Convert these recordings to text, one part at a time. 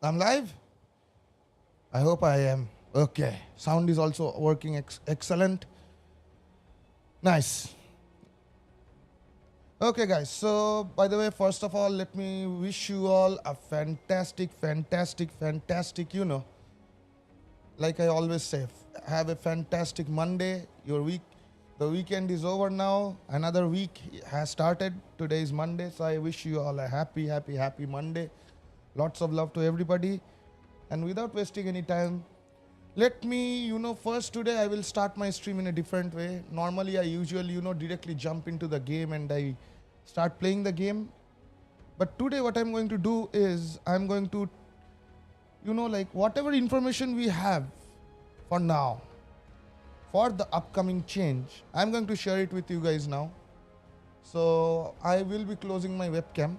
I'm live? I hope I am. Okay. Sound is also working excellent. Nice. Okay, guys. So, by the way, first of all, let me wish you all a fantastic, like I always say, have a fantastic Monday. The weekend is over now. Another week has started. Today is Monday. So, I wish you all a happy Monday. Lots of love to everybody. And without wasting any time, let me, first today I will start my stream in a different way. Normally I usually, directly jump into the game and I start playing the game. But today what I'm going to do is I'm going to, whatever information we have for now, for the upcoming change, I'm going to share it with you guys now. So I will be closing my webcam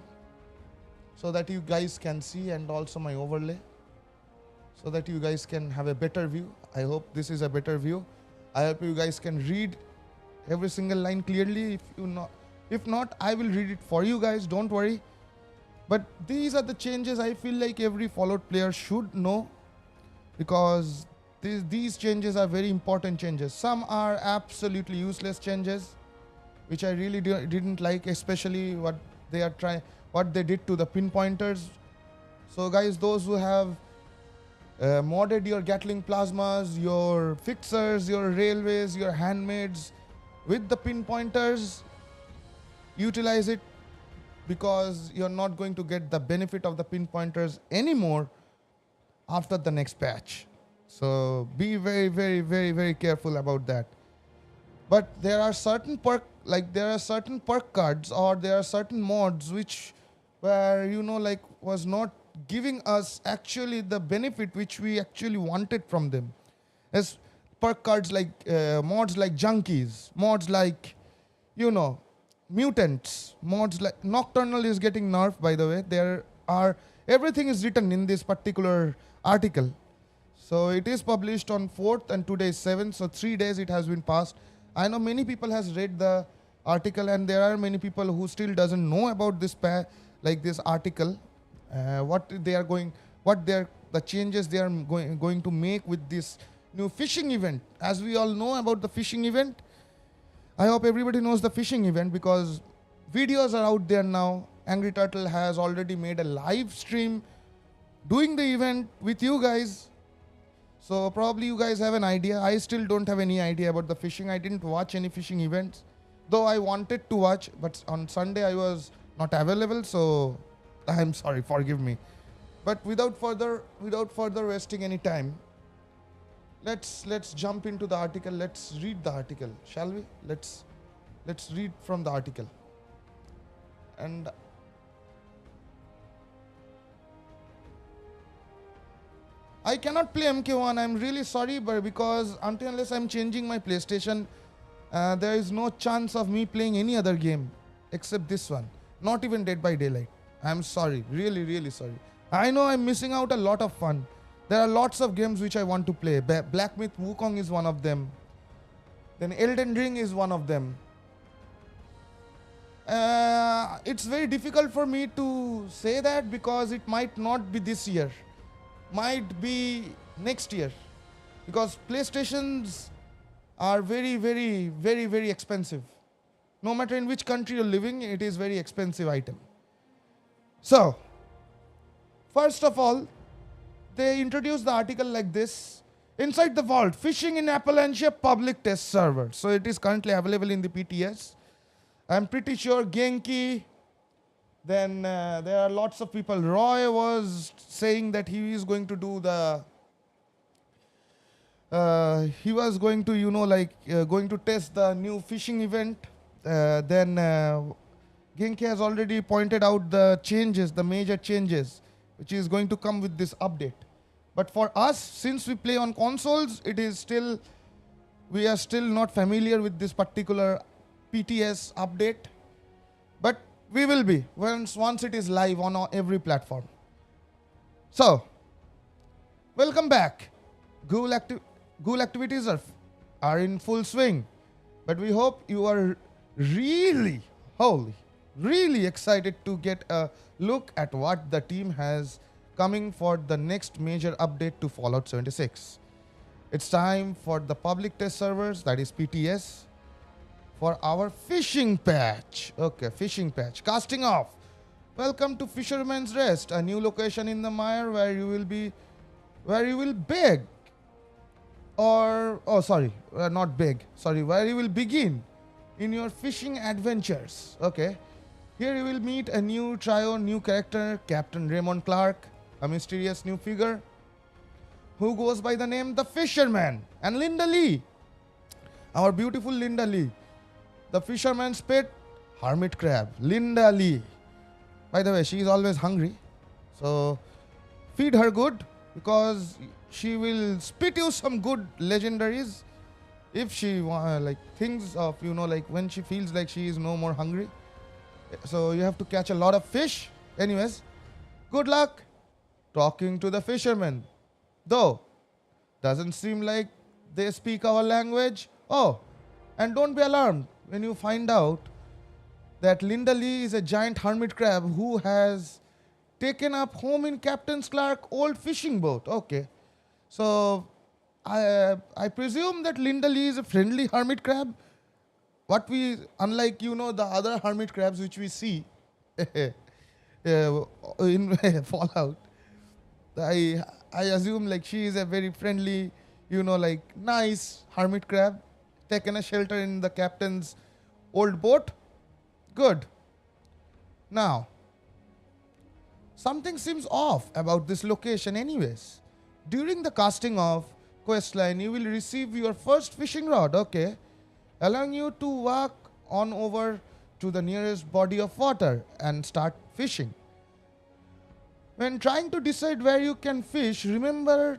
so that you guys can see, and also my overlay, so that you guys can have a better view. I hope this is a better view. I hope you guys can read every single line clearly. If not, I will read it for you guys, don't worry. But these are the changes I feel like every Fallout player should know, because these changes are very important changes. Some are absolutely useless changes, which I really didn't like, especially what they did to the pinpointers. So guys, those who have modded your Gatling plasmas, your fixers, your railways, your handmaids with the pinpointers, utilize it, because you're not going to get the benefit of the pinpointers anymore after the next patch. So be very careful about that. But there are certain perk cards, or there are certain mods which were was not giving us actually the benefit which we actually wanted from them. As perk cards like mods like junkies, mods like mutants, mods like Nocturnal is getting nerfed, by the way. Everything is written in this particular article. So it is published on 4th and today is 7th, so 3 days it has been passed. I know many people has read the article, and there are many people who still doesn't know about this this article. The changes they are going to make with this new phishing event. As we all know about the phishing event, I hope everybody knows the phishing event, because videos are out there now. Angry Turtle has already made a live stream doing the event with you guys. So probably you guys have an idea. I still don't have any idea about the phishing. I didn't watch any phishing events, though I wanted to watch, but on Sunday I was not available, so I'm sorry, forgive me. But without further wasting any time, let's jump into the article. Let's read the article, shall we? Let's read from the article. And I cannot play MK1. I'm really sorry, but because unless I'm changing my PlayStation, there is no chance of me playing any other game except this one. Not even Dead by Daylight. I'm sorry, really sorry. I know I'm missing out a lot of fun. There are lots of games which I want to play. Black Myth Wukong is one of them. Then Elden Ring is one of them. It's very difficult for me to say that, because it might not be this year. Might be next year. Because PlayStations are very expensive. No matter in which country you're living, it is very expensive item. So, first of all, they introduced the article like this. Inside the Vault, phishing in Appalachia public test server. So it is currently available in the PTS. I'm pretty sure Genki, then there are lots of people. Roy was saying that he is going to do he was going to, going to test the new phishing event. Then Genki has already pointed out the major changes, which is going to come with this update. But for us, since we play on consoles, we are still not familiar with this particular PTS update. But we will be once it is live on every platform. So, welcome back. Ghoul activities are in full swing. But we hope you are really excited to get a look at what the team has coming for the next major update to Fallout 76. It's time for the public test servers, that is PTS, for our fishing patch. Okay, fishing patch. Casting off. Welcome to Fisherman's Rest, a new location in the mire where you will beg. Or, not beg. Sorry, where you will begin in your fishing adventures. Okay. Here you will meet a new trio, new character, Captain Raymond Clark, a mysterious new figure who goes by the name The Fisherman, and Linda Lee, our beautiful Linda Lee, the fisherman's pet, Hermit Crab, Linda Lee. By the way, she is always hungry, so feed her good because she will spit you some good legendaries if she thinks of, when she feels like she is no more hungry. So you have to catch a lot of fish. Anyways, good luck talking to the fishermen. Though, doesn't seem like they speak our language. Oh, and don't be alarmed when you find out that Linda Lee is a giant hermit crab who has taken up home in Captain Clark's old fishing boat. Okay. So, I presume that Linda Lee is a friendly hermit crab. Unlike, the other hermit crabs which we see in Fallout, I assume like she is a very friendly, nice hermit crab, taken a shelter in the captain's old boat. Good. Now, something seems off about this location anyways. During the casting off questline, you will receive your first fishing rod, okay, allowing you to walk on over to the nearest body of water and start fishing. When trying to decide where you can fish, remember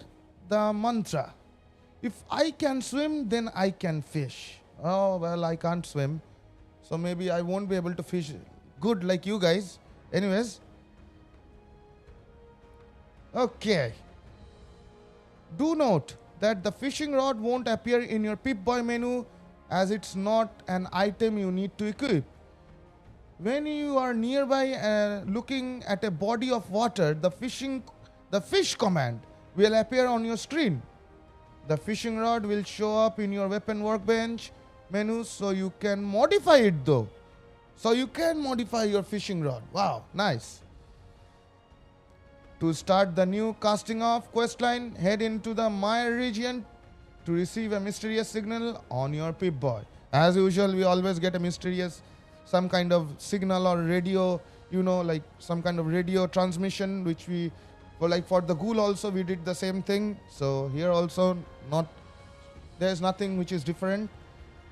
the mantra. If I can swim, then I can fish. Oh, well, I can't swim. So maybe I won't be able to fish good like you guys. Anyways. Okay. Do note that the fishing rod won't appear in your Pip-Boy menu as it's not an item you need to equip. When you are nearby looking at a body of water, the fish command will appear on your screen. The fishing rod will show up in your weapon workbench menu, so you can modify it though. So you can modify your fishing rod. Wow, nice. To start the new casting off questline, head into the Mire region to receive a mysterious signal on your Pip-Boy. As usual, we always get a mysterious some kind of signal or radio, some kind of radio transmission, which we, for the ghoul also, we did the same thing. So here also, there's nothing which is different.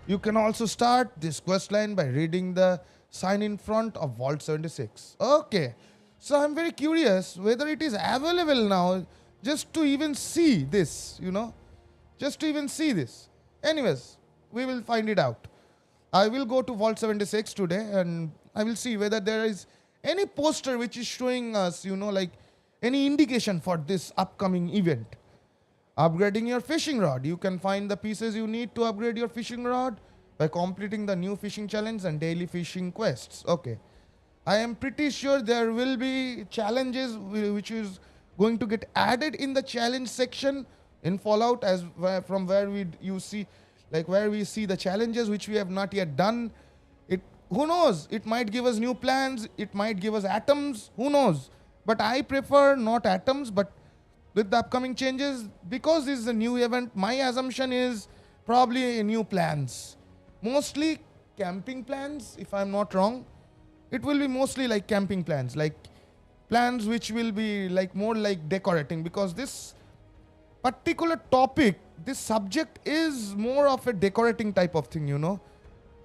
You can also start this quest line by reading the sign in front of Vault 76. Okay, so I'm very curious whether it is available now just to even see this, just to even see this. Anyways, we will find it out. I will go to Vault 76 today and I will see whether there is any poster which is showing us, any indication for this upcoming event. Upgrading your fishing rod. You can find the pieces you need to upgrade your fishing rod by completing the new fishing challenge and daily fishing quests. Okay. I am pretty sure there will be challenges which is going to get added in the challenge section in Fallout from where we see the challenges which we have not yet done. Who knows? It might give us new plans. It might give us atoms. Who knows? But I prefer not atoms, but with the upcoming changes, because this is a new event, my assumption is probably new plans. Mostly camping plans, if I'm not wrong. It will be mostly like camping plans, like plans which will be more like decorating, because this particular topic, this subject is more of a decorating type of thing,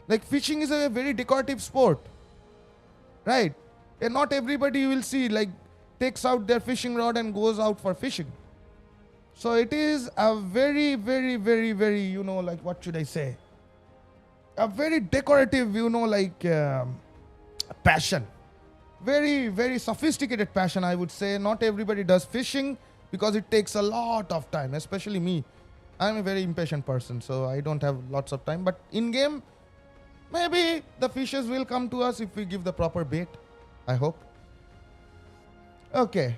Like fishing is a very decorative sport, right? And not everybody you will see takes out their fishing rod and goes out for fishing. So it is a very, very, very, very, what should I say? A very decorative, passion. Very, very sophisticated passion, I would say. Not everybody does fishing because it takes a lot of time, especially me. I'm a very impatient person, so I don't have lots of time. But in-game, maybe the fishes will come to us if we give the proper bait. I hope. Okay.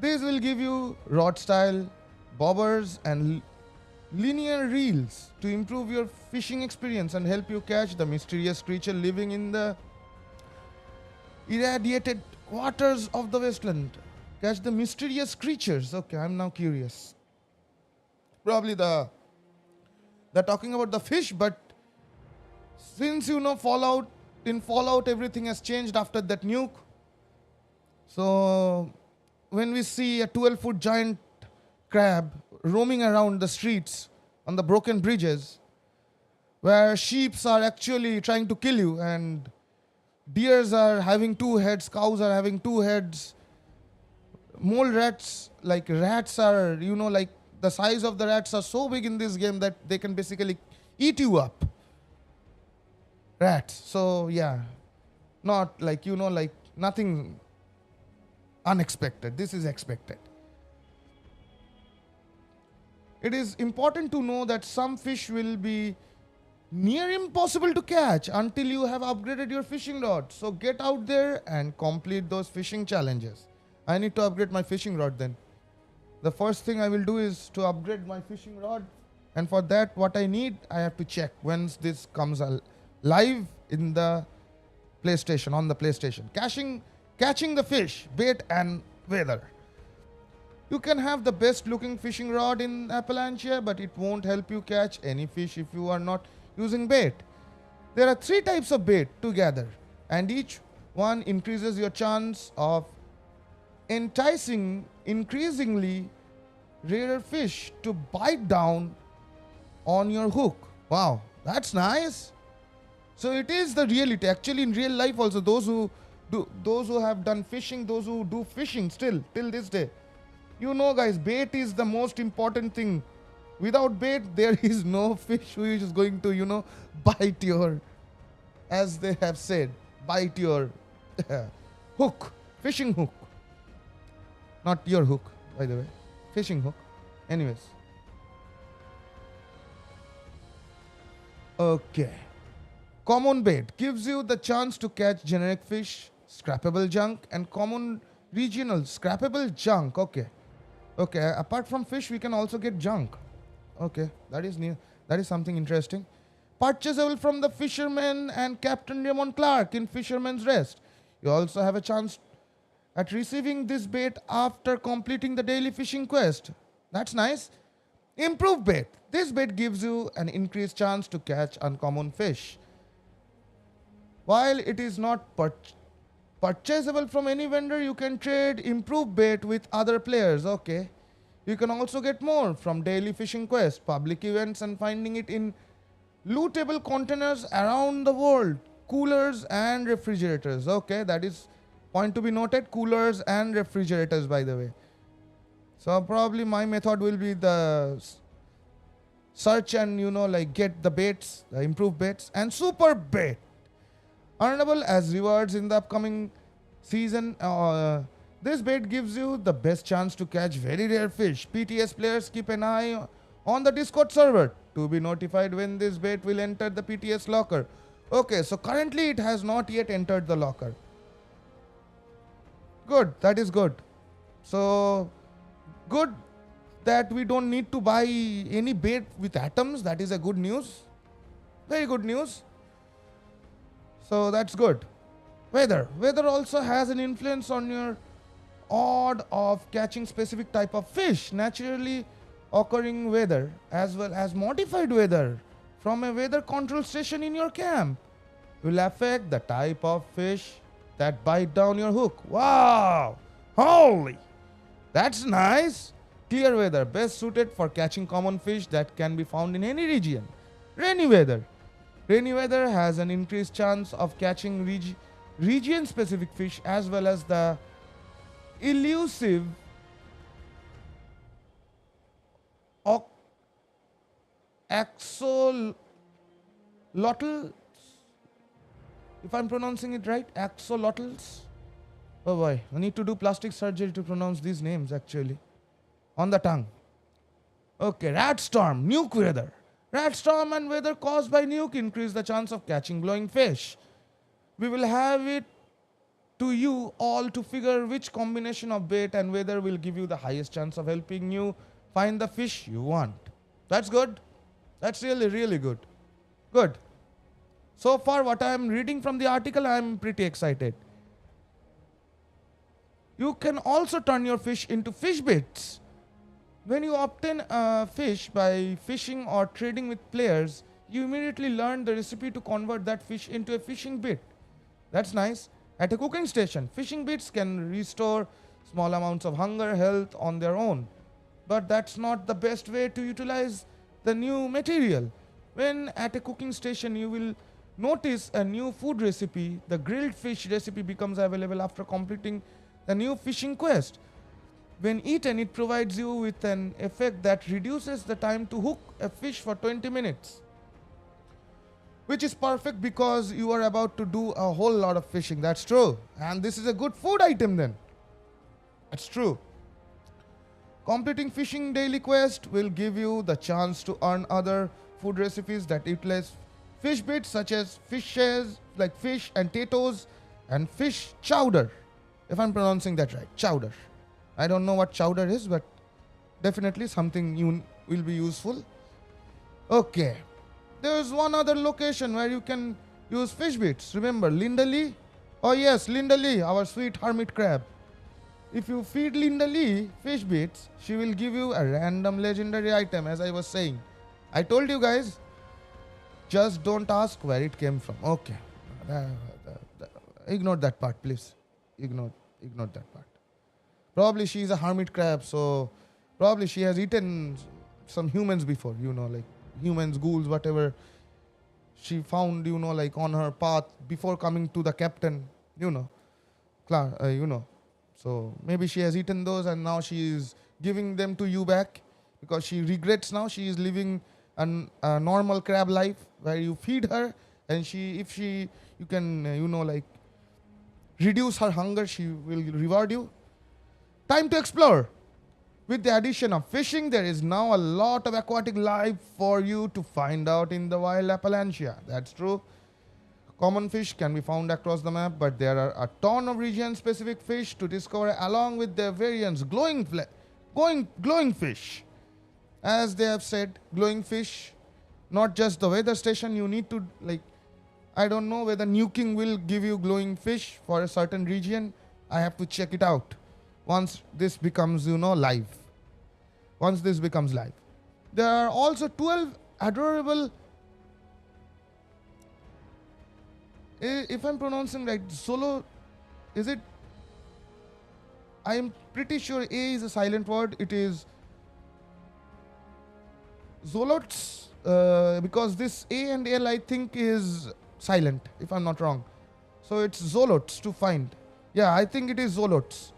This will give you rod style, bobbers, and linear reels to improve your fishing experience and help you catch the mysterious creature living in the irradiated waters of the wasteland. Catch the mysterious creatures. Okay, I'm now curious. Probably they're talking about the fish, but since Fallout, in Fallout everything has changed after that nuke. So when we see a 12-foot giant crab roaming around the streets on the broken bridges, where sheep are actually trying to kill you, and deers are having two heads, cows are having two heads, mole rats, like rats are, like the size of the rats are so big in this game that they can basically eat you up. Rats. So yeah, not like, like nothing unexpected. This is expected. It is important to know that some fish will be near impossible to catch until you have upgraded your fishing rod. So get out there and complete those fishing challenges. I need to upgrade my fishing rod then. The first thing I will do is to upgrade my fishing rod. And for that, what I need, I have to check once this comes live in the PlayStation, on the PlayStation. Catching the fish, bait and weather. You can have the best looking fishing rod in Appalachia, but it won't help you catch any fish if you are not using bait. There are 3 types of bait to gather, and each one increases your chance of enticing increasingly rarer fish to bite down on your hook. Wow, that's nice. So it is the reality. Actually, in real life also, those who have done fishing, those who do fishing still till this day, guys, bait is the most important thing. Without bait, there is no fish who is going to, bite your, as they have said, bite your hook, fishing hook. Not your hook, by the way, fishing hook. Anyways. Okay. Common bait gives you the chance to catch generic fish, scrappable junk, and common regional scrappable junk. Okay. Okay, apart from fish, we can also get junk. Okay, that is new. That is something interesting. Purchasable from the fisherman and Captain Raymond Clark in Fisherman's Rest. You also have a chance at receiving this bait after completing the daily fishing quest. That's nice. Improved bait. This bait gives you an increased chance to catch uncommon fish. While it is not purchasable from any vendor, you can trade improved bait with other players. Okay. You can also get more from daily fishing quests, public events, and finding it in lootable containers around the world. Coolers and refrigerators. Okay, that is point to be noted. Coolers and refrigerators, by the way. So probably my method will be the search and get the baits, the improved baits, and super bait. Earnable as rewards in the upcoming season. This bait gives you the best chance to catch very rare fish. PTS players, keep an eye on the Discord server to be notified when this bait will enter the PTS locker. Okay, so currently it has not yet entered the locker. Good, that is good. So, good that we don't need to buy any bait with atoms. That is a good news. Very good news. So that's good. Weather. Weather also has an influence on your odd of catching specific type of fish. Naturally occurring weather as well as modified weather from a weather control station in your camp will affect the type of fish that bite down your hook. Wow! Holy! That's nice. Clear weather, best suited for catching common fish that can be found in any region. Rainy weather. Rainy weather has an increased chance of catching region-specific fish as well as the elusive axolotl. If I'm pronouncing it right, axolotls. Oh boy, I need to do plastic surgery to pronounce these names actually. On the tongue. Okay, rat storm, nuke weather. Rat storm and weather caused by nuke increase the chance of catching glowing fish. We will have it to you all to figure which combination of bait and weather will give you the highest chance of helping you find the fish you want. That's good. That's really, really good. Good. So far, what I am reading from the article, I am pretty excited. You can also turn your fish into fish baits. When you obtain a fish by fishing or trading with players, you immediately learn the recipe to convert that fish into a fishing bait. That's nice. At a cooking station, fishing bits can restore small amounts of hunger health on their own. But that's not the best way to utilize the new material. When at a cooking station you will notice a new food recipe, the grilled fish recipe becomes available after completing the new fishing quest. When eaten, it provides you with an effect that reduces the time to hook a fish for 20 minutes. Which is perfect because you are about to do a whole lot of fishing. That's true. And this is a good food item then. That's true. Completing fishing daily quest will give you the chance to earn other food recipes that utilize fish bits such as fishes, like fish and potatoes, and fish chowder. If I'm pronouncing that right, chowder. I don't know what chowder is, but definitely something you will be useful. Okay. There's one other location where you can use fish bits. Remember, Linda Lee? Oh yes, Linda Lee, our sweet hermit crab. If you feed Linda Lee fish bits, she will give you a random legendary item, as I was saying. I told you guys, just don't ask where it came from. Okay. Ignore that part, please. Ignore that part. Probably she is a hermit crab, so probably she has eaten some humans before, like humans, ghouls, whatever she found, like on her path before coming to the captain, So maybe she has eaten those and now she is giving them to you back because she regrets now. She is living a normal crab life where you feed her and you can, like reduce her hunger. She will reward you. Time to explore. With the addition of fishing, there is now a lot of aquatic life for you to find out in the wild Appalachia. That's true. Common fish can be found across the map, but there are a ton of region-specific fish to discover along with their variants. Glowing fish. As they have said, glowing fish, not just the weather station. You need to, I don't know whether nuking will give you glowing fish for a certain region. I have to check it out. Once this becomes, live. Once this becomes live. There are also 12 adorable, if I'm pronouncing right, solo, is it? I am pretty sure A is a silent word. It is Zolots, because this A and L I think is silent, if I'm not wrong. So it's Zolots to find. Yeah, I think it is Zolots.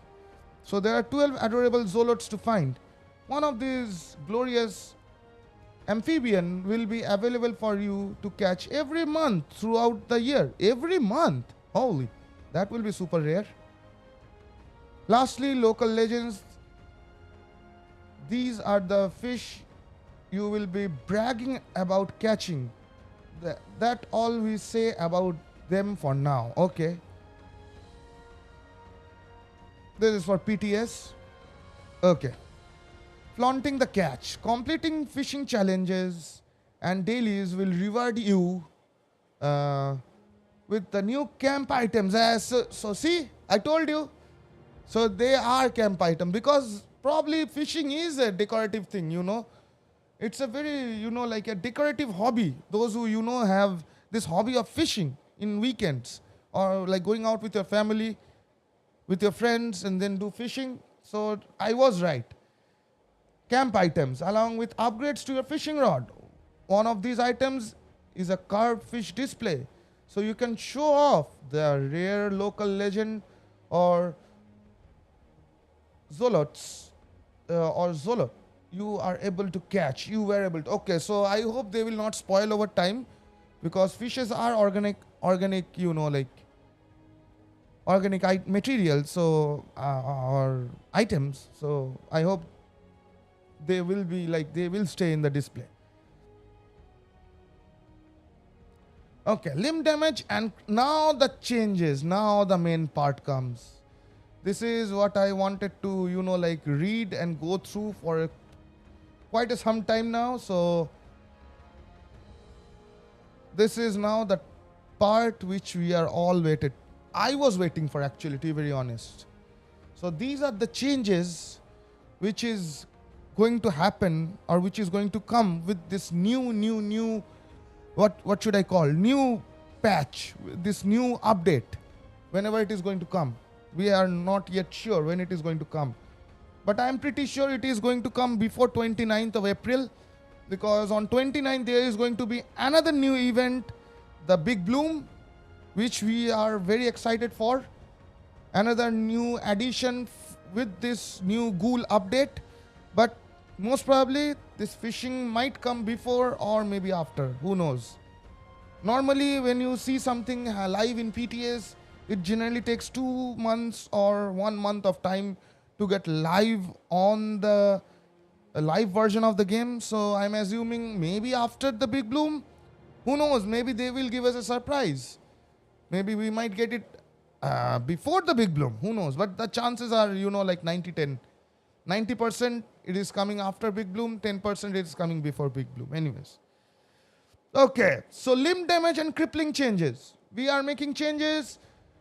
So there are 12 adorable Zolots to find. One of these glorious amphibian will be available for you to catch every month throughout the year. Every month. Holy, that will be super rare. Lastly, local legends. These are the fish you will be bragging about catching. That all we say about them for now. Okay. This is for PTS. Okay. Flaunting the catch. Completing fishing challenges and dailies will reward you with the new camp items. So see, I told you. So they are camp items because probably fishing is a decorative thing, It's a very, like a decorative hobby. Those who, have this hobby of fishing in weekends or like going out with your family, with your friends and then do fishing. So I was right. Camp items along with upgrades to your fishing rod. One of these items is a carved fish display. So you can show off the rare local legend or Zolots or Zolot you are able to catch. You were able to. Okay, so I hope they will not spoil over time because fishes are organic, organic materials, so or items. So I hope they will stay in the display. Okay, limb damage, and now the changes. Now the main part comes. This is what I wanted to, like read and go through for quite some time now. So this is now the part which we are all waited. I was waiting for, actually, to be very honest. So these are the changes which is going to happen, or which is going to come with this new, what should I call, new patch, this new update, whenever it is going to come. We are not yet sure when it is going to come, but I am pretty sure it is going to come before 29th of April, because on 29th there is going to be another new event, the Big Bloom, which we are very excited for. Another new addition with this new ghoul update, but most probably this fishing might come before or maybe after, who knows. Normally when you see something live in PTS, it generally takes 2 months or 1 month of time to get live on the live version of the game. So I'm assuming maybe after the Big Bloom, who knows, maybe they will give us a surprise. Maybe we might get it before the Big Bloom, who knows. But the chances are, like 90-10. 90% it is coming after Big Bloom, 10% it is coming before Big Bloom. Anyways. Okay, so limb damage and crippling changes. We are making changes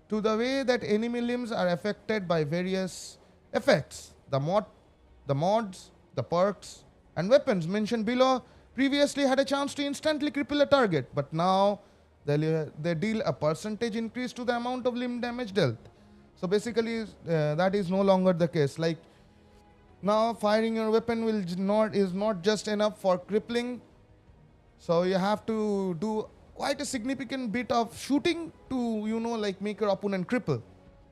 to the way that enemy limbs are affected by various effects. The mods, the perks, and weapons mentioned below previously had a chance to instantly cripple a target, but now they deal a percentage increase to the amount of limb damage dealt. So basically, that is no longer the case. Like now, firing your weapon is not just enough for crippling. So you have to do quite a significant bit of shooting to, like make your opponent cripple,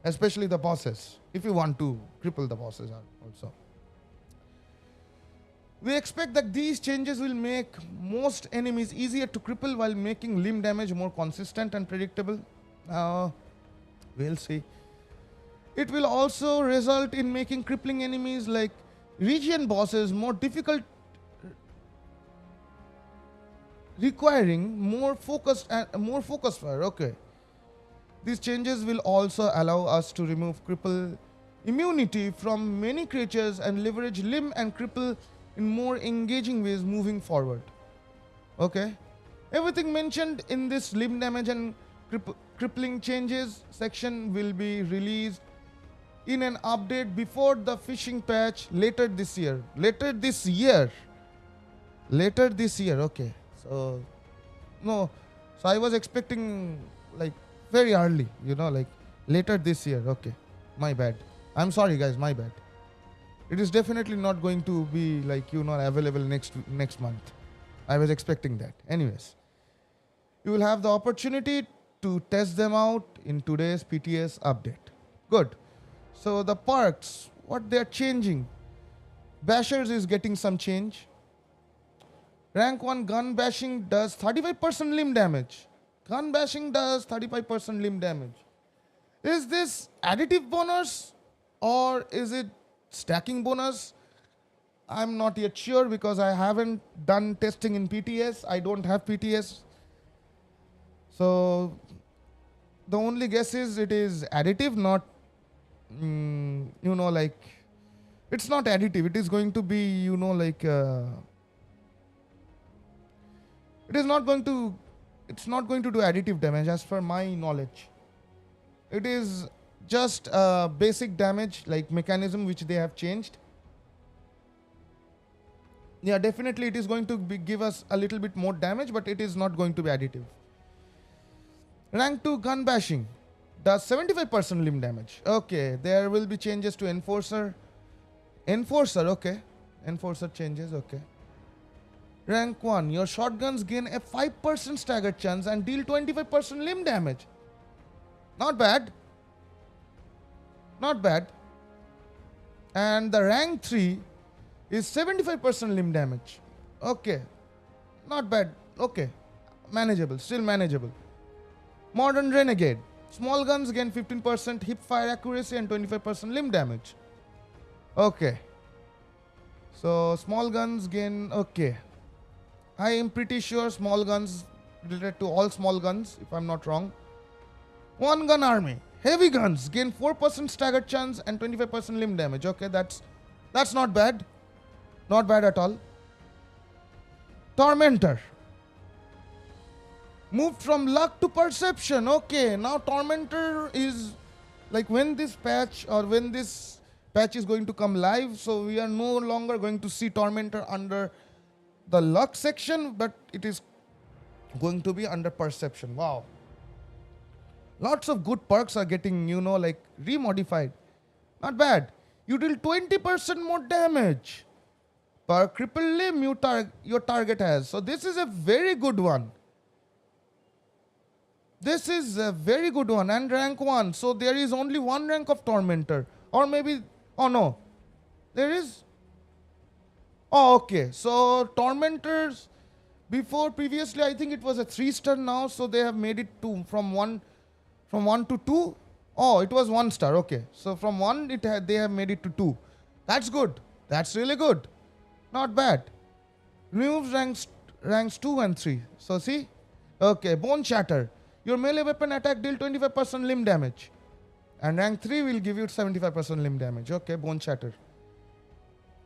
especially the bosses, if you want to cripple the bosses also. We expect that these changes will make most enemies easier to cripple while making limb damage more consistent and predictable. We'll see. It will also result in making crippling enemies like region bosses more difficult, requiring more focus fire. Okay. These changes will also allow us to remove cripple immunity from many creatures and leverage limb and cripple in more engaging ways moving forward. Okay. Everything mentioned in this limb damage and crippling changes section will be released in an update before the fishing patch later this year. Later this year. Okay. So, no. So I was expecting like very early, like later this year. Okay. My bad. I'm sorry guys, my bad. It is definitely not going to be like, available next month. I was expecting that. Anyways, you will have the opportunity to test them out in today's PTS update. Good. So the perks, what they're changing. Bashers is getting some change. Rank 1 gun bashing does 35% limb damage. Gun bashing does 35% limb damage. Is this additive bonus or is it stacking bonus? I'm not yet sure because I haven't done testing in PTS. I don't have PTS. So the only guess is it is additive, not, like, it's not additive. It is going to be, it's not going to do additive damage as per my knowledge. It is just a basic damage like mechanism which they have changed. Yeah, definitely it is going to give us a little bit more damage, but it is not going to be additive. Rank 2 gun bashing does 75% limb damage. Okay, there will be changes to Enforcer. Okay. Enforcer changes, okay. Rank 1, your shotguns gain a 5% staggered chance and deal 25% limb damage. Not bad. Not bad. And the rank 3 is 75% limb damage. Okay. Not bad. Okay. Manageable. Still manageable. Modern Renegade. Small guns gain 15% hip fire accuracy and 25% limb damage. Okay. So small guns gain, okay. I am pretty sure small guns related to all small guns, if I'm not wrong. One gun army. Heavy guns gain 4% staggered chance and 25% limb damage. Okay, that's not bad. Not bad at all. Tormentor. Moved from luck to perception. Okay, now Tormentor is like when this patch is going to come live, so we are no longer going to see Tormentor under the luck section, but it is going to be under perception. Wow. Lots of good perks are getting, like remodified. Not bad. You deal 20% more damage per crippled limb your target has. So this is a very good one. This is a very good one, and rank 1. So there is only one rank of Tormentor. Or maybe, oh no. There is, oh okay. So Tormentors, previously I think it was a 3-star now. So they have made it to from 1 to 2. Oh, it was 1 star, okay. So from 1 they have made it to 2. That's good. That's really good. Not bad. Removes ranks 2 and 3. So see? Okay, Bone Shatter. Your melee weapon attack deal 25% limb damage. And rank 3 will give you 75% limb damage. Okay, Bone Shatter.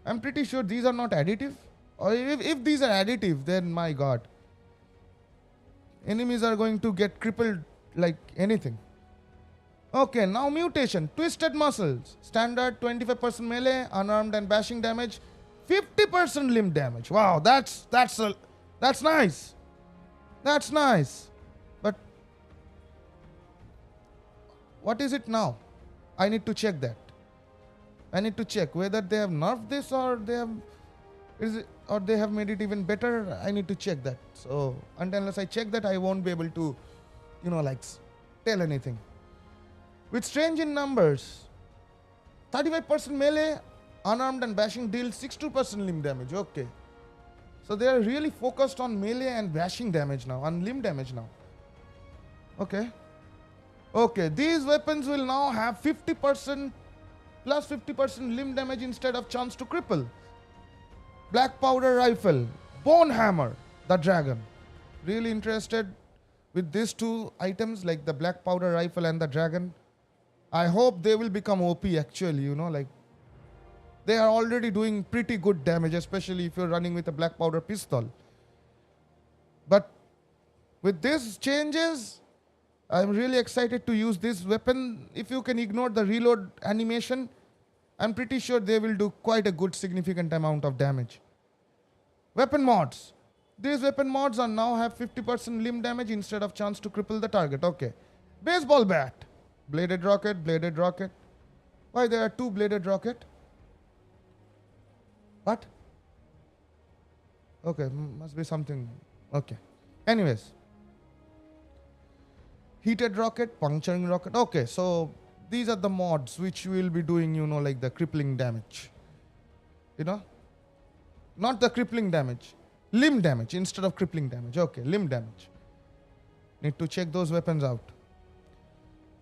I'm pretty sure these are not additive. Or if these are additive, then my god. Enemies are going to get crippled like anything. Okay, now mutation. Twisted Muscles. Standard 25% melee, unarmed and bashing damage. 50% limb damage. Wow, that's nice. That's nice. But what is it now? I need to check that. I need to check whether they have nerfed this or they have made it even better. I need to check that. So unless I check that, I won't be able to, tell anything. With strange in numbers, 35% melee, unarmed and bashing deal 62% limb damage. Okay. So they are really focused on melee and bashing damage now, on limb damage now. Okay. Okay, these weapons will now have 50% plus 50% limb damage instead of chance to cripple. Black Powder Rifle, Bone Hammer, the Dragon. Really interested with these two items, like the Black Powder Rifle and the Dragon. I hope they will become OP actually, they are already doing pretty good damage, especially if you're running with a Black Powder pistol. But with these changes, I'm really excited to use this weapon. If you can ignore the reload animation, I'm pretty sure they will do quite a good significant amount of damage. Weapon mods. These weapon mods are now have 50% limb damage instead of chance to cripple the target. Okay. Baseball bat. Bladed rocket, bladed rocket. Why there are 2 bladed rocket? What? Okay, must be something. Okay. Anyways. Heated rocket, puncturing rocket. Okay, so these are the mods which will be doing, like the crippling damage. Not the crippling damage. Limb damage instead of crippling damage. Okay, limb damage. Need to check those weapons out.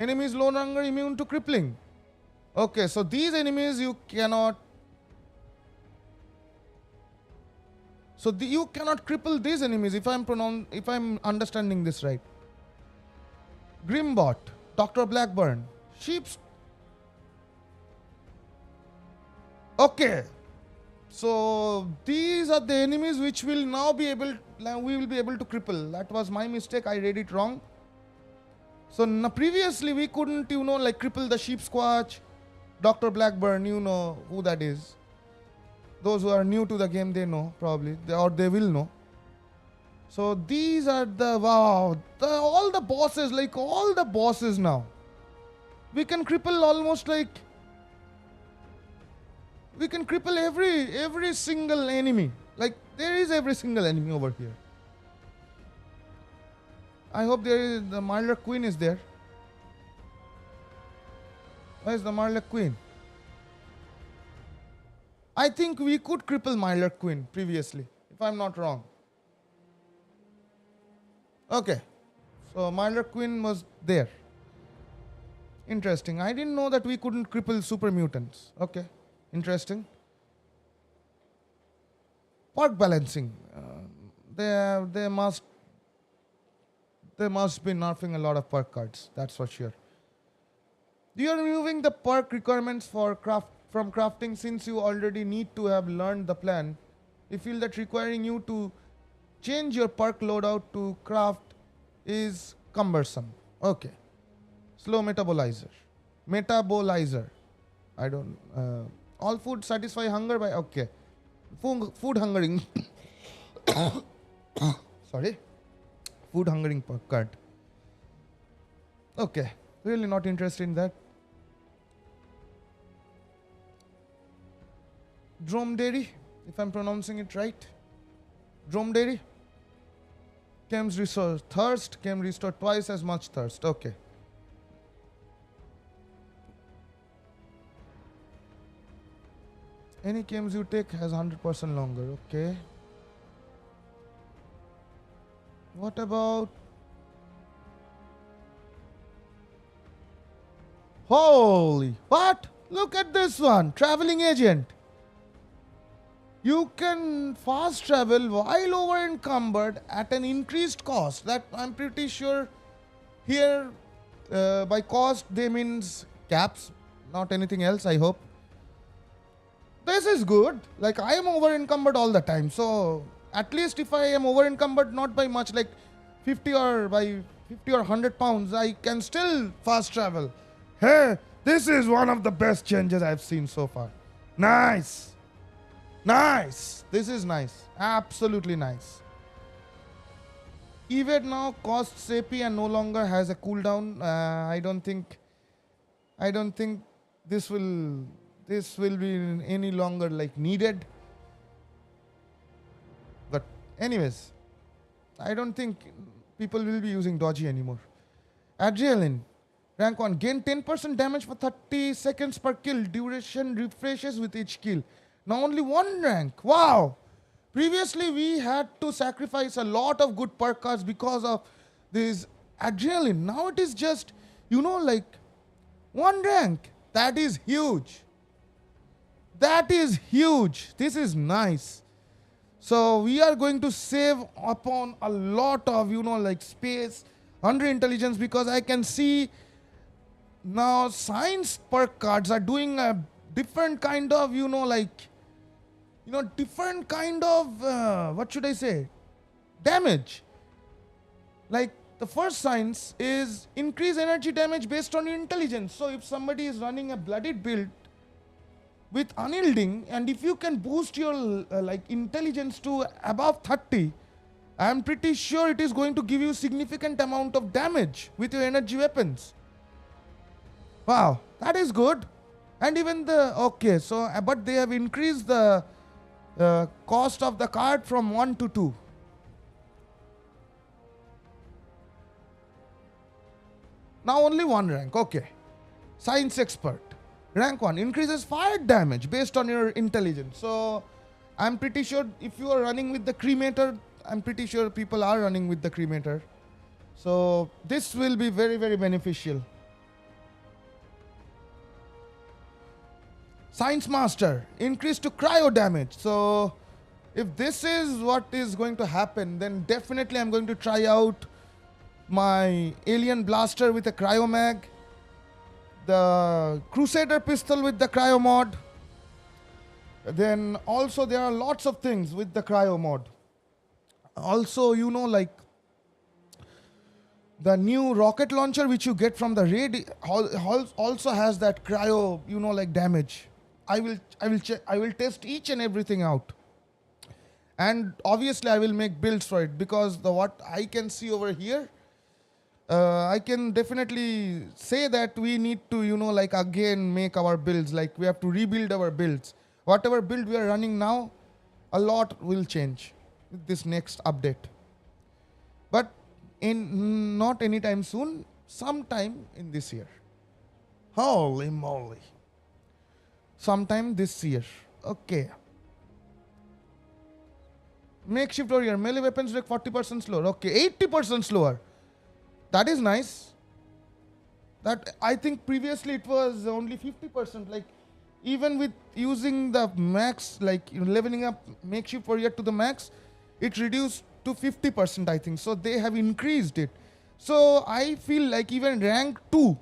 Enemies no longer immune to crippling. Okay, so these enemies you cannot. So you cannot cripple these enemies if I'm understanding this right. Grimbot, Dr. Blackburn, Sheep's. Okay. So these are the enemies which will now we will be able to cripple. That was my mistake. I read it wrong. So previously we couldn't, cripple the Sheep Squatch, Dr. Blackburn, who that is. Those who are new to the game, they know probably, or they will know. So these are all the bosses now. We can cripple almost we can cripple every single enemy. Like there is every single enemy over here. I hope the Mirelurk Queen is there. Where is the Mirelurk Queen? I think we could cripple Mirelurk Queen previously, if I'm not wrong. Okay. So Mirelurk Queen was there. Interesting. I didn't know that we couldn't cripple super mutants. Okay. Interesting. Park balancing. They must they must be nerfing a lot of perk cards. That's for sure. You are removing the perk requirements for from crafting since you already need to have learned the plan. You feel that requiring you to change your perk loadout to craft is cumbersome. Okay. Slow metabolizer. Metabolizer. I don't. All food satisfy hunger by. Okay. Food hungering. Sorry. Food hungering perk card. Okay. Really not interested in that. Dromedary, if I'm pronouncing it right. Dromedary. Chems restore thirst. Chem restore twice as much thirst. Okay. Any chems you take has 100% longer. Okay. What about... Holy... What? Look at this one. Traveling agent. You can fast travel while over encumbered at an increased cost. That I'm pretty sure here by cost they means caps, not anything else, I hope. This is good. Like I am over encumbered all the time. So at least if I am over encumbered not by much, like 50 or 100 pounds, I can still fast travel. Hey, this is one of the best changes I've seen so far. Nice. Nice. This is nice. Absolutely nice. Evade now costs AP and no longer has a cooldown. I don't think this will be any longer like needed. But anyways, I don't think people will be using dodgy anymore. Adrenaline. Rank 1. Gain 10% damage for 30 seconds per kill. Duration refreshes with each kill. Now only 1 rank. Wow. Previously we had to sacrifice a lot of good perk cards because of this adrenaline. Now it is just, like 1 rank. That is huge. That is huge. This is nice. So we are going to save upon a lot of, like space under intelligence, because I can see now science perk cards are doing a different kind of, different kind of, what should I say, damage. Like the first science is increase energy damage based on your intelligence. So if somebody is running a blooded build with unyielding, and if you can boost your intelligence to above 30, I'm pretty sure it is going to give you significant amount of damage with your energy weapons. Wow, that is good. And even but they have increased the cost of the card from 1 to 2. Now only 1 rank. Okay. Science expert. Rank 1 increases fire damage based on your intelligence. So I'm pretty sure if you are running with the cremator, I'm pretty sure people are running with the cremator. So this will be very, very beneficial. Science Master, increase to cryo damage. So if this is what is going to happen, then definitely I'm going to try out my Alien Blaster with a cryo mag, the Crusader pistol with the cryo mod. Then also there are lots of things with the cryo mod. Also, the new rocket launcher which you get from the raid also has that cryo, damage. I will test each and everything out. And obviously I will make builds for it, because what I can see over here, I can definitely say that we need to, again make our builds. Like we have to rebuild our builds. Whatever build we are running now, a lot will change with this next update. But not anytime soon, sometime in this year. Holy moly. Sometime this year. Okay. Makeshift warrior. Melee weapons like 40% slower. Okay, 80% slower. That is nice. That I think previously it was only 50%. Like even with using the max, leveling up makeshift warrior to the max, it reduced to 50%, I think. So they have increased it. So I feel like even rank 2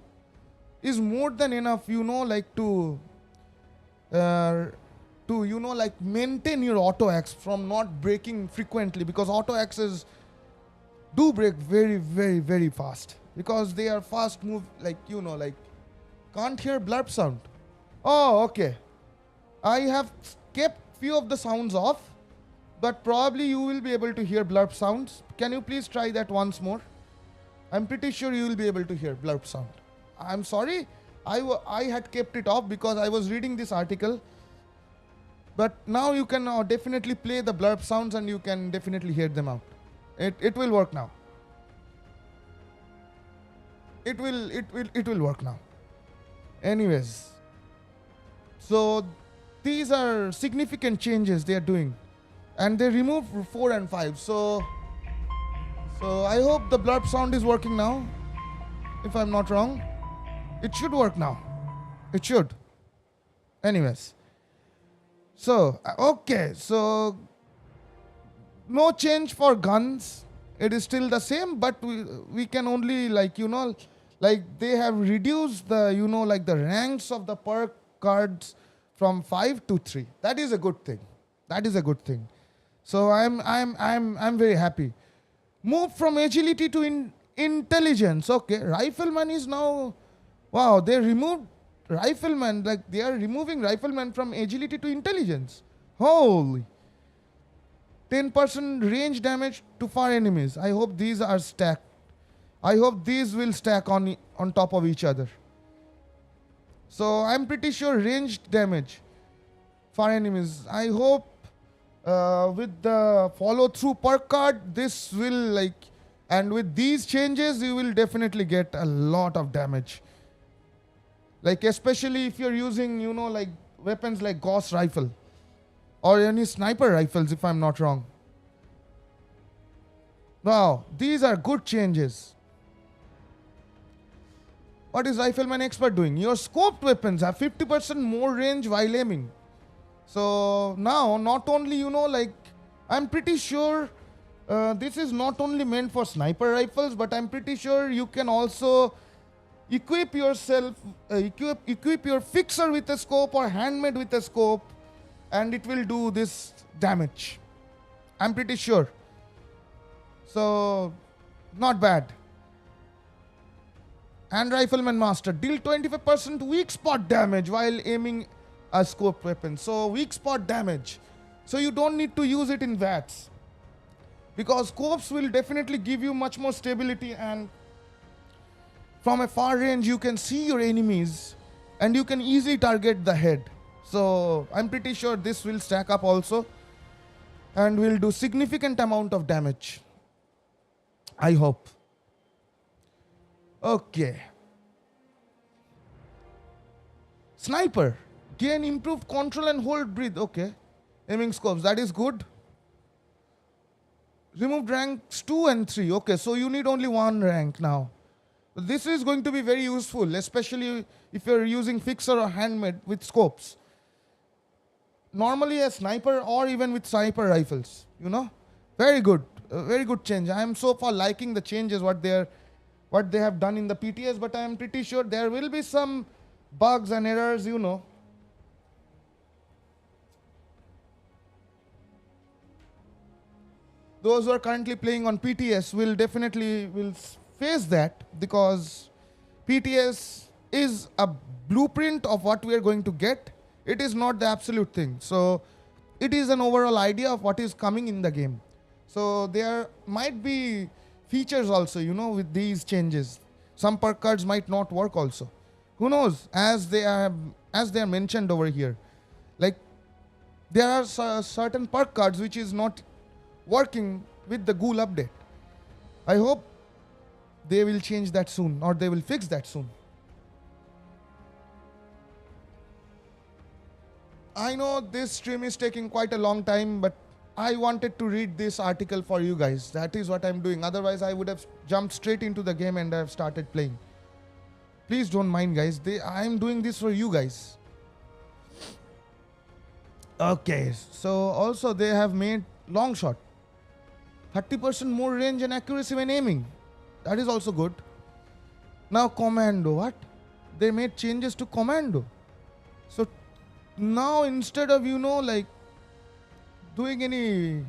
is more than enough, like uh, like maintain your auto axe from not breaking frequently, because auto axes do break very, very, very fast because they are fast move, like like can't hear blurb sound. Oh, okay. I have kept few of the sounds off, but probably you will be able to hear blurb sounds. Can you please try that once more? I'm pretty sure you will be able to hear blurb sound. I'm sorry, I had kept it off because I was reading this article. But now you can definitely play the blurb sounds and you can definitely hear them out. It will work now. It will work now. Anyways, so these are significant changes they are doing, and they removed 4 and 5. So I hope the blurb sound is working now. If I'm not wrong, it should work now. It should. Anyways, so okay, so no change for guns. It is still the same, but we can only like they have reduced the like the ranks of the perk cards from 5 to 3. That is a good thing. That is a good thing. So I'm very happy. Move from agility to intelligence. Okay, rifleman is now, wow, they removed rifleman, like they are removing rifleman from agility to intelligence. Holy. 10% range damage to far enemies. I hope these are stacked. I hope these will stack on top of each other. So I'm pretty sure ranged damage far enemies. I hope with the follow through perk card, this will and with these changes, you will definitely get a lot of damage. Like especially if you're using, like weapons like Gauss rifle or any sniper rifles, if I'm not wrong. Wow, these are good changes. What is Rifleman Expert doing? Your scoped weapons have 50% more range while aiming. So now, not only, I'm pretty sure this is not only meant for sniper rifles, but I'm pretty sure you can also equip yourself, equip your fixer with a scope or handmade with a scope, and it will do this damage. I'm pretty sure. So, not bad. And Rifleman Master, deal 25% weak spot damage while aiming a scope weapon. So, weak spot damage. So, you don't need to use it in VATS, because scopes will definitely give you much more stability, and from a far range you can see your enemies and you can easily target the head. So, I'm pretty sure this will stack up also and will do significant amount of damage. I hope. Okay. Sniper. Gain improved control and hold breathe. Okay. Aiming scopes. That is good. Removed ranks 2 and 3. Okay. So you need only 1 rank now. This is going to be very useful, especially if you're using fixer or handmade with scopes. Normally a sniper or even with sniper rifles. Very good. Very good change. I am so far liking the changes what they have done in the PTS, but I am pretty sure there will be some bugs and errors, Those who are currently playing on PTS will definitely face that, because PTS is a blueprint of what we are going to get. It is not the absolute thing. So it is an overall idea of what is coming in the game. So there might be features also, with these changes. Some perk cards might not work also. Who knows? As they are mentioned over here, like there are certain perk cards which is not working with the Ghoul update. I hope they will change that soon, or they will fix that soon. I know this stream is taking quite a long time, but I wanted to read this article for you guys. That is what I'm doing. Otherwise, I would have jumped straight into the game and have started playing. Please don't mind, guys. I'm doing this for you guys. Okay, so also they have made long shot. 30% more range and accuracy when aiming. That is also good. Now commando, what? They made changes to commando. So now instead of, like doing any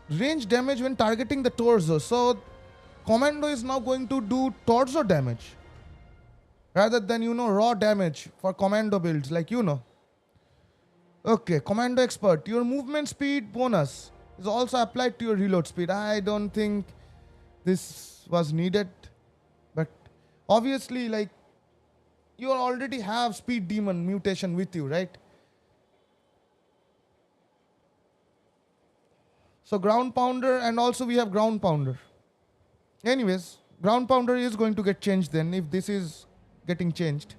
range damage when targeting the torso, so commando is now going to do torso damage rather than, raw damage for commando builds, like, Okay, commando expert. Your movement speed bonus is also applied to your reload speed. I don't think this was needed, but obviously, like, you already have speed demon mutation with you, right? So ground pounder, and also we have ground pounder. Anyways, ground pounder is going to get changed then if this is getting changed.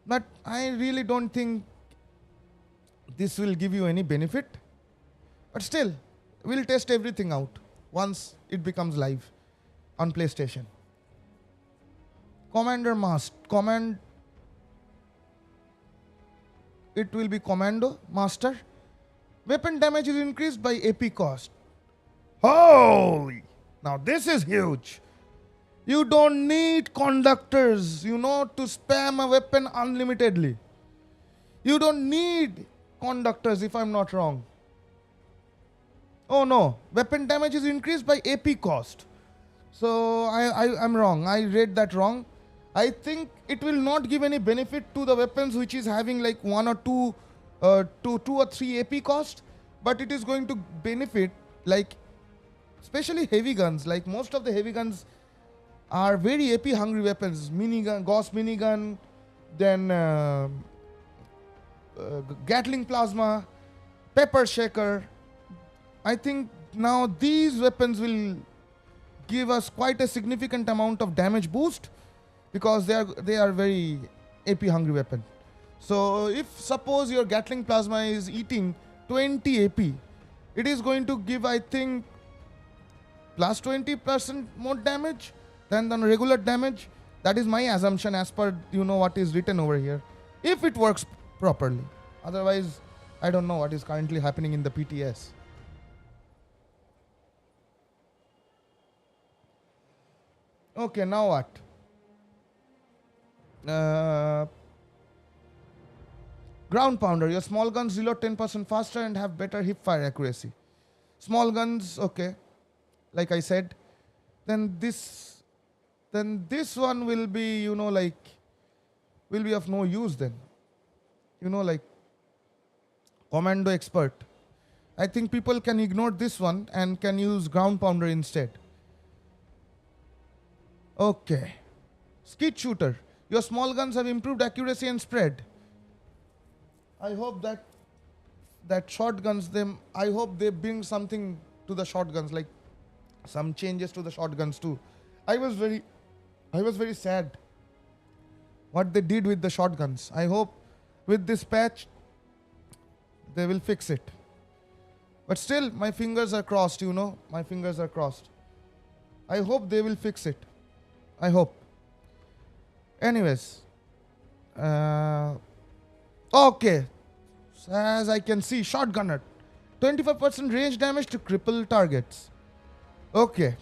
But I really don't think this will give you any benefit. But still, we'll test everything out once it becomes live on PlayStation. Commander Master. It will be Commando Master. Weapon damage is increased by AP cost. Holy! Now this is huge. You don't need conductors, to spam a weapon unlimitedly. You don't need conductors, if I'm not wrong. Oh no, weapon damage is increased by AP cost. So I'm wrong. I read that wrong. I think it will not give any benefit to the weapons which is having like 1 or 2 2 or 3 AP cost, but it is going to benefit like especially heavy guns. Like most of the heavy guns are very AP hungry weapons. Minigun, Gauss minigun, then Gatling plasma, pepper shaker. I think now these weapons will give us quite a significant amount of damage boost because they are very AP hungry weapon. So if suppose your Gatling plasma is eating 20 AP, it is going to give, I think, plus 20% more damage than the regular damage. That is my assumption as per what is written over here. If it works properly. Otherwise, I don't know what is currently happening in the PTS. Okay, now what? Ground pounder. Your small guns reload 10% faster and have better hip fire accuracy. Small guns, okay. Like I said, then this one will be, will be of no use then. Like commando expert. I think people can ignore this one and can use ground pounder instead. Okay. Skeet shooter. Your small guns have improved accuracy and spread. I hope that shotguns I hope they bring something to the shotguns, like some changes to the shotguns too. I was very sad what they did with the shotguns. I hope with this patch they will fix it. But still, my fingers are crossed, my fingers are crossed. I hope they will fix it. I hope. Anyways, okay. So as I can see, shotgunner, 25% range damage to cripple targets. Okay.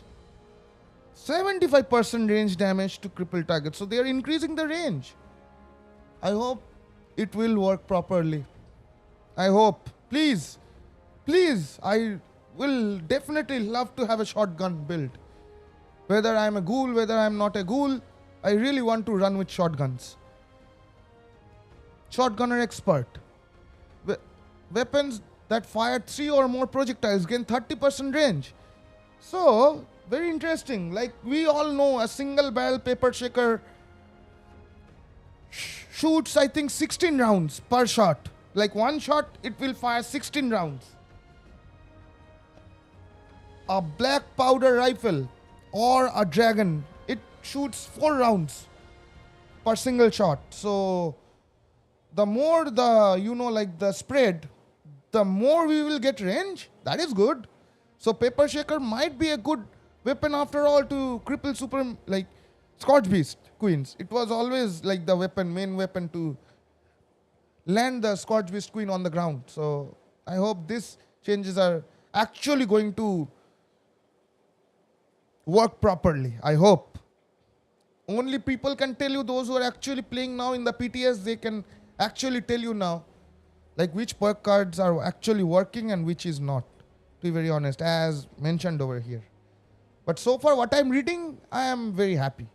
75% range damage to cripple targets. So they are increasing the range. I hope it will work properly. I hope. Please. I will definitely love to have a shotgun build. Whether I'm a ghoul, whether I'm not a ghoul, I really want to run with shotguns. Shotgunner expert. Weapons that fire 3 or more projectiles gain 30% range. So, very interesting. Like we all know, a single barrel paper shaker shoots, I think, 16 rounds per shot. Like one shot, it will fire 16 rounds. A black powder rifle or a dragon, it shoots 4 rounds per single shot. So the more the spread, the more we will get range. That is good. So pepper shaker might be a good weapon after all to cripple Scorch Beast queens. It was always like the main weapon to land the Scorch Beast queen on the ground. So I hope these changes are actually going to work properly. I hope. Only people can tell you, those who are actually playing now in the PTS, they can actually tell you now, like which perk cards are actually working and which is not, to be very honest, as mentioned over here. But so far what I'm reading, I am very happy.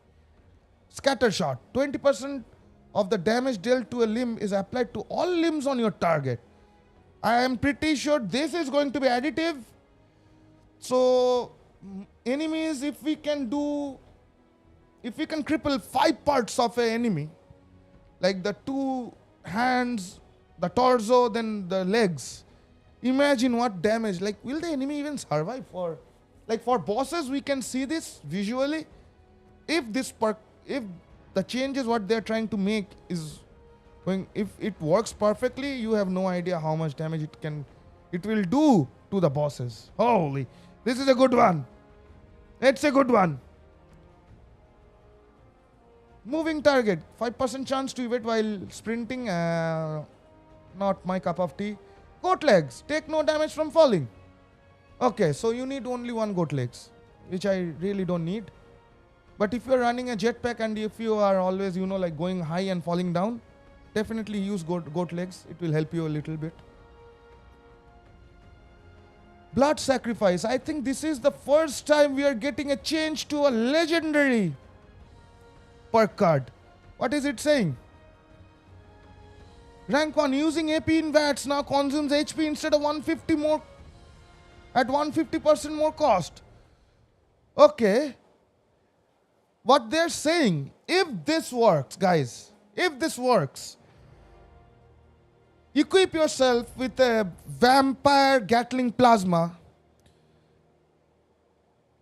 Scatter shot. 20% of the damage dealt to a limb is applied to all limbs on your target. I am pretty sure this is going to be additive. So enemies, if we can cripple 5 parts of an enemy, like the 2 hands, the torso, then the legs, imagine what damage. Like, will the enemy even survive? For bosses, we can see this visually. If the changes what they're trying to make is going, if it works perfectly, you have no idea how much damage it will do to the bosses. Holy, this is a good one. It's a good one. Moving target, 5% chance to evade while sprinting. Not my cup of tea. Goat legs, take no damage from falling. Okay, so you need only 1 goat legs, which I really don't need. But if you're running a jetpack and if you are always, like going high and falling down, definitely use goat legs. It will help you a little bit. Blood sacrifice. I think this is the first time we are getting a change to a legendary perk card. What is it saying? Rank 1, using AP in VATS now consumes HP instead of 150 more, at 150% more cost. Okay. What they're saying, if this works, guys, if this works, equip yourself with a vampire Gatling plasma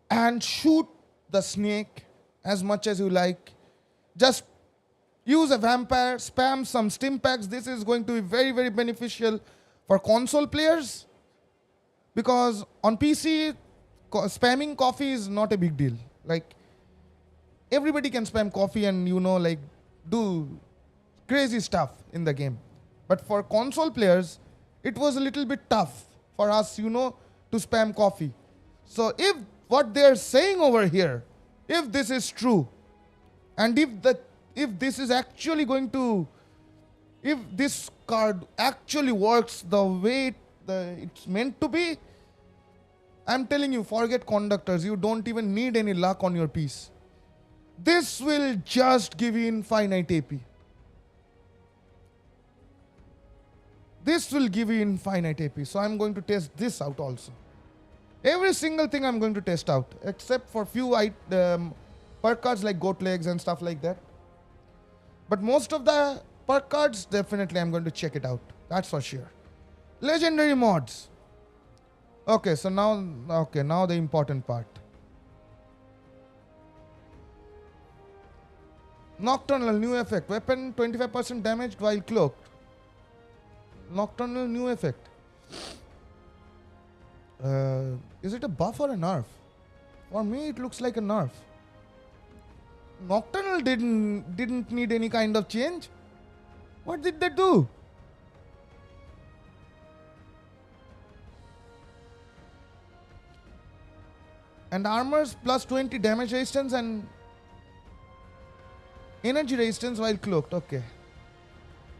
and shoot the snake as much as you like. Just use a vampire, spam some stim packs. This is going to be very, very beneficial for console players, because on PC, spamming coffee is not a big deal. Like, everybody can spam coffee and, like do crazy stuff in the game. But for console players, it was a little bit tough for us, to spam coffee. So if what they're saying over here, if this is true, and if this is actually going to, if this card actually works the way it's meant to be, I'm telling you, forget conductors. You don't even need any luck on your piece. This will just give you infinite AP. This will give you infinite AP. So I'm going to test this out also. Every single thing I'm going to test out, except for few perk cards like goat legs and stuff like that. But most of the perk cards, definitely I'm going to check it out. That's for sure. Legendary mods. Okay, so now the important part. Nocturnal new effect. Weapon 25% damaged while cloaked. Nocturnal new effect. Is it a buff or a nerf? For me, it looks like a nerf. Nocturnal didn't need any kind of change. What did they do? And armors plus 20 damage resistance and energy resistance while cloaked. Okay.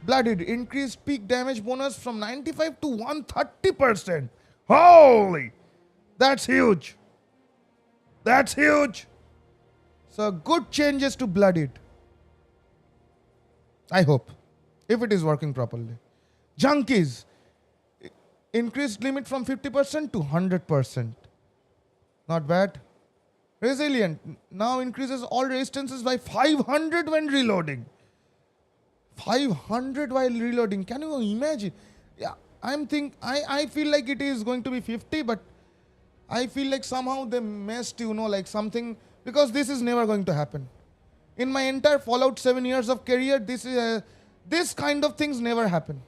Blooded. Increased peak damage bonus from 95 to 130%. Holy! That's huge. That's huge. So good changes to Blooded. I hope. If it is working properly. Junkies. Increased limit from 50% to 100%. Not bad. Resilient. Now increases all resistances by 500 when reloading. 500 while reloading. Can you imagine? Yeah, I feel like it is going to be 50, but I feel like somehow they messed, like something, because this is never going to happen. In my entire Fallout 7 years of career, this kind of things never happen.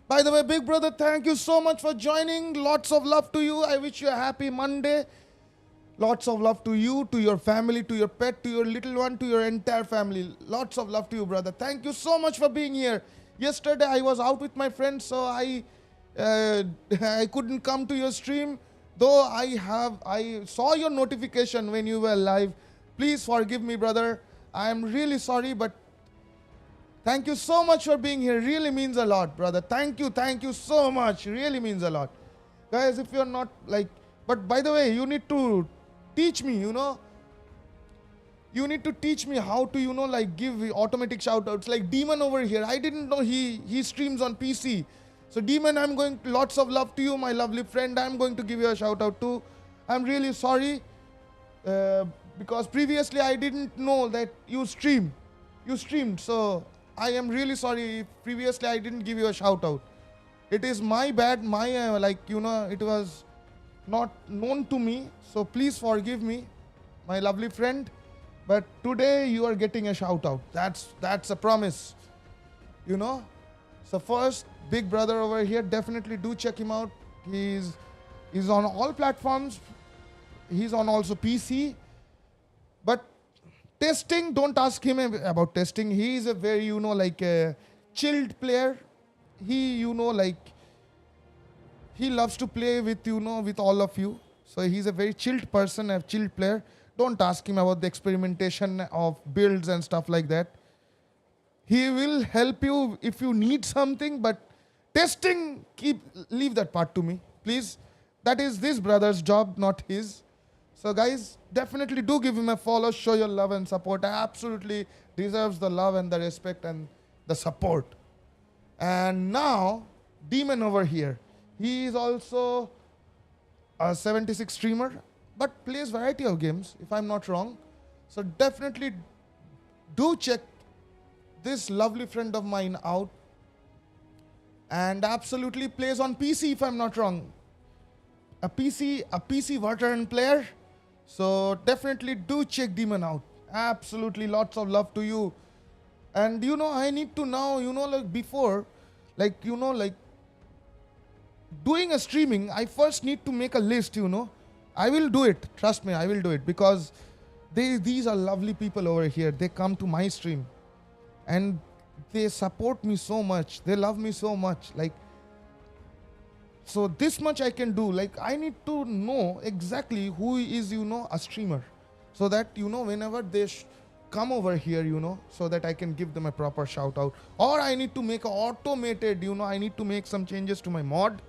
By the way, big brother, thank you so much for joining. Lots of love to you. I wish you a happy Monday. Lots of love to you, to your family, to your pet, to your little one, to your entire family. Lots of love to you, brother. Thank you so much for being here. Yesterday, I was out with my friends, so I couldn't come to your stream Though I saw your notification when you were live. Please forgive me, brother. I am really sorry, but thank you so much for being here. Really means a lot, brother. Thank you so much. Really means a lot. Guys, if you're not like, but by the way, you need to teach me, you need to teach me how to, like give automatic shout outs. Like Demon over here, I didn't know he streams on PC. So Demon, I'm going lots of love to you, my lovely friend. I'm going to give you a shout out too. I'm really sorry because previously I didn't know that you streamed. So I am really sorry if previously I didn't give you a shout out. It is my bad, my it was not known to me. So please forgive me, my lovely friend. But today you are getting a shout out. That's a promise. So first, big brother over here, definitely do check him out. He's on all platforms. He's on also PC. But testing, don't ask him about testing. He is a very, like a chilled player. He, he loves to play with, with all of you. So he's a very chilled person, a chilled player. Don't ask him about the experimentation of builds and stuff like that. He will help you if you need something, but testing, leave that part to me, please. That is this brother's job, not his. So guys, definitely do give him a follow, show your love and support. Absolutely deserves the love and the respect and the support. And now, Demon over here. He is also a 76 streamer, but plays variety of games, if I'm not wrong. So definitely do check this lovely friend of mine out. And absolutely plays on PC, if I'm not wrong. A PC veteran player. So definitely do check Demon out. Absolutely lots of love to you. And I need to now, like before, like doing a streaming, I first need to make a list, I will do it. Trust me, I will do it because these are lovely people over here. They come to my stream and they support me so much. They love me so much. Like, so this much I can do. Like, I need to know exactly who is, a streamer. So that, whenever they come over here, so that I can give them a proper shout out. Or I need to make a automated, I need to make some changes to my mod.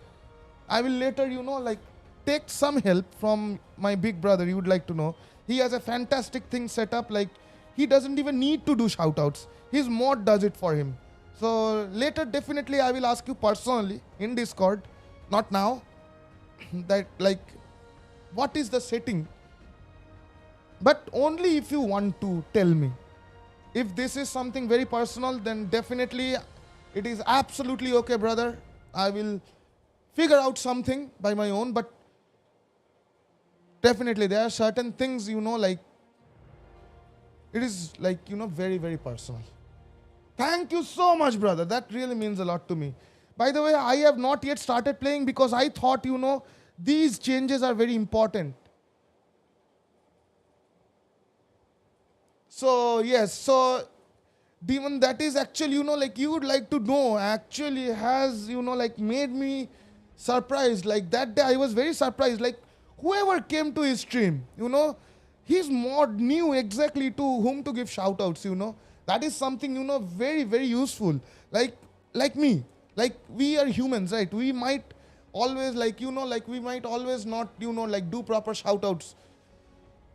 I will later, like take some help from my big brother. You would like to know. He has a fantastic thing set up. Like, he doesn't even need to do shout outs. His mod does it for him. So later, definitely, I will ask you personally in Discord. Not now. That, like, what is the setting? But only if you want to tell me. If this is something very personal, then definitely it is absolutely okay, brother. I will figure out something by my own. But definitely there are certain things, like, it is like, very, very personal. Thank you so much, brother. That really means a lot to me. By the way, I have not yet started playing because I thought, these changes are very important. So, yes. So, Demon, that is actually, like you would like to know, actually has, like made me surprised. Like that day I was very surprised. Like whoever came to his stream, his mod knew exactly to whom to give shout outs, That is something, very, very useful. Like me. Like we are humans, right? We might always we might always not, like do proper shout outs.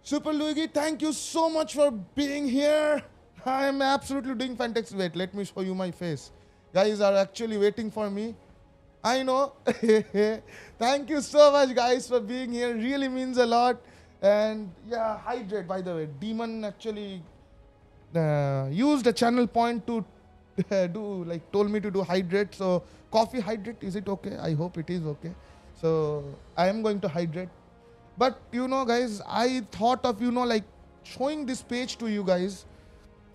Super Luigi, thank you so much for being here. I am absolutely doing fantastic. Wait, let me show you my face. Guys are actually waiting for me. I know. Thank you so much, guys, for being here. Really means a lot. And yeah, hydrate, by the way. Demon actually used a channel point to told me to do hydrate. So coffee hydrate, is it okay? I hope it is okay. So I am going to hydrate. But guys, I thought of like showing this page to you guys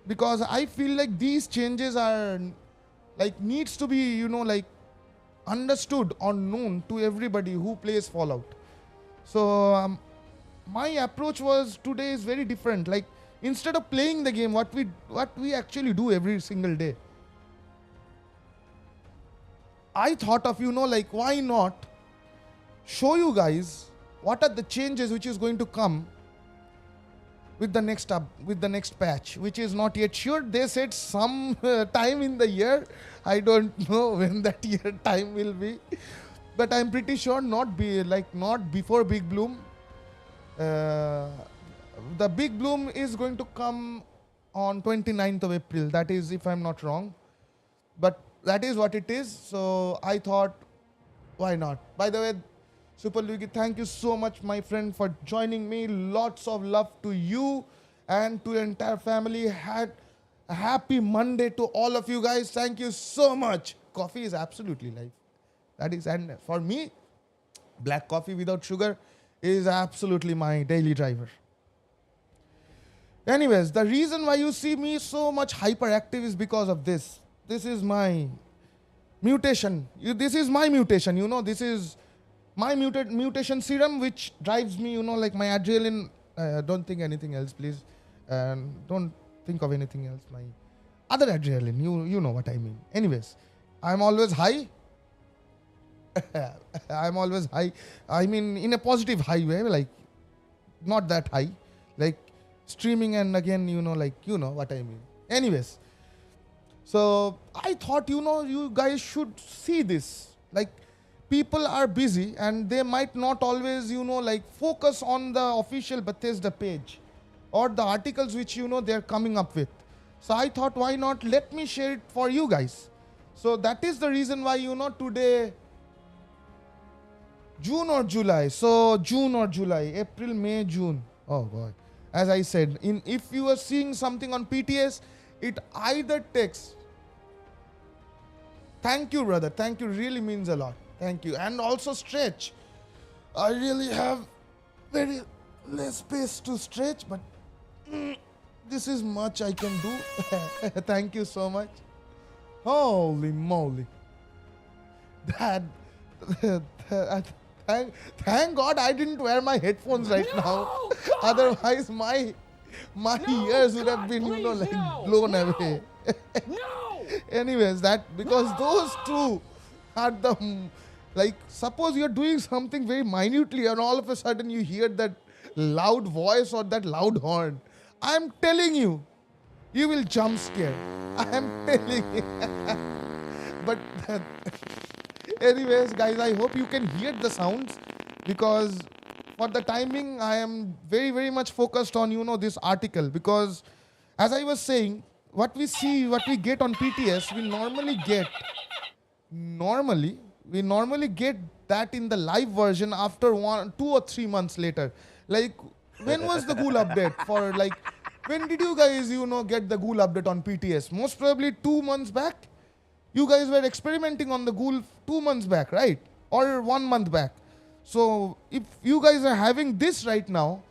because I feel like these changes are like needs to be like understood or known to everybody who plays Fallout. So my approach was today is very different. Like instead of playing the game, what we actually do every single day, I thought of like why not show you guys what are the changes which is going to come with the next patch, which is not yet sure. They said some time in the year. I don't know when that year time will be, but I'm pretty sure not before Big Bloom. The Big Bloom is going to come on 29th of April. That is, if I'm not wrong. But that is what it is. So I thought, why not? By the way, Super Luigi, thank you so much, my friend, for joining me. Lots of love to you and to your entire family. Had a happy Monday to all of you guys. Thank you so much. Coffee is absolutely life. That is, and for me, black coffee without sugar is absolutely my daily driver. Anyways, the reason why you see me so much hyperactive is because of this. This is my mutation. This is my mutation, this is my mutation serum which drives me, like my adrenaline. Don't think anything else, please. Don't think of anything else. My other adrenaline, you know what I mean. Anyways, I'm always high. I'm always high. I mean, in a positive high way, like not that high, like streaming, and again, you know what I mean. Anyways, so I thought, you guys should see this. Like, people are busy and they might not always, focus on the official Bethesda page or the articles which, they're coming up with. So I thought, why not let me share it for you guys. So that is the reason why, today, June or July. So June or July, April, May, June. Oh God. As I said, if you are seeing something on PTS, it either takes. Thank you, brother. Thank you. Really means a lot. Thank you. And also stretch. I really have very less space to stretch, but this is much I can do. Thank you so much. Holy moly. That, thank God I didn't wear my headphones right now. Otherwise, my ears would have been, blown away. Anyways, because those two are the, suppose you're doing something very minutely and all of a sudden you hear that loud voice or that loud horn. I'm telling you, you will jump scare. I'm telling you. But anyways, guys, I hope you can hear the sounds, because for the timing, I am very, very much focused on, this article, because as I was saying, what we get on PTS, we normally get that in the live version after 2 or 3 months later. Like, when was the Ghoul update for, when did you guys, get the Ghoul update on PTS? Most probably 2 months back. You guys were experimenting on the Ghoul 2 months back, right? Or 1 month back. So if you guys are having this right now,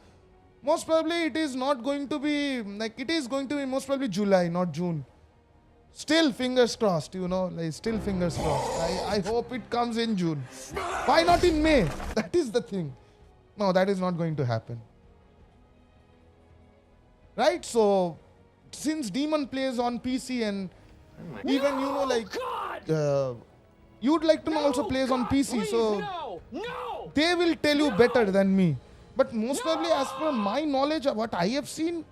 most probably it is not going to be, it is going to be most probably July, not June. Still fingers crossed, still fingers crossed. I hope it comes in June. Why not in May? That is the thing. No, that is not going to happen. Right? So, since Demon plays on PC and even, you'd like to know also plays on PC, so they will tell you better than me. But most probably, as per my knowledge, what I have seen,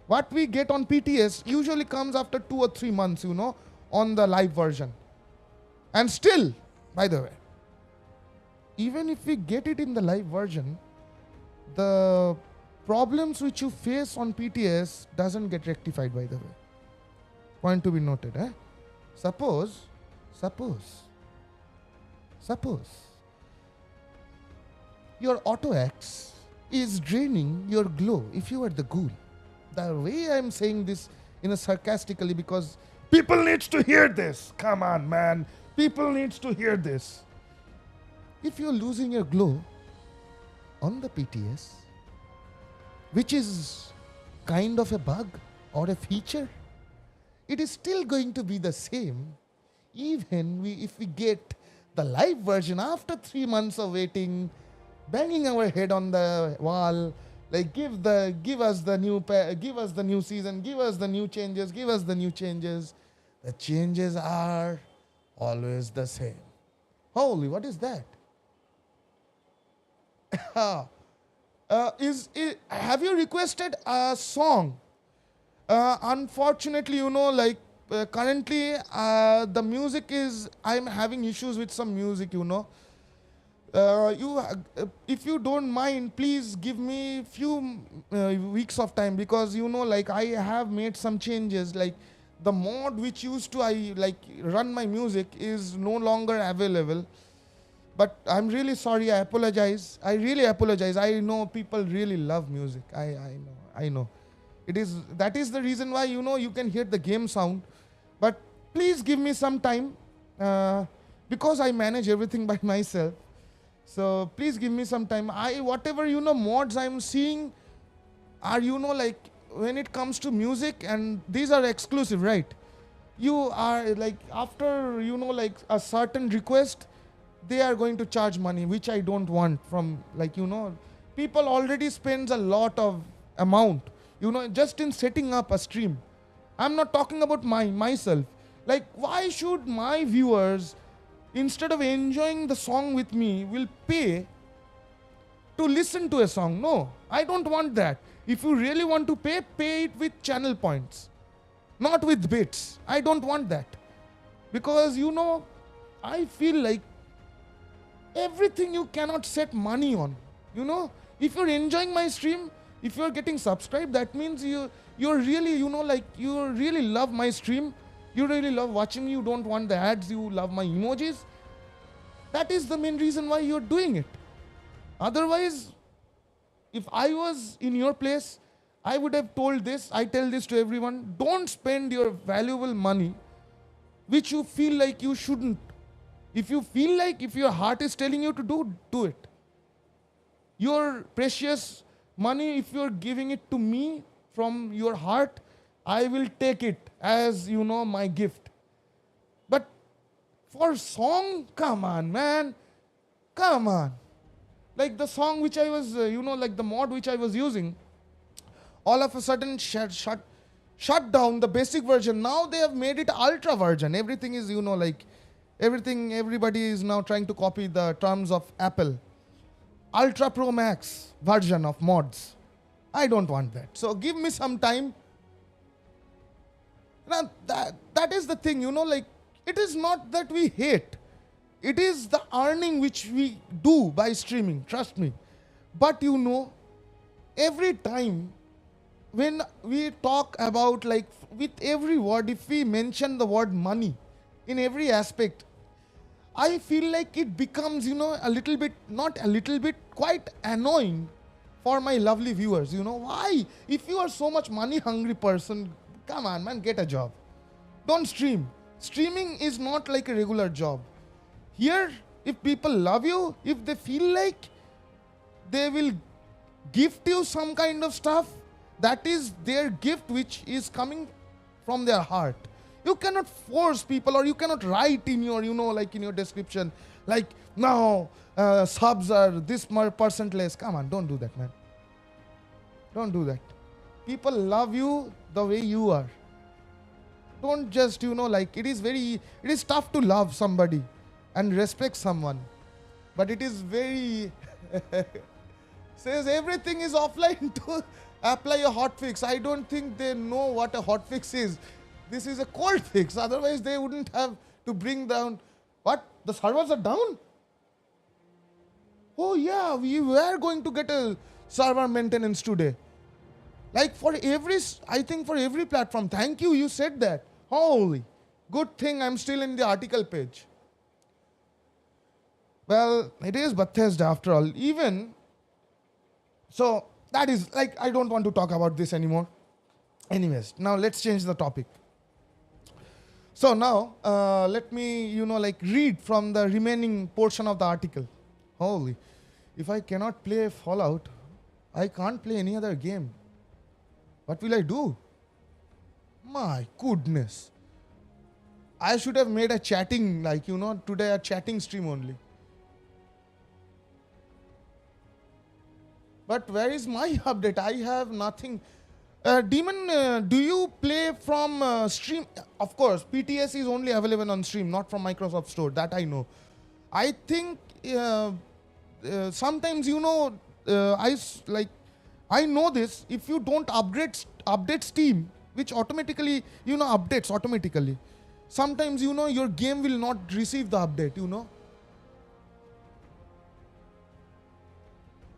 what we get on PTS usually comes after 2 or 3 months, on the live version. And still, by the way, even if we get it in the live version, the problems which you face on PTS doesn't get rectified, by the way. Point to be noted, eh? Suppose your auto X is draining your glow if you are the Ghoul. The way I'm saying this in a sarcastically, because people needs to hear this. Come on, man. People needs to hear this. If you're losing your glow on the PTS, which is kind of a bug or a feature, it is still going to be the same even if we get the live version after 3 months of waiting, banging our head on the wall, give us the new season, give us the new changes. The changes are always the same. Holy, what is that? Have you requested a song? Unfortunately, currently the music is, I'm having issues with some music, if you don't mind, please give me few weeks of time, because I have made some changes. Like the mod which used to I like run my music is no longer available. But I'm really sorry. I apologize. I really apologize. I know people really love music. I know. It is that is the reason why you can hear the game sound. But please give me some time, because I manage everything by myself. So please give me some time. I whatever mods I'm seeing are when it comes to music, and these are exclusive, right? You are like after a certain request, they are going to charge money, which I don't want. From people already spends a lot of amount just in setting up a stream. I'm not talking about myself. Like, why should my viewers, instead of enjoying the song with me, will pay to listen to a song? No, I don't want that. If you really want to pay it with channel points, not with bits. I don't want that. Because I feel like everything you cannot set money on. If you're enjoying my stream, if you're getting subscribed, that means you're really you really love my stream. You really love watching me. You don't want the ads. You love my emojis. That is the main reason why you're doing it. Otherwise, if I was in your place, I would have told this. I tell this to everyone. Don't spend your valuable money which you feel like you shouldn't. If you feel like, if your heart is telling you to do it. Your precious money, if you're giving it to me from your heart, I will take it as my gift. But for song, come on, man. Come on. Like the song which I was, like the mod which I was using, all of a sudden shut down the basic version. Now they have made it ultra version. Everything is, everybody is now trying to copy the terms of Apple. Ultra Pro Max version of mods. I don't want that. So give me some time. Now that is the thing, it is not that we hate. It is the earning which we do by streaming, trust me. But every time when we talk about, like, with every word, if we mention the word money in every aspect, I feel like it becomes, a little bit, not a little bit, quite annoying for my lovely viewers. Why? If you are so much money hungry person, come on, man, get a job. Don't stream. Streaming is not like a regular job. Here, if people love you, if they feel like they will gift you some kind of stuff, that is their gift which is coming from their heart. You cannot force people, or you cannot write in your, in your description, like, now subs are this percent less. Come on, don't do that, man. Don't do that. People love you the way you are. Don't just, it is tough to love somebody and respect someone. But it is very, says everything is offline to apply a hotfix. I don't think they know what a hotfix is. This is a cold fix. Otherwise, they wouldn't have to bring down. What? The servers are down? Oh yeah, we were going to get a server maintenance today. Like I think for every platform. Thank you, you said that. Holy. Good thing I'm still in the article page. Well, it is Bethesda after all. So that is, like, I don't want to talk about this anymore. Anyways, now let's change the topic. So now, let me, read from the remaining portion of the article. Holy. If I cannot play Fallout, I can't play any other game. What will I do? My goodness. I should have made a chatting, today a chatting stream only. But where is my update? I have nothing. Demon, do you play from Stream? Of course, PTS is only available on Stream, not from Microsoft Store. That I know. I think sometimes I know this. If you don't update Steam, which automatically updates automatically, sometimes your game will not receive the update.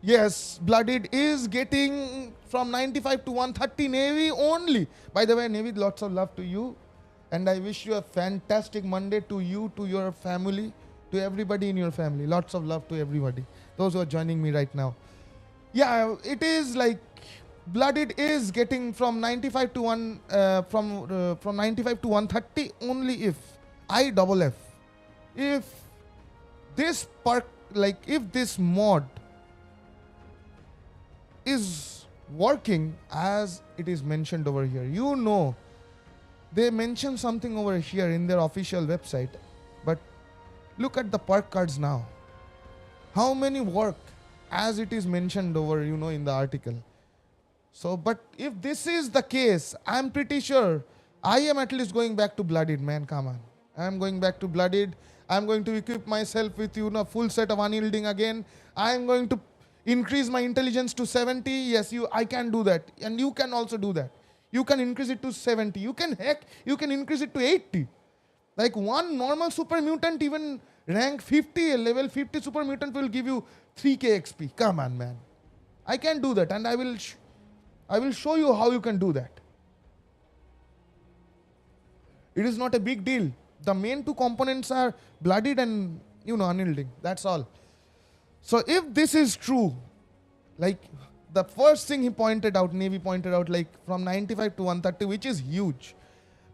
Yes, Blooded is getting from 95 to 130 Navy only. By the way, Navy, lots of love to you. And I wish you a fantastic Monday, to you, to your family, to everybody in your family. Lots of love to everybody. Those who are joining me right now. Yeah, it is like Blooded is getting from 95 to 95 to 130 only if IFF. If this if this mod is working as it is mentioned over here, they mention something over here in their official website, but look at the perk cards now. How many work as it is mentioned over in the article? So, but if this is the case, I'm pretty sure I am at least going back to Blooded, man. Come on, I'm going back to Blooded. I'm going to equip myself with full set of unyielding again. I'm going to increase my intelligence to 70. Yes, I can do that, and you can also do that. You can increase it to 70. You can increase it to 80. Like one normal super mutant, even rank 50, level 50 super mutant will give you 3k XP. Come on, man. I can do that, and I will show you how you can do that. It is not a big deal. The main two components are Blooded and unyielding. That's all. So if this is true, like the first thing Navy pointed out, like from 95 to 130, which is huge.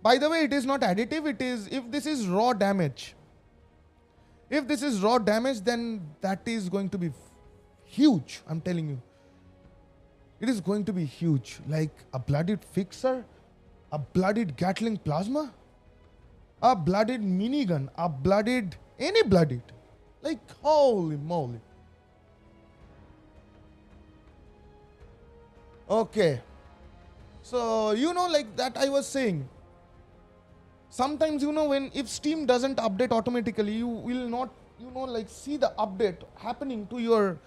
By the way, it is not additive. It is, if this is raw damage. If this is raw damage, then that is going to be huge. I'm telling you. It is going to be huge. Like a Blooded Fixer, a Blooded Gatling Plasma, a Blooded Minigun, any Blooded. Like, holy moly. Okay. So, like that I was saying. Sometimes, if Steam doesn't update automatically, you will not, see the update happening to your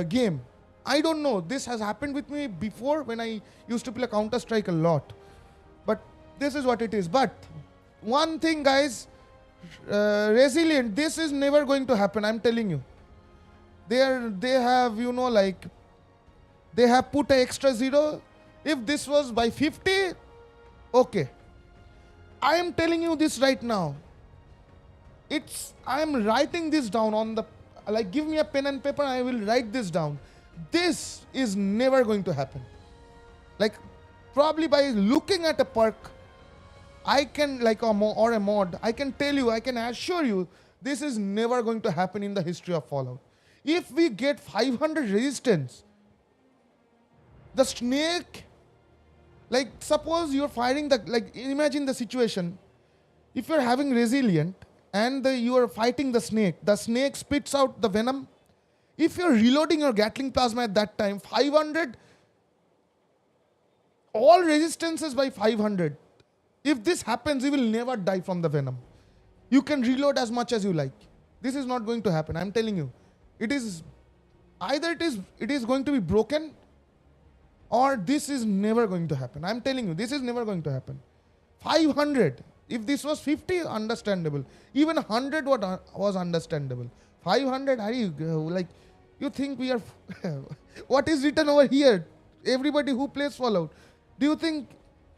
game. I don't know. This has happened with me before when I used to play Counter-Strike a lot. But this is what it is. But one thing, guys, Resilient, this is never going to happen. I'm telling you. They have, they have put an extra 0. If this was by 50, okay. I am telling you this right now. I am writing this down on the, give me a pen and paper, I will write this down. This is never going to happen. Like, probably by looking at a perk, I can, or a mod, I can tell you, I can assure you, this is never going to happen in the history of Fallout. If we get 500 resistance, the snake, suppose you're firing imagine the situation. If you're having Resilient and you are fighting the snake spits out the venom. If you're reloading your Gatling Plasma at that time, 500, all resistances by 500. If this happens, you will never die from the venom. You can reload as much as you like. This is not going to happen. I'm telling you. It is going to be broken, or this is never going to happen. I'm telling you, this is never going to happen. 500. If this was 50, understandable. Even 100 was understandable. 500, are you you think we are... What is written over here? Everybody who plays Fallout. Do you think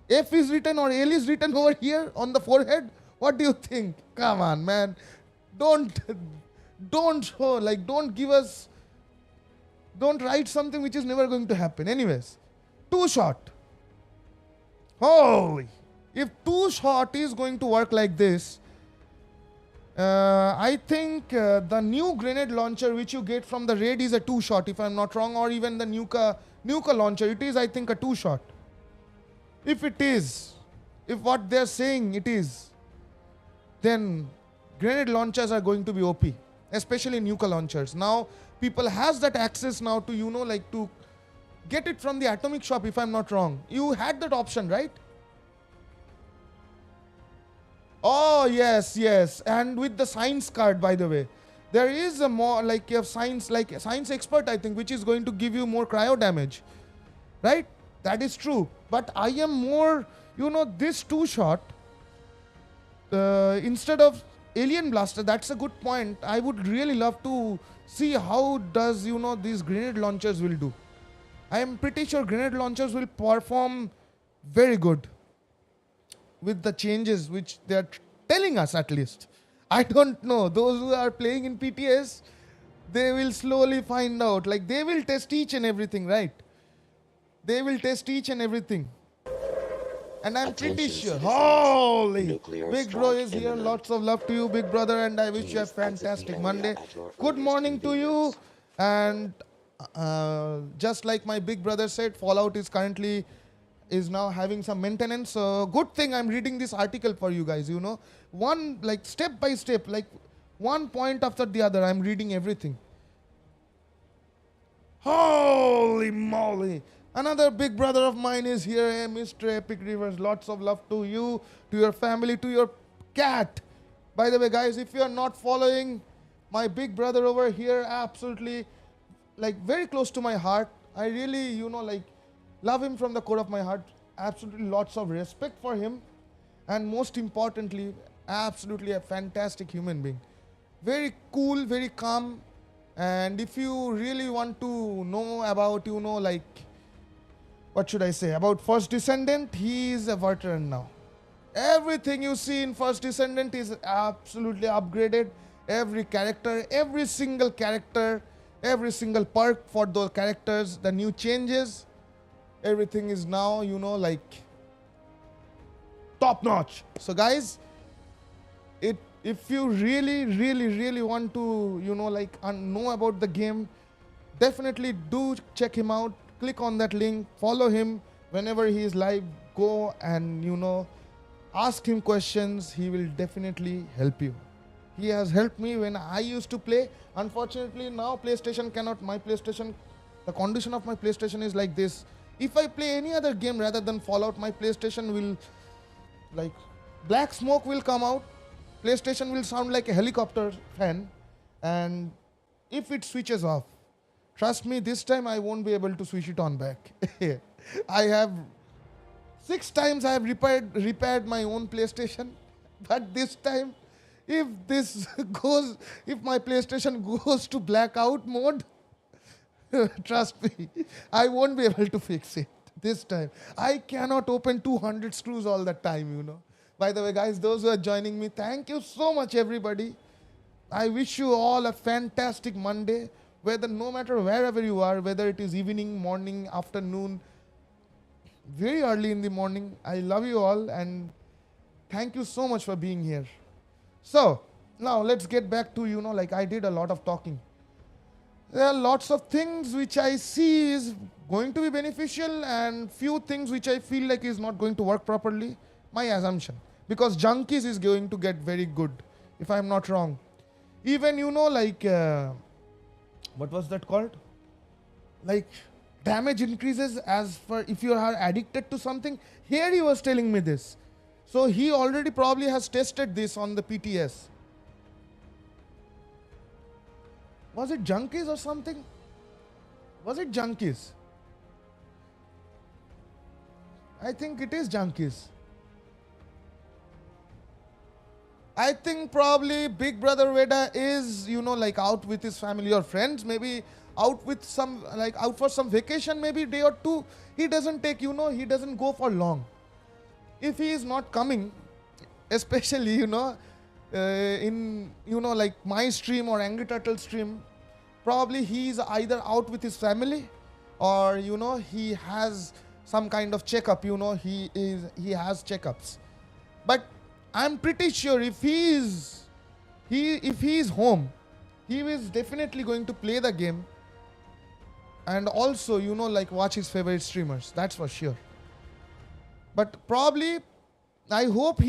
F is written or L is written over here on the forehead? What do you think? Come on, man. Don't give us... Don't write something which is never going to happen. Anyways, 2-shot. Holy! If 2-shot is going to work like this, I think the new grenade launcher which you get from the raid is a 2-shot, if I'm not wrong, or even the Nuka launcher. It is, I think, a 2-shot. If it is, if what they're saying it is, then grenade launchers are going to be OP, especially Nuka launchers. Now, people has that access now to, to get it from the Atomic Shop, if I'm not wrong. You had that option, right? Oh, yes. And with the science card, by the way. There is a more like a science expert, I think, which is going to give you more cryo damage, right? That is true. But I am more, this two shot instead of alien blaster. That's a good point. I would really love to see how does these grenade launchers will do. I am pretty sure grenade launchers will perform very good with the changes which they are telling us, at least. I don't know. Those who are playing in PTS, they will slowly find out. Like, they will test each and everything, right? They will test each and everything. And I'm pretty sure. Holy! Big bro is here. Lots of love to you, big brother, and I wish you a fantastic Monday. Good morning to you. And just like my big brother said, Fallout is now having some maintenance. So good thing I'm reading this article for you guys, One, like, step by step, like one point after the other, I'm reading everything. Holy moly! Another big brother of mine is here, Mr. Epic Rivers. Lots of love to you, to your family, to your cat. By the way, guys, if you are not following my big brother over here, absolutely, like, very close to my heart. I really, love him from the core of my heart. Absolutely lots of respect for him. And most importantly, absolutely a fantastic human being. Very cool, very calm. And if you really want to know about, what should I say, about First Descendant, he is a veteran now. Everything you see in First Descendant is absolutely upgraded. Every character, every single character, every single perk for those characters, the new changes, everything is now, top notch. So guys, if you really want to, know about the game, definitely do check him out. Click on that link, follow him whenever he is live. Go and, ask him questions. He will definitely help you. He has helped me when I used to play. Unfortunately, now PlayStation cannot. The condition of my PlayStation is like this. If I play any other game rather than Fallout, my PlayStation will, like, black smoke will come out. PlayStation will sound like a helicopter fan. And if it switches off, trust me, this time I won't be able to switch it on back. I have 6 times I have repaired my own PlayStation. But this time, if my PlayStation goes to blackout mode, trust me, I won't be able to fix it this time. I cannot open 200 screws all the time, By the way, guys, those who are joining me, thank you so much, everybody. I wish you all a fantastic Monday. No matter wherever you are, whether it is evening, morning, afternoon, very early in the morning, I love you all and thank you so much for being here. So, now let's get back to, I did a lot of talking. There are lots of things which I see is going to be beneficial and few things which I feel like is not going to work properly. My assumption. Because Junkies is going to get very good, if I'm not wrong. Even, what was that called? Like, damage increases as for if you are addicted to something. Here he was telling me this. So he already probably has tested this on the PTS. Was it Junkies or something? Was it Junkies? I think it is Junkies. I think probably Big Brother Veda is, out with his family or friends, maybe out with out for some vacation, maybe day or two. He doesn't take, he doesn't go for long. If he is not coming, especially, in, my stream or Angry Turtle stream, probably he is either out with his family or, he has some kind of checkup, he has checkups. But I'm pretty sure if he is home, he is definitely going to play the game and also, watch his favorite streamers. That's for sure. But probably, I hope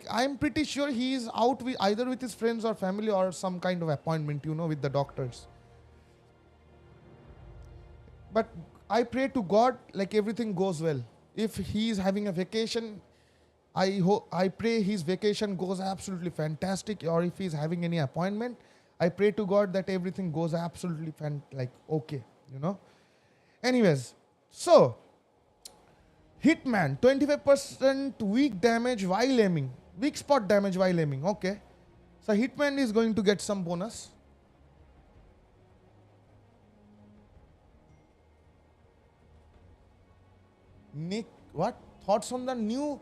I'm pretty sure he is out with either with his friends or family or some kind of appointment, with the doctors. But I pray to God, everything goes well. If he is having a vacation, I pray his vacation goes absolutely fantastic. Or if he's having any appointment, I pray to God that everything goes absolutely okay, you know. Anyways, so Hitman, 25% weak damage while aiming. Weak spot damage while aiming. Okay. So Hitman is going to get some bonus. What? Thoughts on the new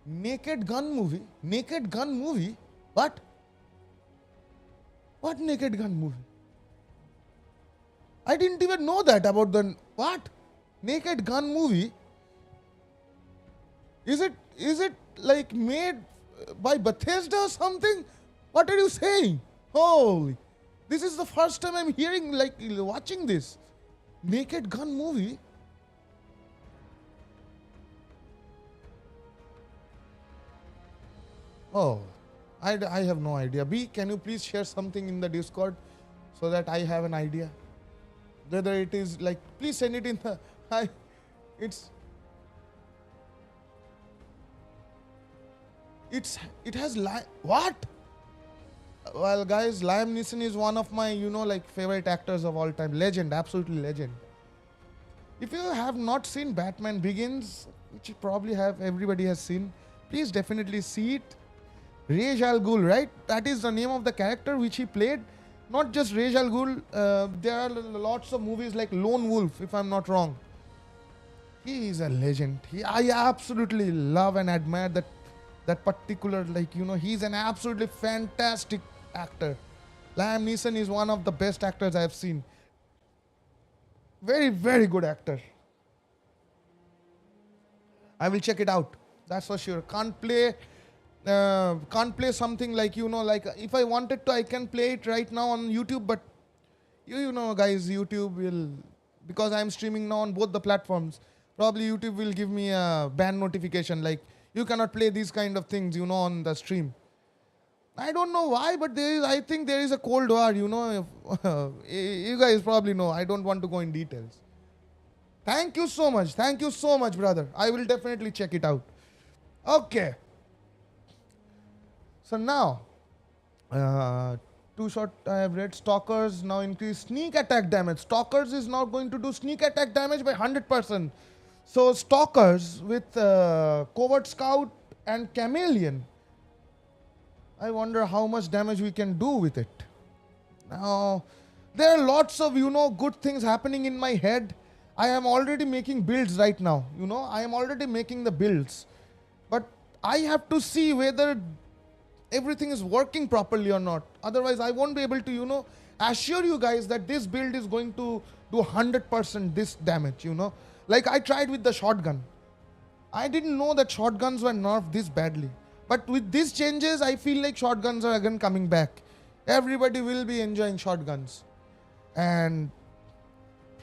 Naked Gun movie? Naked Gun movie? What? What Naked Gun movie? I didn't even know that about the what? Naked Gun movie? Is it like made by Bethesda or something? What are you saying? Holy. This is the first time I'm hearing watching this. Naked Gun movie? Oh, I have no idea. B, can you please share something in the Discord so that I have an idea? Whether it is please send it in the, it has what? Well, guys, Liam Neeson is one of my, favorite actors of all time. Legend, absolutely legend. If you have not seen Batman Begins, which you probably everybody has seen, please definitely see it. Ra's al Ghul, right? That is the name of the character which he played. Not just Ra's al Ghul. There are lots of movies like Lone Wolf, if I'm not wrong. He is a legend. I absolutely love and admire that particular, he's an absolutely fantastic actor. Liam Neeson is one of the best actors I have seen. Very, very good actor. I will check it out. That's for sure. Can't play something if I wanted to, I can play it right now on YouTube, but you know guys, YouTube will, because I'm streaming now on both the platforms, probably YouTube will give me a ban notification you cannot play these kind of things, on the stream. I don't know why, but I think there is a cold war, you guys probably know. I don't want to go in details. Thank you so much, brother. I will definitely check it out. Okay. So now, two shot I have read. Stalkers now increase sneak attack damage. Stalkers is now going to do sneak attack damage by 100%. So Stalkers with Covert Scout and Chameleon, I wonder how much damage we can do with it. Now, there are lots of, good things happening in my head. I am already making builds right now. I am already making the builds. But I have to see whether everything is working properly or not. Otherwise, I won't be able to, assure you guys that this build is going to do 100% this damage, Like I tried with the shotgun. I didn't know that shotguns were nerfed this badly. But with these changes, I feel like shotguns are again coming back. Everybody will be enjoying shotguns. And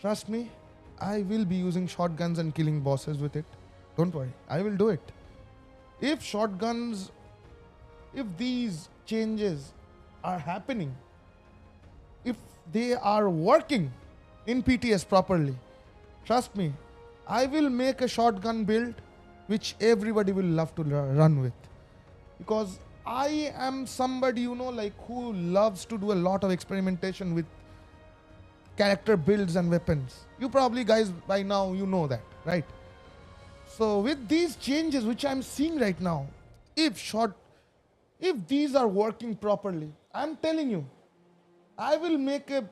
trust me, I will be using shotguns and killing bosses with it. Don't worry, I will do it. If these changes are happening, if they are working in PTS properly, trust me, I will make a shotgun build which everybody will love to run with. Because I am somebody, who loves to do a lot of experimentation with character builds and weapons. You probably guys by now, know that, right? So with these changes which I'm seeing right now, if these are working properly, I'm telling you, I will make a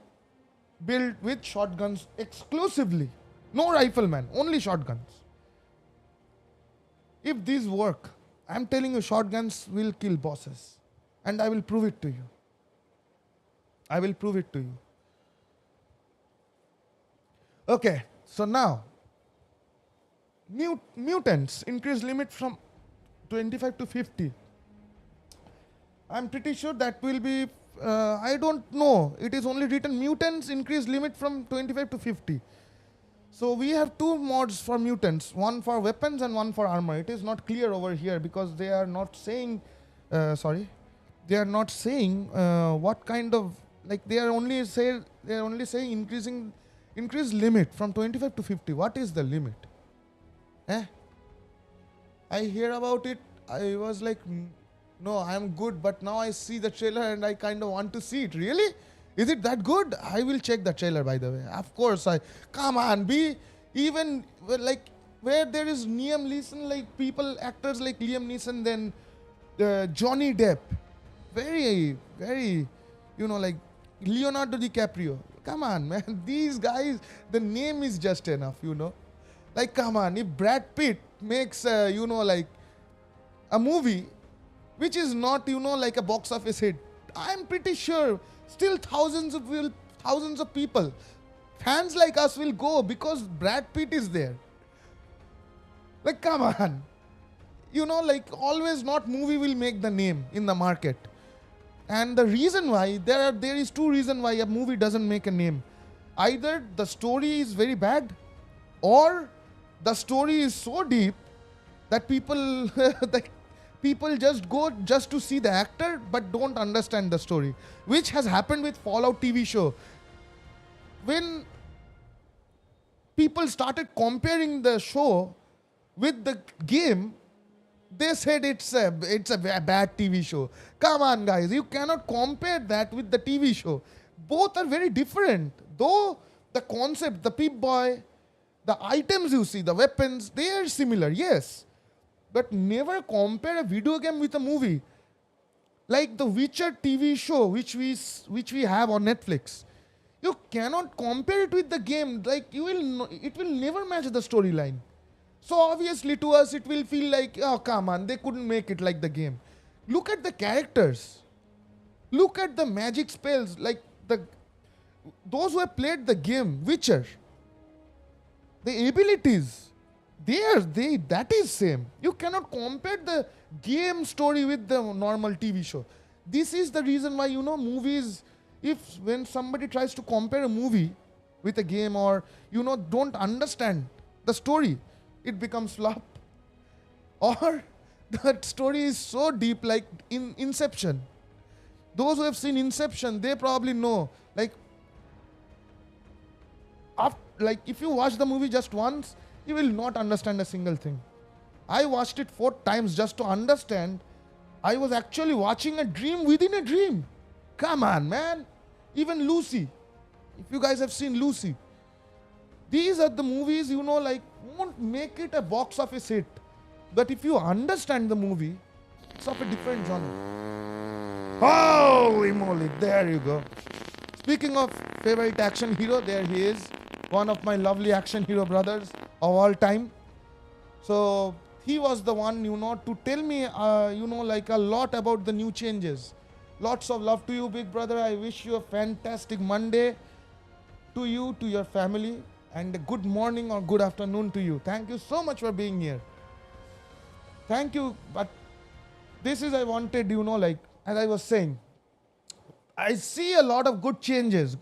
build with shotguns exclusively. No rifleman, only shotguns. If these work, I'm telling you, shotguns will kill bosses. And I will prove it to you. Okay, so now, mutants increase limit from 25 to 50. I'm pretty sure that will be, I don't know. It is only written mutants increase limit from 25 to 50. So we have two mods for mutants, one for weapons and one for armor. It is not clear over here because they are not saying, what kind of, they are only saying increase limit from 25 to 50. What is the limit? I hear about it. I was like, no, I'm good, but now I see the trailer and I kind of want to see it. Really? Is it that good? I will check the trailer, by the way. Of course, come on, be even like where there is Liam Neeson, like people, actors like Liam Neeson, then Johnny Depp, very, very, like Leonardo DiCaprio. Come on, man, these guys, the name is just enough. Like, come on, if Brad Pitt makes, like a movie which is not, like a box office hit, I'm pretty sure still thousands of people, fans like us will go because Brad Pitt is there. Like, come on. Like always not movie will make the name in the market. And the reason why, there is two reasons why a movie doesn't make a name. Either the story is very bad, or the story is so deep that people people just go just to see the actor but don't understand the story, which has happened with Fallout TV show. When people started comparing the show with the game, they said it's a bad TV show. Come on, guys, you cannot compare that with the TV show. Both are very different. Though the concept, the Pip-Boy, the items you see, the weapons, they are similar, yes. But never compare a video game with a movie. Like the Witcher TV show, which we have on Netflix. You cannot compare it with the game. Like it will never match the storyline. So obviously to us it will feel like, oh come on, they couldn't make it like the game. Look at the characters. Look at the magic spells. Like those who have played the game, Witcher, the abilities, that is same. You cannot compare the game story with the normal TV show. This is the reason why, movies, when somebody tries to compare a movie with a game, or, don't understand the story, it becomes flop. Or that story is so deep, like in Inception. Those who have seen Inception, they probably know. Like if you watch the movie just once, you will not understand a single thing. I watched it 4 times just to understand. I was actually watching a dream within a dream. Come on, man. Even Lucy. If you guys have seen Lucy. These are the movies, won't make it a box office hit. But if you understand the movie, it's of a different genre. Holy moly, there you go. Speaking of favorite action hero, there he is. One of my lovely action hero brothers of all time. So he was the one, to tell me, like a lot about the new changes. Lots of love to you, big brother. I wish you a fantastic Monday to you, to your family, and a good morning or good afternoon to you. Thank you so much for being here. Thank you. But this is I wanted, as I was saying, I see a lot of good changes.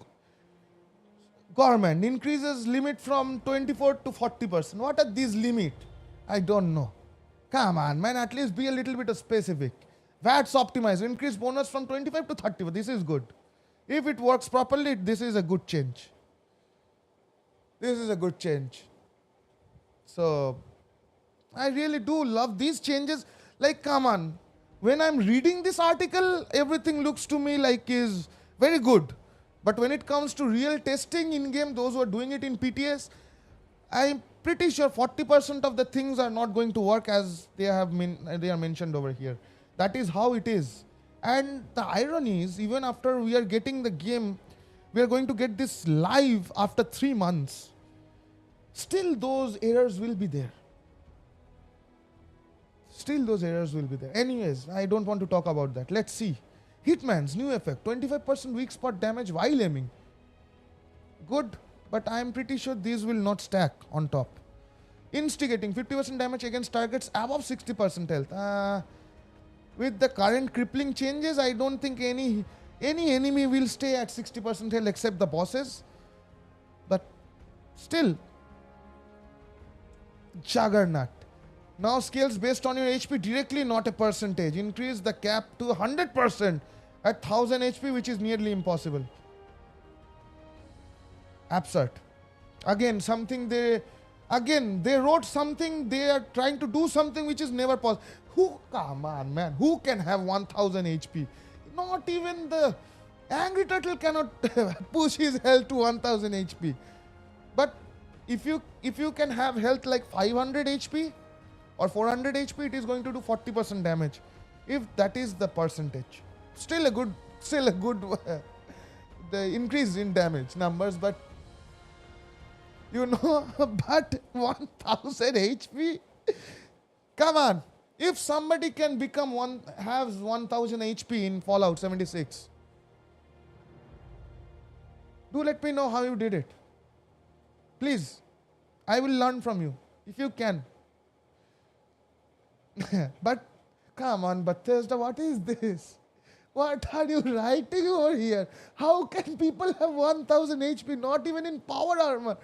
Government increases limit from 24 to 40%. What are these limit? I don't know. Come on, man, at least be a little bit specific. VAT's optimized. Increase bonus from 25 to 30. This is good. If it works properly, this is a good change. This is a good change. So, I really do love these changes. Like, come on. When I'm reading this article, everything looks to me like is very good. But when it comes to real testing in-game, those who are doing it in PTS, I'm pretty sure 40% of the things are not going to work as they are mentioned over here. That is how it is. And the irony is, even after we are getting the game, we are going to get this live after 3 months. Still those errors will be there. Anyways, I don't want to talk about that. Let's see. Hitman's new effect, 25% weak spot damage while aiming. Good, but I am pretty sure these will not stack on top. Instigating, 50% damage against targets above 60% health. With the current crippling changes, I don't think any enemy will stay at 60% health except the bosses. But still, Juggernaut. Now scales based on your HP directly, not a percentage. Increase the cap to 100% at 1000 HP, which is nearly impossible. Absurd. Again, something they Again, they wrote something, they are trying to do something which is never possible. Come on, man, who can have 1000 HP? Not even the angry turtle cannot push his health to 1000 HP. But if you can have health like 500 HP or 400 HP, it is going to do 40% damage. If that is the percentage, still a good the increase in damage numbers, but but 1000 HP. Come on. If somebody can has 1000 HP in Fallout 76, do let me know how you did it. Please. I will learn from you if you can. But come on, Bethesda, what is this? What are you writing over here? How can people have 1000 HP, not even in power armor?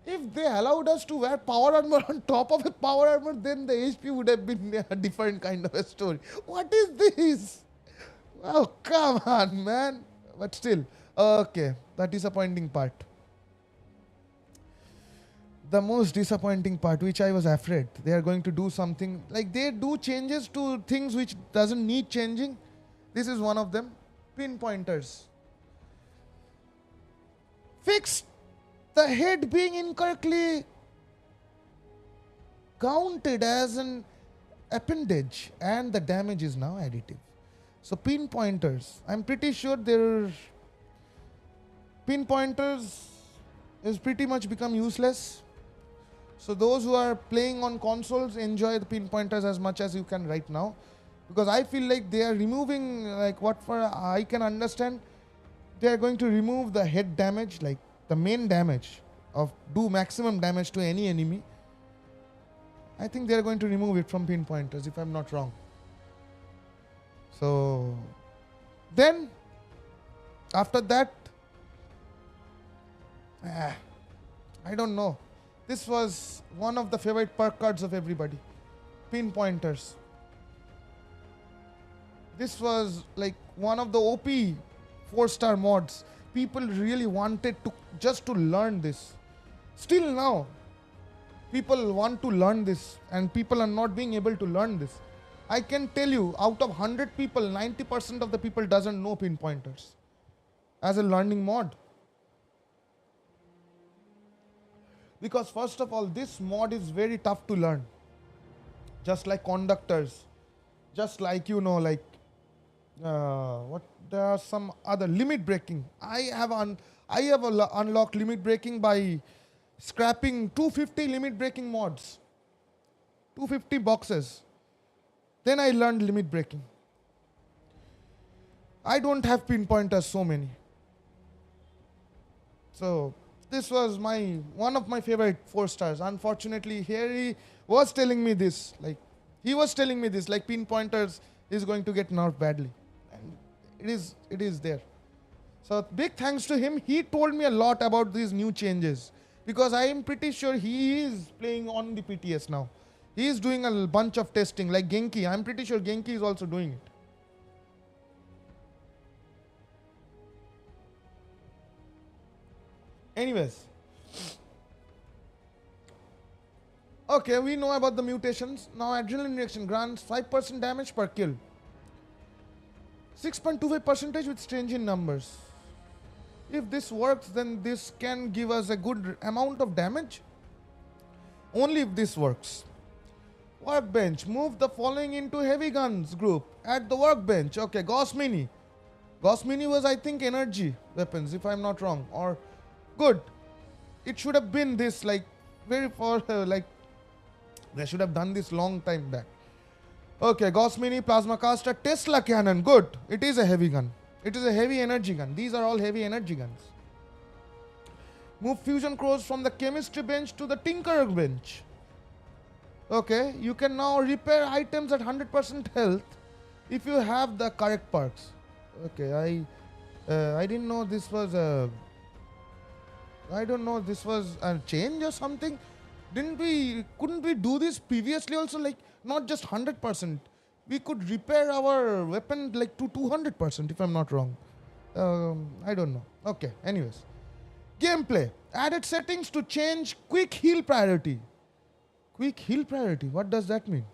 If they allowed us to wear power armor on top of a power armor, then the HP would have been a different kind of a story. What is this? Oh, come on, man. But still, okay, the disappointing part. The most disappointing part, which I was afraid they are going to do something, like they do changes to things which doesn't need changing. This is one of them. Pinpointers. Fixed the head being incorrectly counted as an appendage, and the damage is now additive. So pinpointers, I'm pretty sure their pinpointers is pretty much become useless. So those who are playing on consoles, enjoy the pinpointers as much as you can right now, because I feel like they are removing, like what for I can understand, they are going to remove the head damage, like the main damage of do maximum damage to any enemy. I think they are going to remove it from pinpointers, if I'm not wrong. So then after that, I don't know. This was one of the favorite perk cards of everybody. Pinpointers. This was like one of the OP 4-star mods. People really wanted to just to learn this. Still now, people want to learn this, and people are not being able to learn this. I can tell you, out of 100 people, 90% of the people doesn't know pinpointers as a learning mod. Because first of all, this mod is very tough to learn. Just like conductors, just like there are some other limit breaking. I have unlocked limit breaking by scrapping 250 limit breaking mods, 250 boxes. Then I learned limit breaking. I don't have pinpointers so many. So this was one of my favorite 4 stars. Unfortunately, Harry was telling me this. Like pinpointers is going to get nerfed badly. And it is there. So big thanks to him. He told me a lot about these new changes, because I am pretty sure he is playing on the PTS now. He is doing a bunch of testing, like Genki. I'm pretty sure Genki is also doing it. Anyways. Okay, we know about the mutations. Now adrenaline reaction grants 5% damage per kill. 6.25% with strange in numbers. If this works, then this can give us a good amount of damage. Only if this works. Workbench. Move the following into heavy guns group at the workbench. Okay, Gauss Mini. Gauss Mini was, I think, energy weapons, if I'm not wrong. Or good. It should have been this, like, very far, like, they should have done this long time back. Okay, Gauss Mini, Plasma Caster, Tesla Cannon. Good. It is a heavy gun. It is a heavy energy gun. These are all heavy energy guns. Move fusion cores from the chemistry bench to the tinkerer bench. Okay, you can now repair items at 100% health if you have the correct perks. Okay, I didn't know this was a... I don't know, this was a change or something. Couldn't we do this previously also? Like, not just 100%. We could repair our weapon like to 200%, if I'm not wrong. I don't know. Okay, anyways. Gameplay. Added settings to change quick heal priority. Quick heal priority. What does that mean?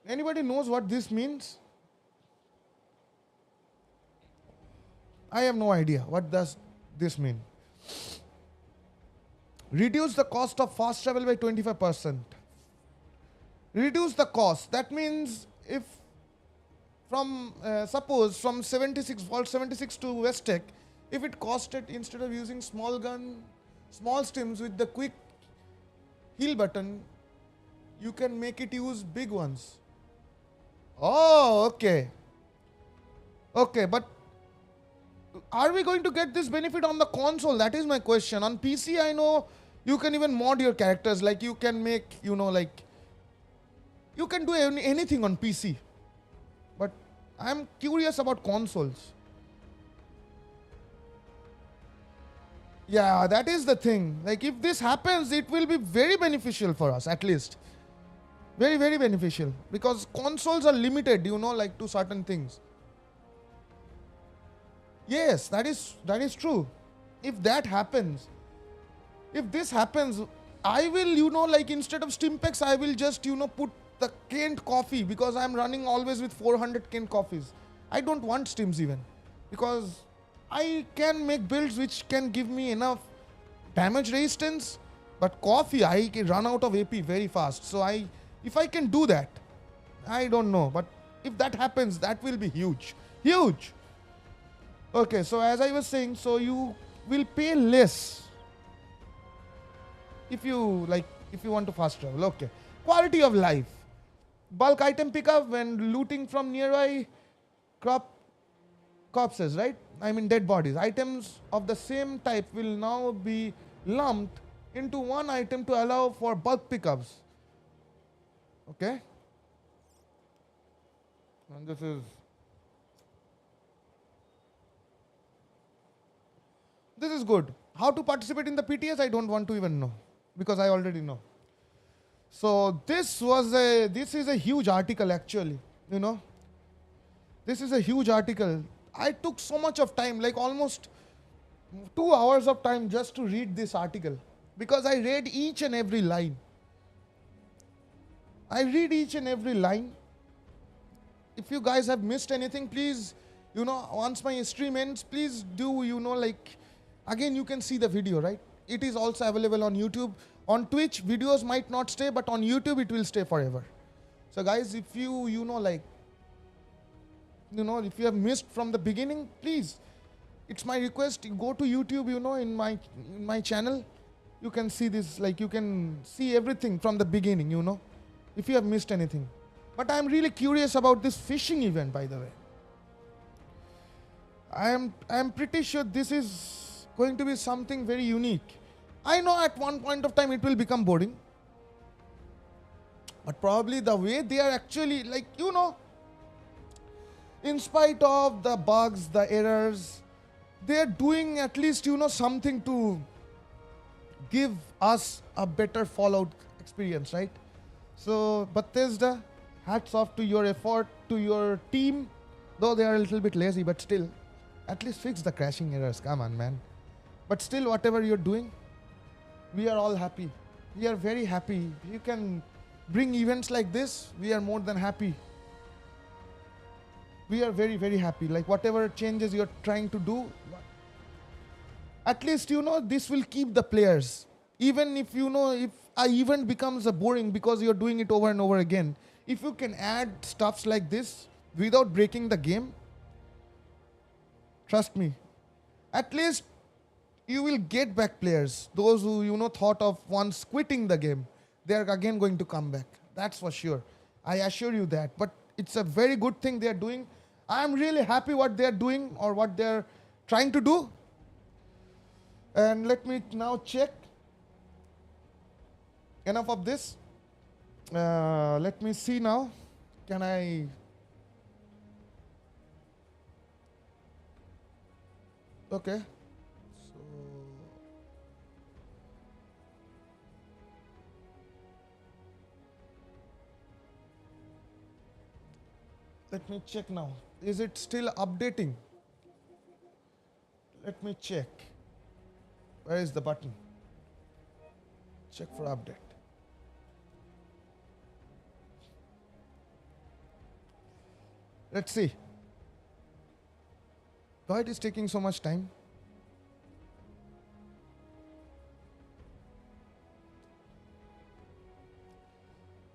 Anybody knows what this means? I have no idea. What does this mean? Reduce the cost of fast travel by 25%. Reduce the cost. That means if from suppose from 76 Vault 76 to Westec, if it costed, instead of using small gun, small stims with the quick heal button, you can make it use big ones. Oh, okay. Okay, but are we going to get this benefit on the console? That is my question. On PC, I know you can even mod your characters. Like you can make, like you can do anything on PC. But I'm curious about consoles. Yeah, that is the thing. Like if this happens, it will be very beneficial for us, at least. Very, very beneficial. Because consoles are limited, like to certain things. Yes, that is true. If that happens, if this happens, I will, like instead of Stimpex, I will just, put the canned coffee, because I'm running always with 400 canned coffees. I don't want stims even, because I can make builds which can give me enough damage resistance, but coffee, I can run out of AP very fast. So if I can do that, I don't know, but if that happens, that will be huge. Huge. Okay, so as I was saying, so you will pay less if you want to fast travel. Okay. Quality of life. Bulk item pickup when looting from nearby corpses, right? I mean dead bodies. Items of the same type will now be lumped into one item to allow for bulk pickups. Okay. And this is good. How to participate in the PTS, I don't want to even know, because I already know. So this is a huge article actually, This is a huge article. I took so much of time, like almost 2 hours of time just to read this article, because I read each and every line. If you guys have missed anything, please, once my stream ends, please do, again you can see the video, right? It is also available on YouTube. On Twitch, videos might not stay, but on YouTube it will stay forever. So guys, if you, if you have missed from the beginning, please, it's my request, you go to YouTube, in my channel, you can see this, like you can see everything from the beginning, if you have missed anything. But I'm really curious about this fishing event, by the way. I'm pretty sure this is going to be something very unique. I know at one point of time it will become boring, but probably the way they are actually, like, in spite of the bugs, the errors, they are doing at least, something to give us a better Fallout experience, right? So Bethesda, hats off to your effort, to your team, though they are a little bit lazy, but still, at least fix the crashing errors. Come on, man. But still, whatever you're doing, we are all happy. We are very happy. You can bring events like this, we are more than happy. We are very, very happy. Like whatever changes you're trying to do, at least, this will keep the players. Even if, if an event becomes boring because you're doing it over and over again, if you can add stuffs like this without breaking the game, trust me, at least you will get back players. Those who, thought of once quitting the game, they are again going to come back. That's for sure. I assure you that. But it's a very good thing they are doing. I'm really happy what they are doing or what they are trying to do. And let me now check. Enough of this. Let me see now. Can I... Okay. Let me check now. Is it still updating? Let me check. Where is the button? Check for update. Let's see. Why it is taking so much time?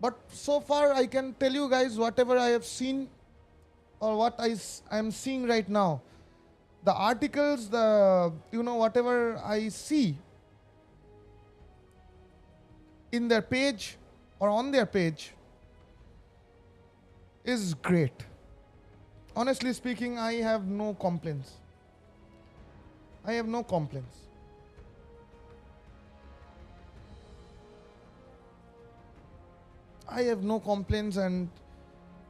But so far I can tell you guys whatever I have seen or what am seeing right now. The articles, whatever I see in their page or on their page is great. Honestly speaking, I have no complaints. I have no complaints. I have no complaints, and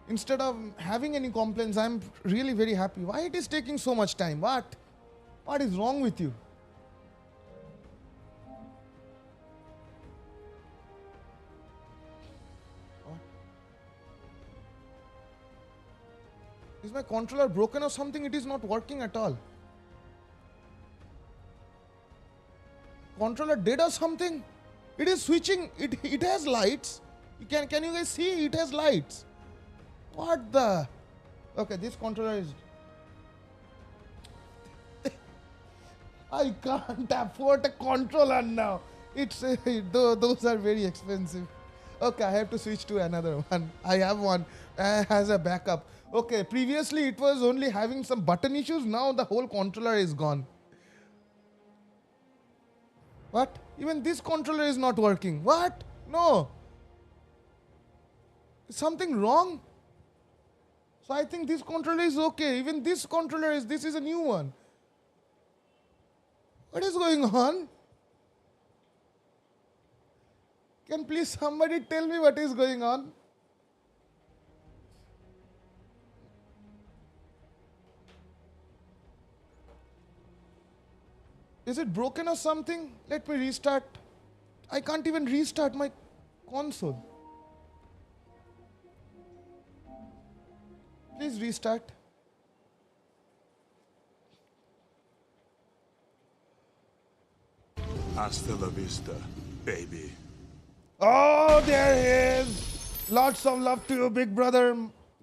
instead of having any complaints, I'm really very happy. Why it is taking so much time? What? What is wrong with you? What? Is my controller broken or something? It is not working at all. Controller dead or something? It is switching. It has lights. Can you guys see? It has lights. What the? Okay, this controller is. I can't afford a controller now. It's those are very expensive. Okay, I have to switch to another one. I have one as a backup. Okay, previously it was only having some button issues. Now the whole controller is gone. What? Even this controller is not working. What? No. Is something wrong? So I think this controller is okay. Even this is a new one. What is going on? Can please somebody tell me what is going on? Is it broken or something? Let me restart. I can't even restart my console. Please restart. Hasta la vista, baby. Oh, there he is. Lots of love to you, big brother.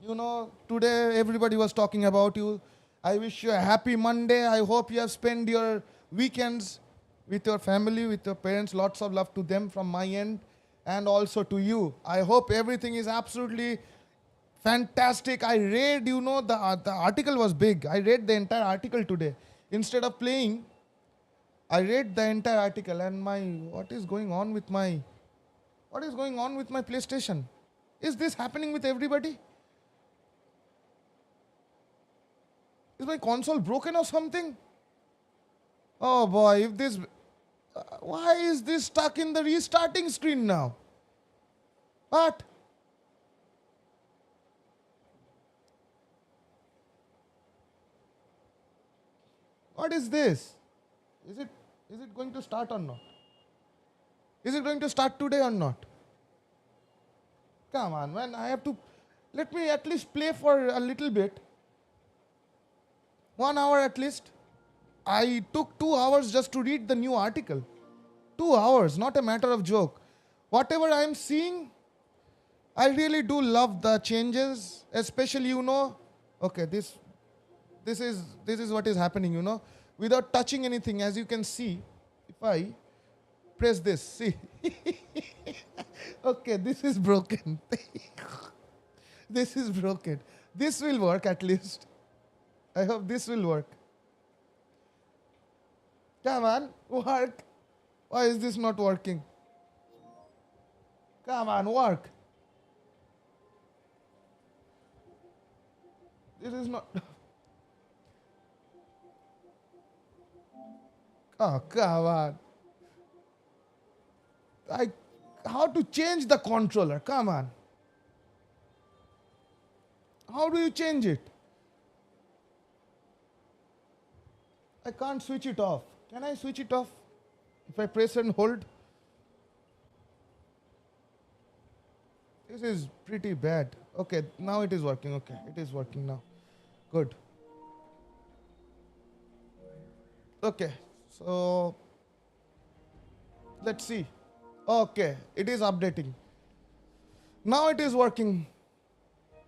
You know, today everybody was talking about you. I wish you a happy Monday. I hope you have spent your weekends with your family, with your parents. Lots of love to them from my end and also to you. I hope everything is absolutely fantastic. I read, the article was big. I read the entire article today. Instead of playing, I read the entire article and what is going on with my PlayStation? Is this happening with everybody? Is my console broken or something? Oh boy, why is this stuck in the restarting screen now? What? What is this? Is it going to start or not? Is it going to start today or not? Come on, man. Let me at least play for a little bit. 1 hour at least. I took 2 hours just to read the new article. 2 hours, not a matter of joke. Whatever I am seeing, I really do love the changes, especially, okay, this is what is happening, without touching anything. As you can see, if I press this, see. Okay, this is broken. This is broken. This will work at least. I hope this will work. Come on, work. Why is this not working? Come on, work. This is not. Oh, come on. How to change the controller? Come on. How do you change it? I can't switch it off. Can I switch it off? If I press and hold? is pretty bad. Okay, now it is working. Okay, it is working now. Good. Okay, so let's see. Okay, it is updating. Now it is working.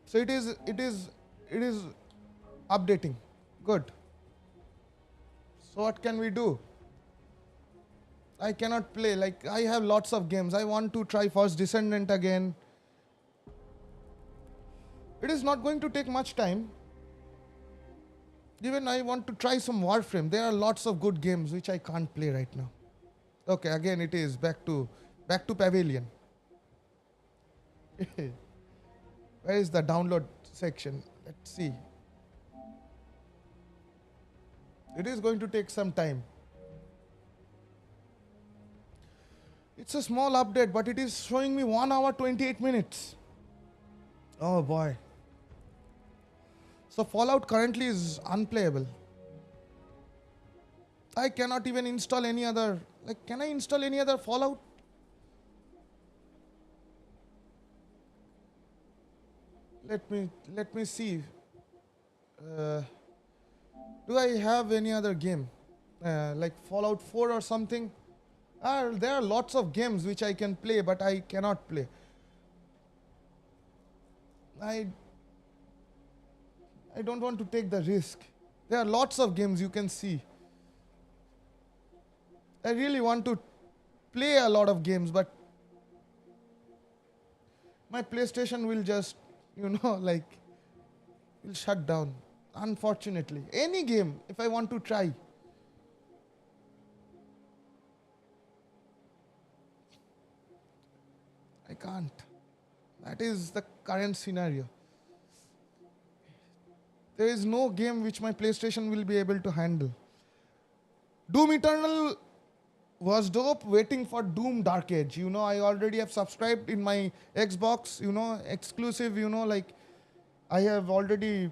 So it is updating. Good. So what can we do? I cannot play. Like, I have lots of games. I want to try First Descendant again. It is not going to take much time. Even I want to try some Warframe. There are lots of good games which I can't play right now. Okay, again it is back to Pavilion. Where is the download section? Let's see. It is going to take some time. It's a small update, but it is showing me 1 hour 28 minutes. Oh boy. So Fallout currently is unplayable. I cannot even install any other. Like, can I install any other Fallout? Let me see. Do I have any other game? Like Fallout 4 or something? There are lots of games which I can play, but I cannot play. I don't want to take the risk. There are lots of games you can see. I really want to play a lot of games, but my PlayStation will just, like, will shut down. Unfortunately. Any game, if I want to try. I can't. That is the current scenario. There is no game which my PlayStation will be able to handle. Doom Eternal was dope, waiting for Doom Dark Age. I already have subscribed in my Xbox, exclusive, like I have already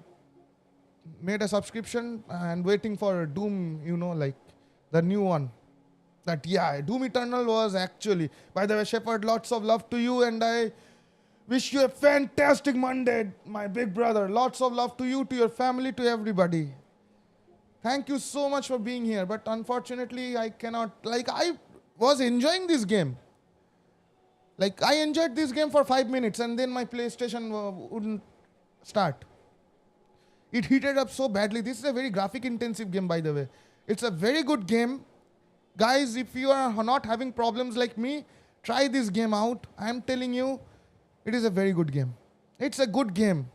made a subscription and waiting for Doom, like the new one. Doom Eternal was actually. By the way, Shepard, lots of love to you, and I wish you a fantastic Monday, my big brother. Lots of love to you, to your family, to everybody. Thank you so much for being here, but unfortunately I cannot. Like, I was enjoying this game. Like, I enjoyed this game for 5 minutes and then my PlayStation wouldn't start. It heated up so badly. This is a very graphic intensive game, by the way. It's a very good game. Guys, if you are not having problems like me, try this game out. I am telling you, it is a very good game. It's a good game.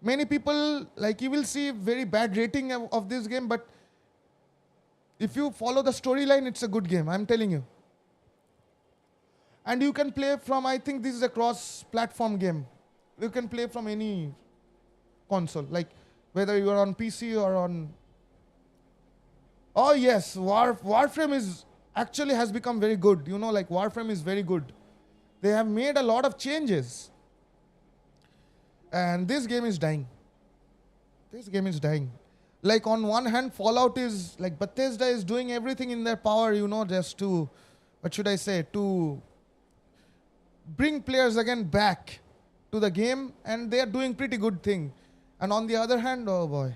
Many people, like, you will see very bad rating of this game, but if you follow the storyline, it's a good game. I'm telling you. And you can play from, I think this is a cross-platform game. You can play from any console, like whether you are on PC or on... Oh yes, Warframe is actually has become very good. Like, Warframe is very good. They have made a lot of changes. And this game is dying. This game is dying. Like, on one hand, Fallout is, like, Bethesda is doing everything in their power, just to, what should I say, to bring players again back to the game, and they are doing pretty good thing. And on the other hand, oh boy.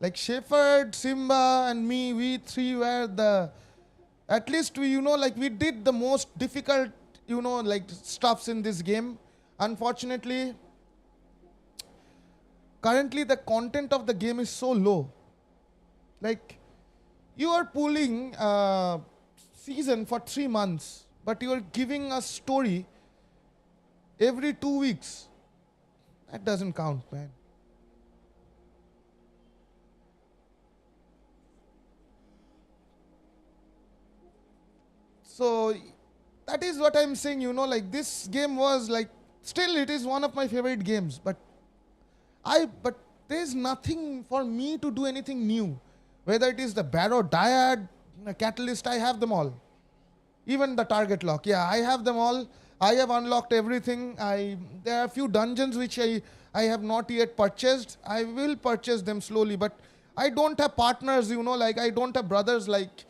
Like, Shepard, Simba, and me, we three were at least we, like, we did the most difficult, like, stuffs in this game. Unfortunately, currently the content of the game is so low. Like, you are pulling a season for 3 months, but you are giving a story every 2 weeks. That doesn't count, man. So that is what I'm saying, like, this game was like, still it is one of my favorite games, but there's nothing for me to do anything new. Whether it is the Barrow Dyad, the Catalyst, I have them all. Even the Target Lock, I have them all. I have unlocked everything. There are a few dungeons which I have not yet purchased. I will purchase them slowly, but I don't have partners, like, I don't have brothers like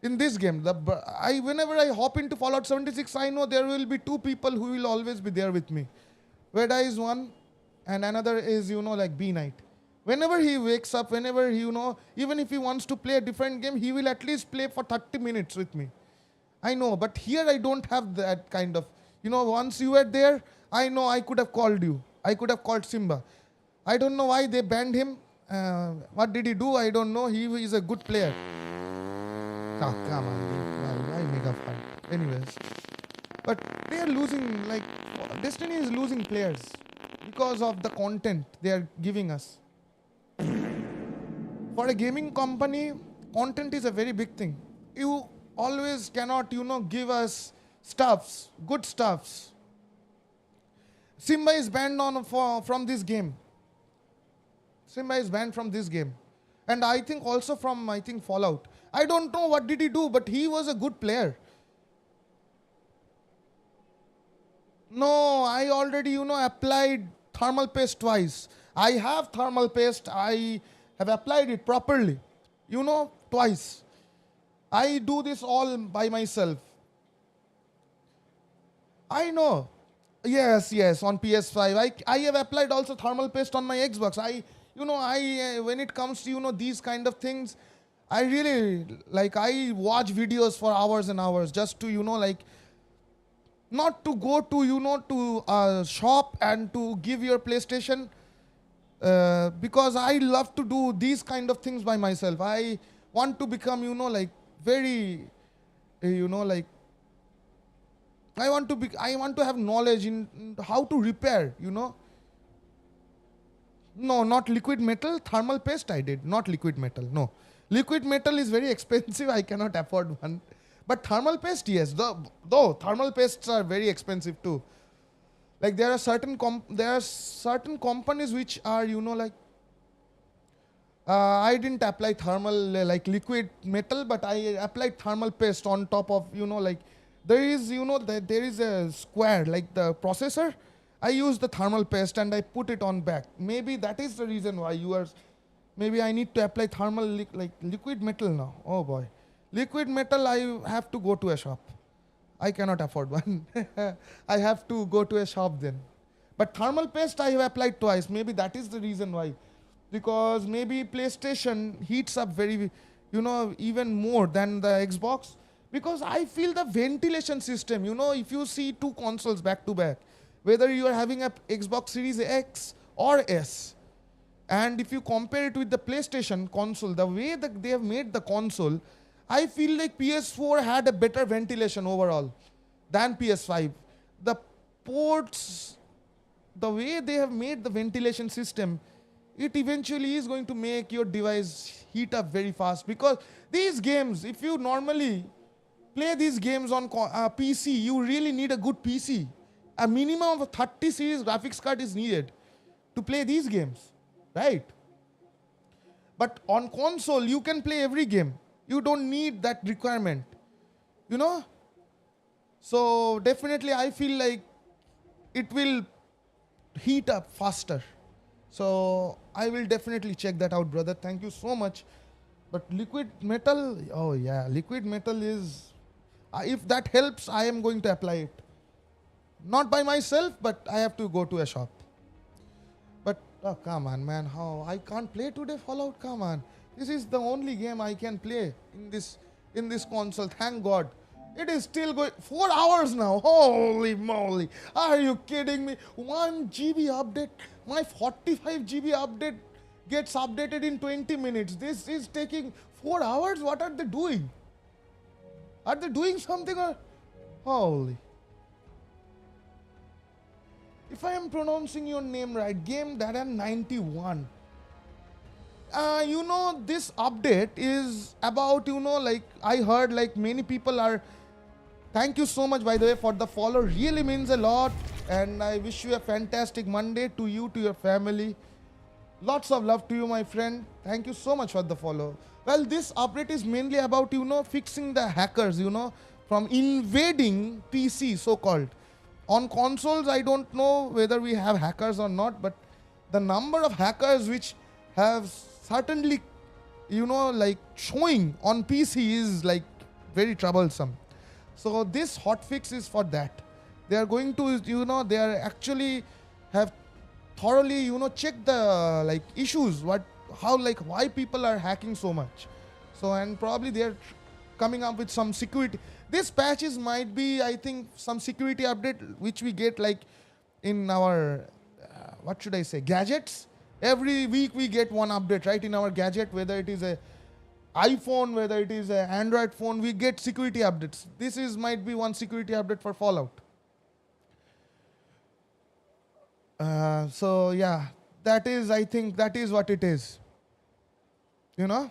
in this game. Whenever I hop into Fallout 76, I know there will be two people who will always be there with me. Veda is one, and another is, like B Knight. Whenever he wakes up, whenever even if he wants to play a different game, he will at least play for 30 minutes with me. I know, but here I don't have that kind of, once you were there, I know I could have called you. I could have called Simba. I don't know why they banned him. What did he do? I don't know. He is a good player. Oh, come on. Why make a fun? Anyways. But they are losing, Destiny is losing players because of the content they are giving us. For a gaming company, content is a very big thing. You always cannot, give us stuffs, good stuffs. Simba is banned from this game. Simba is banned from this game. And I think also from, Fallout. I don't know what did he do, but he was a good player. No, I already, applied thermal paste twice. I have thermal paste. I have applied it properly. Twice. I do this all by myself. I know. Yes, on PS5. I have applied also thermal paste on my Xbox. When it comes to, these kind of things, I really, I watch videos for hours and hours just to, not to go to, to a shop and to give your PlayStation, because I love to do these kind of things by myself. I want to become, very, I want to have knowledge in how to repair, No, not liquid metal. Thermal paste I did, not liquid metal. No. Liquid metal is very expensive. I cannot afford one. But thermal paste, yes. Though thermal pastes are very expensive too. There are certain companies which are, I didn't apply thermal, liquid metal, but I applied thermal paste on top of, there is, there is a square, the processor. I use the thermal paste and I put it on back. Maybe that is the reason why maybe I need to apply thermal, liquid metal now. Oh boy. Liquid metal, I have to go to a shop. I cannot afford one. I have to go to a shop then. But thermal paste I have applied twice. Maybe that is the reason why. Because maybe PlayStation heats up very, even more than the Xbox. Because I feel the ventilation system, if you see two consoles back to back, whether you are having a Xbox Series X or S, and if you compare it with the PlayStation console, the way that they have made the console, I feel like PS4 had a better ventilation overall than PS5. The ports, the way they have made the ventilation system, it eventually is going to make your device heat up very fast. Because these games, if you normally play these games on PC, you really need a good PC. A minimum of a 30 series graphics card is needed to play these games, right? But on console, you can play every game. You don't need that requirement, So definitely I feel like it will heat up faster. So I will definitely check that out, brother. Thank you so much. But liquid metal, oh yeah, liquid metal is, if that helps, I am going to apply it. Not by myself, but I have to go to a shop. But, oh, come on, man. How? I can't play today, Fallout? Come on. This is the only game I can play in this console. Thank God. It is still going. 4 hours now. Holy moly. Are you kidding me? 1 GB update. My 45 GB update gets updated in 20 minutes. This is taking 4 hours? What are they doing? Are they doing something or? Holy. If I am pronouncing your name right, Game Dada 91. This update is about, I heard many people are. Thank you so much, by the way, for the follow. Really means a lot. And I wish you a fantastic Monday to you, to your family. Lots of love to you, my friend. Thank you so much for the follow. Well, this update is mainly about, fixing the hackers, from invading PC, so-called. On consoles, I don't know whether we have hackers or not, but the number of hackers which have certainly, showing on PC is very troublesome. So this hotfix is for that. They are going to, they are actually have thoroughly, check the like issues, why people are hacking so much. So, and probably they are coming up with some security. This patches might be, I think, some security update which we get like in our, what should I say, gadgets. Every week we get one update, right, in our gadget, whether it is a iPhone, whether it is an Android phone, we get security updates. This is might be one security update for Fallout. So yeah, that is, I think, that is what it is. You know?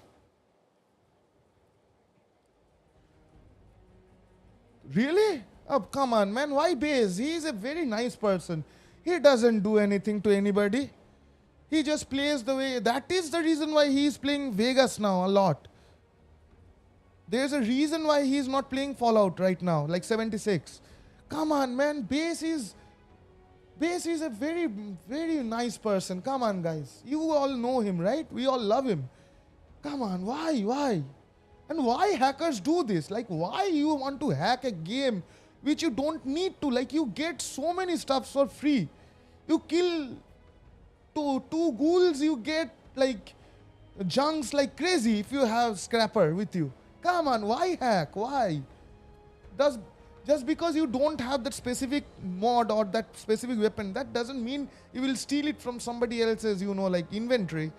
Really? Oh, come on, man. Why Base? He is a very nice person. He doesn't do anything to anybody. He just plays the way. That is the reason why he is playing Vegas now a lot. There's a reason why he is not playing Fallout right now, like 76. Come on, man. Base is a very, very nice person. Come on, guys. You all know him, right? We all love him. Come on, why? And why hackers do this? Like, why you want to hack a game which you don't need to? Like, you get so many stuffs for free. You kill two ghouls, you get like junks like crazy if you have Scrapper with you. Come on, why hack? Why? Just because you don't have that specific mod or that specific weapon, that doesn't mean you will steal it from somebody else's, like inventory,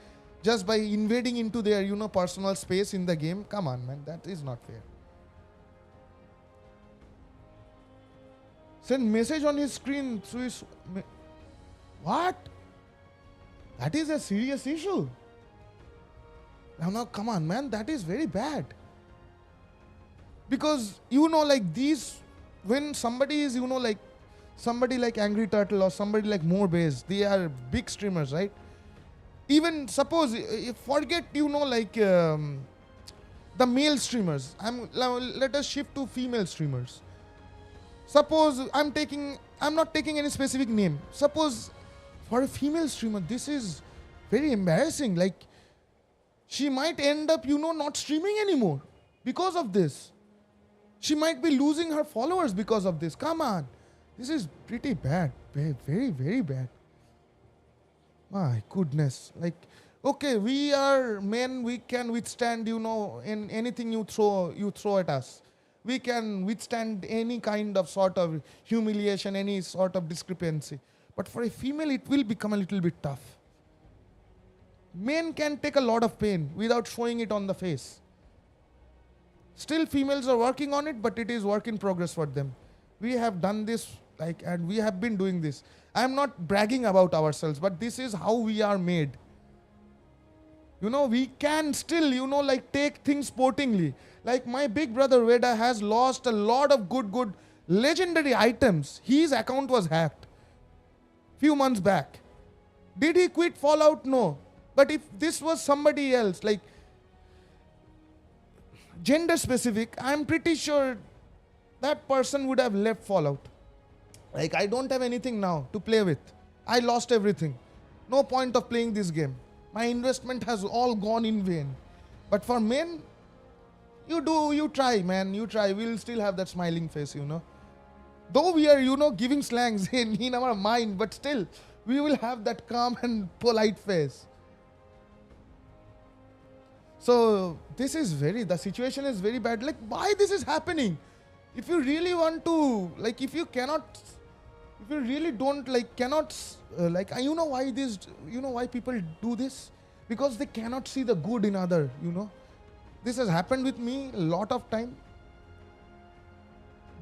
just by invading into their, personal space in the game. Come on, man, that is not fair. Send message on his screen through his... What? That is a serious issue. Now, come on, man, that is very bad. Because, like these, when somebody is, like somebody like Angry Turtle or somebody like Morebase, they are big streamers, right? Even suppose, forget, like the male streamers. Let us shift to female streamers. Suppose I'm not taking any specific name. Suppose for a female streamer, this is very embarrassing. Like, she might end up, not streaming anymore because of this. She might be losing her followers because of this. Come on. This is pretty bad. Very, very bad. My goodness. Like, okay, we are men, we can withstand, in anything you throw at us. We can withstand any kind of sort of humiliation, any sort of discrepancy. But for a female, it will become a little bit tough. Men can take a lot of pain without showing it on the face. Still, females are working on it, but it is work in progress for them. We have done this, and we have been doing this. I am not bragging about ourselves, but this is how we are made. We can still, take things sportingly. Like my big brother Veda has lost a lot of good legendary items. His account was hacked few months back. Did he quit Fallout? No. But if this was somebody else, like gender specific, I'm pretty sure that person would have left Fallout. Like, I don't have anything now to play with. I lost everything. No point of playing this game. My investment has all gone in vain. But for men, you try, man. You try. We'll still have that smiling face, Though we are, giving slangs in our mind, but still, we will have that calm and polite face. So, the situation is very bad. Like, why this is happening? If you really want to, like, if you really don't, like, cannot, why people do this? Because they cannot see the good in other, This has happened with me a lot of time.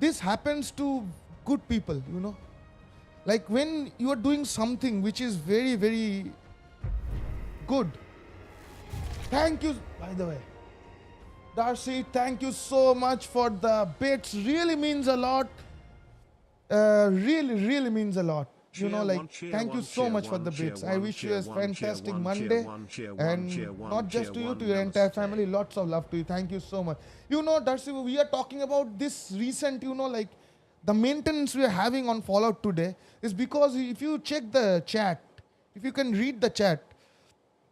This happens to good people, Like when you are doing something which is very, very good. Thank you, by the way. Darcy, thank you so much for the bits. Really means a lot. Really means a lot. Thank you so much for the bits. I wish you a fantastic Monday. And not just to you, to your entire family. Lots of love to you. Thank you so much. Darcy, we are talking about this recent, like the maintenance we are having on Fallout today is because if you check the chat, if you can read the chat,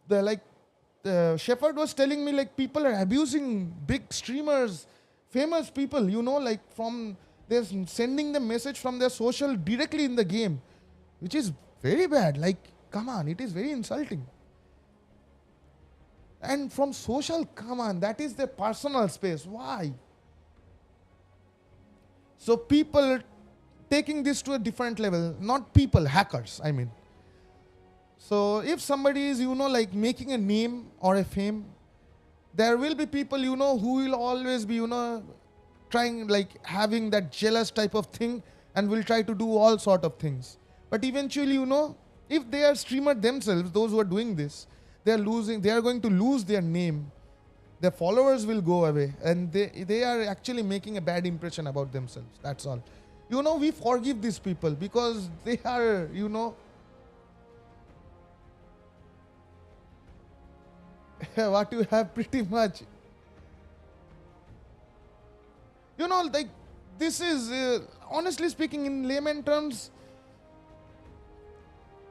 the Shepherd was telling me like people are abusing big streamers famous people, like they're sending the message from their social directly in the game, which is very bad. Like, come on, it is very insulting. And from social, come on, that is their personal space. Why? So people taking this to a different level, not people, hackers, I mean. So if somebody is, like making a name or a fame, there will be people, who will always be, trying, like having that jealous type of thing and will try to do all sort of things. But eventually, if they are streamer themselves, those who are doing this, they are going to lose their name. Their followers will go away and they are actually making a bad impression about themselves. That's all. We forgive these people because they are, what you have pretty much. Like this is, honestly speaking, in layman terms,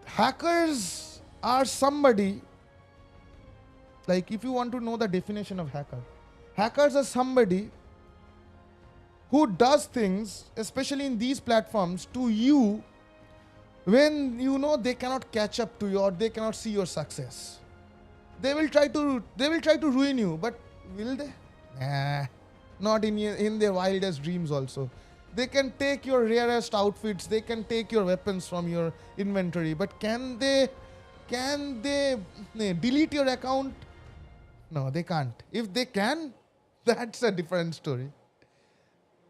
hackers are somebody, like if you want to know the definition of hacker, hackers are somebody who does things, especially in these platforms, to you when they cannot catch up to you or they cannot see your success. They will try to ruin you, but will they? Nah, not in their wildest dreams also. They can take your rarest outfits, they can take your weapons from your inventory, but can they delete your account? No, they can't. If they can, that's a different story.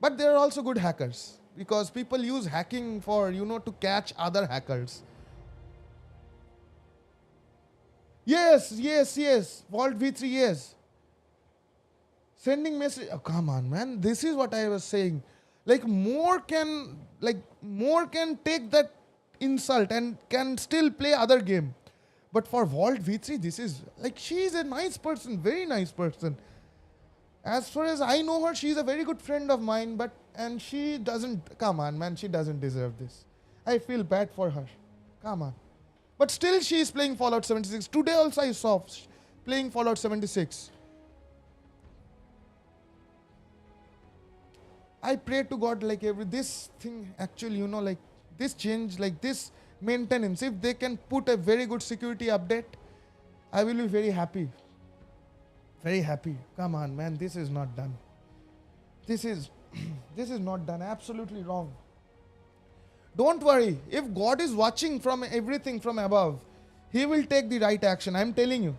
But there are also good hackers because people use hacking for, to catch other hackers. Yes. Vault V3, yes. Sending message. Oh, come on, man. This is what I was saying. Like more can take that insult and can still play other game. But for Vault V3, this is like, she is a nice person, very nice person. As far as I know her, she's a very good friend of mine, and she doesn't, come on, man, she doesn't deserve this. I feel bad for her. Come on. But still she is playing Fallout 76. Today also I saw playing Fallout 76. I pray to God, like this thing actually, like this change, like this maintenance, if they can put a very good security update, I will be very happy. Very happy. Come on, man, this is not done. This is not done. Absolutely wrong. Don't worry. If God is watching from everything from above, He will take the right action. I'm telling you.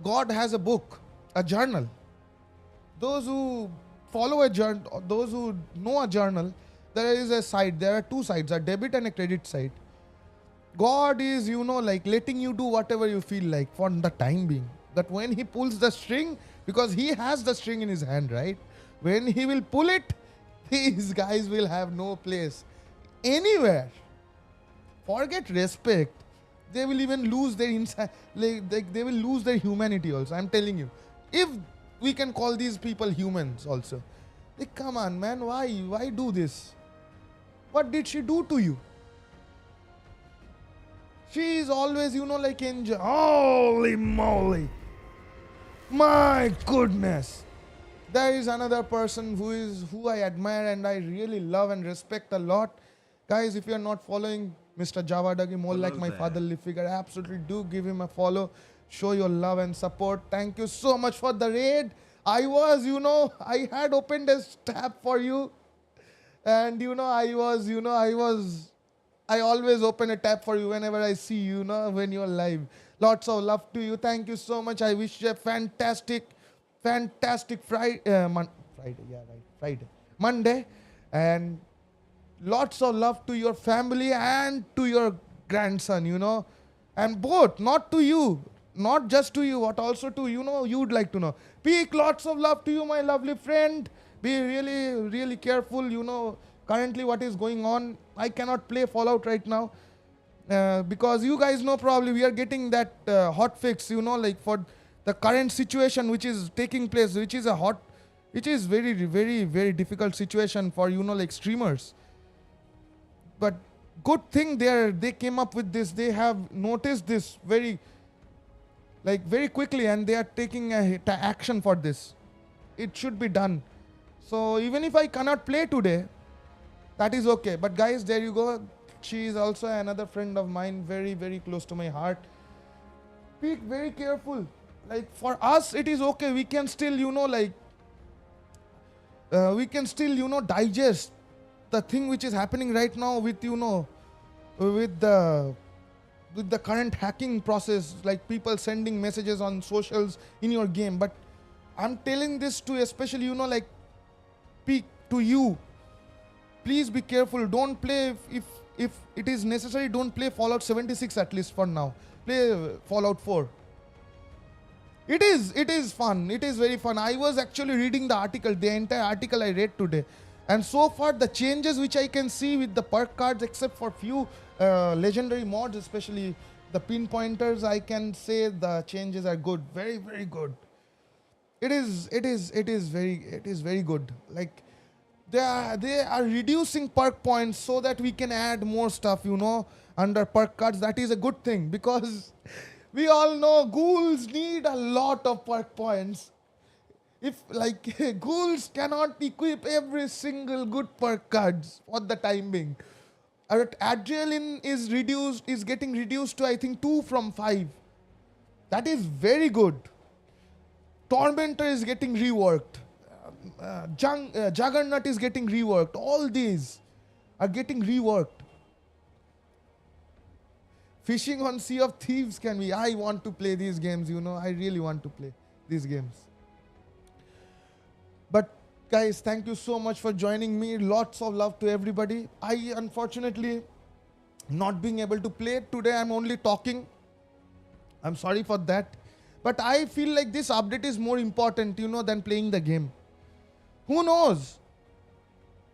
God has a book, a journal. Those who follow a journal, those who know a journal, there is a side. There are two sides, a debit and a credit side. God is, like letting you do whatever you feel like for the time being. That when He pulls the string, because He has the string in His hand, right? When He will pull it, these guys will have no place anywhere. Forget respect. They will even lose their they will lose their humanity also. I'm telling you. If we can call these people humans also. Like, come on, man. Why do this? What did she do to you? She is always, like angel. Holy moly. My goodness. There is another person who I admire and I really love and respect a lot. Guys, if you are not following Mr. Javadagi, more like my fatherly figure, absolutely do give him a follow. Show your love and support. Thank you so much for the raid. I had opened a tab for you. And I always open a tab for you whenever I see you, when you're live. Lots of love to you. Thank you so much. I wish you a fantastic Friday. Monday. And lots of love to your family and to your grandson, And both, not to you, not just to you, but also to, you'd like to know. Peak, lots of love to you, my lovely friend. Be really, really careful, currently what is going on. I cannot play Fallout right now because you guys know probably we are getting that hot fix, like for the current situation which is taking place, which is very, very, very difficult situation for, like streamers. But good thing they came up with this. They have noticed this very like very quickly, and they are taking action for this. It should be done. So even if I cannot play today, that is okay. But guys, there you go. She is also another friend of mine, very, very close to my heart. Be very careful. Like for us, it is okay. We can still, we can still, digest the thing which is happening right now with, with the current hacking process, like people sending messages on socials in your game. But I'm telling this to especially, speak to you. Please be careful. Don't play if it is necessary. Don't play Fallout 76 at least for now. Play Fallout 4. It is fun. It is very fun. I was actually reading the article, the entire article I read today. And so far, the changes which I can see with the perk cards, except for few legendary mods, especially the pinpointers, I can say the changes are good. Very, very good. It is very good. Like they are reducing perk points so that we can add more stuff, under perk cards. That is a good thing, because we all know ghouls need a lot of perk points. If like ghouls cannot equip every single good perk cards for the time being. Our adrenaline is getting reduced to I think 2 from 5. That is very good. Tormentor is getting reworked. Juggernaut is getting reworked. All these are getting reworked. Fishing on Sea of Thieves can be. I want to play these games, I really want to play these games. But guys, thank you so much for joining me. Lots of love to everybody. I unfortunately not being able to play today. I'm only talking. I'm sorry for that. But I feel like this update is more important, than playing the game. Who knows?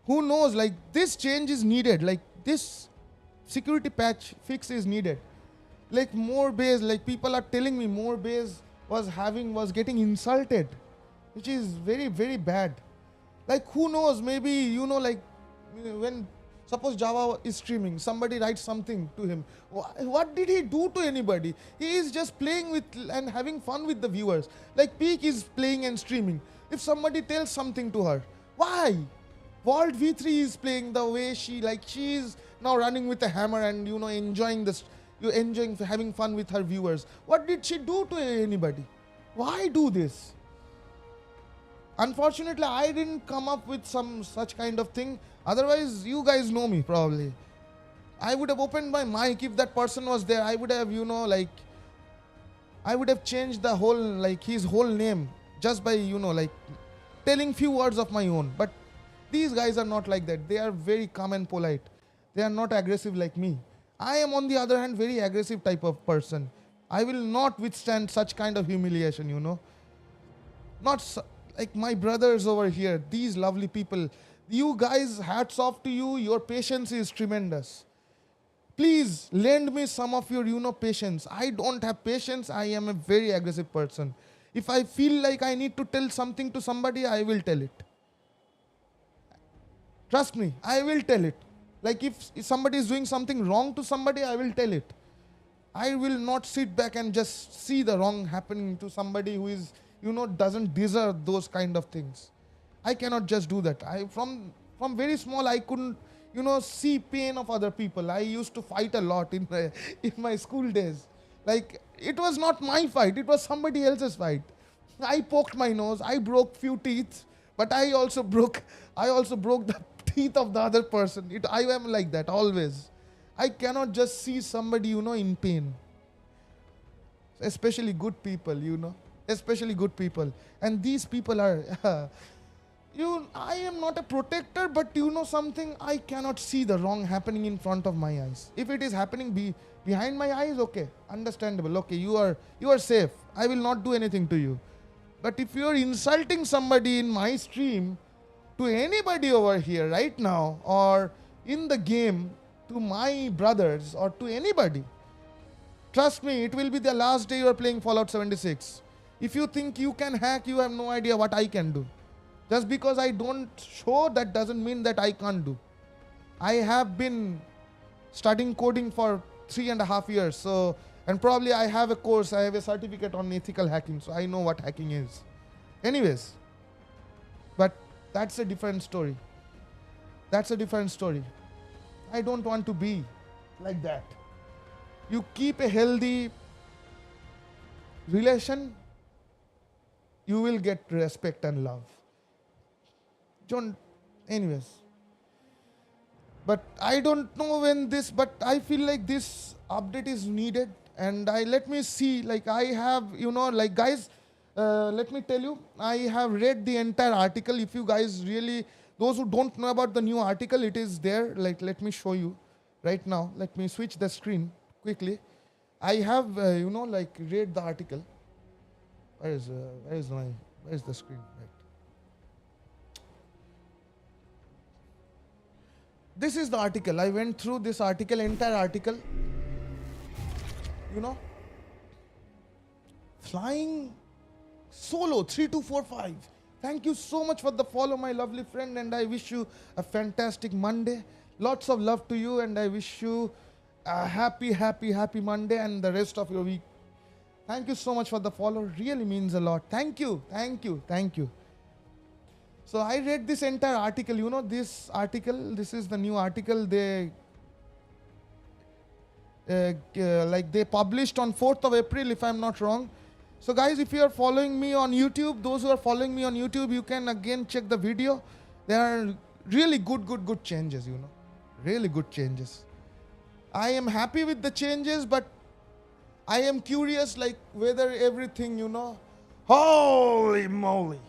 Who knows? Like this change is needed. Like this security patch fix is needed. Like more base, like people are telling me more base was getting insulted, which is very, very bad. Like who knows? Maybe, like when suppose Java is streaming, somebody writes something to him. What did he do to anybody? He is just playing with and having fun with the viewers. Like Peak is playing and streaming. If somebody tells something to her, why? Vault V3 is playing the way she is now running with a hammer and enjoying this, enjoying having fun with her viewers. What did she do to anybody? Why do this? Unfortunately, I didn't come up with some such kind of thing. Otherwise, you guys know me probably. I would have opened my mic if that person was there. I would have, I would have changed the whole, his whole name just by, telling few words of my own. But these guys are not like that. They are very calm and polite. They are not aggressive like me. I am, on the other hand, very aggressive type of person. I will not withstand such kind of humiliation, Not like my brothers over here, these lovely people. You guys, hats off to you. Your patience is tremendous. Please lend me some of your, patience. I don't have patience. I am a very aggressive person. If I feel like I need to tell something to somebody, I will tell it. Trust me, I will tell it. Like if somebody is doing something wrong to somebody, I will tell it. I will not sit back and just see the wrong happening to somebody who is, doesn't deserve those kind of things. I cannot just do that. From very small, I couldn't, see pain of other people. I used to fight a lot in my school days. Like it was not my fight. It was somebody else's fight. I poked my nose. I broke few teeth, but I also broke the teeth of the other person. I am like that always. I cannot just see somebody, in pain. Especially good people, Especially good people. And these people are, I am not a protector, but something, I cannot see the wrong happening in front of my eyes. If it is happening behind my eyes, okay, understandable. Okay, you are safe. I will not do anything to you. But if you are insulting somebody in my stream, to anybody over here right now, or in the game, to my brothers, or to anybody, trust me, it will be the last day you are playing Fallout 76. If you think you can hack, you have no idea what I can do. Just because I don't show, that doesn't mean that I can't do. I have been studying coding for 3.5 years, so And probably I have a course, I have a certificate on ethical hacking, so I know what hacking is. Anyways, but that's a different story. That's a different story. I don't want to be like that. You keep a healthy relation, you will get respect and love. Don't, anyways. But I don't know when this, but I feel like this update is needed. And let me see, like I have, like guys, let me tell you, I have read the entire article. If you guys really, those who don't know about the new article, it is there. Like, let me show you right now. Let me switch the screen quickly. I have, like read the article. Where is the screen? Right. This is the article. I went through this article, entire article. Flying Solo 3245. Thank you so much for the follow, my lovely friend, and I wish you a fantastic Monday. Lots of love to you, and I wish you a happy Monday and the rest of your week. Thank you so much for the follow. Really means a lot. Thank you. So I read this entire article. This article, this is the new article they they published on 4th of April, if I'm not wrong. So guys, if you are following me on YouTube, those who are following me on YouTube, you can again check the video. There are really good changes, Really good changes. I am happy with the changes, but I am curious, like whether everything, holy moly.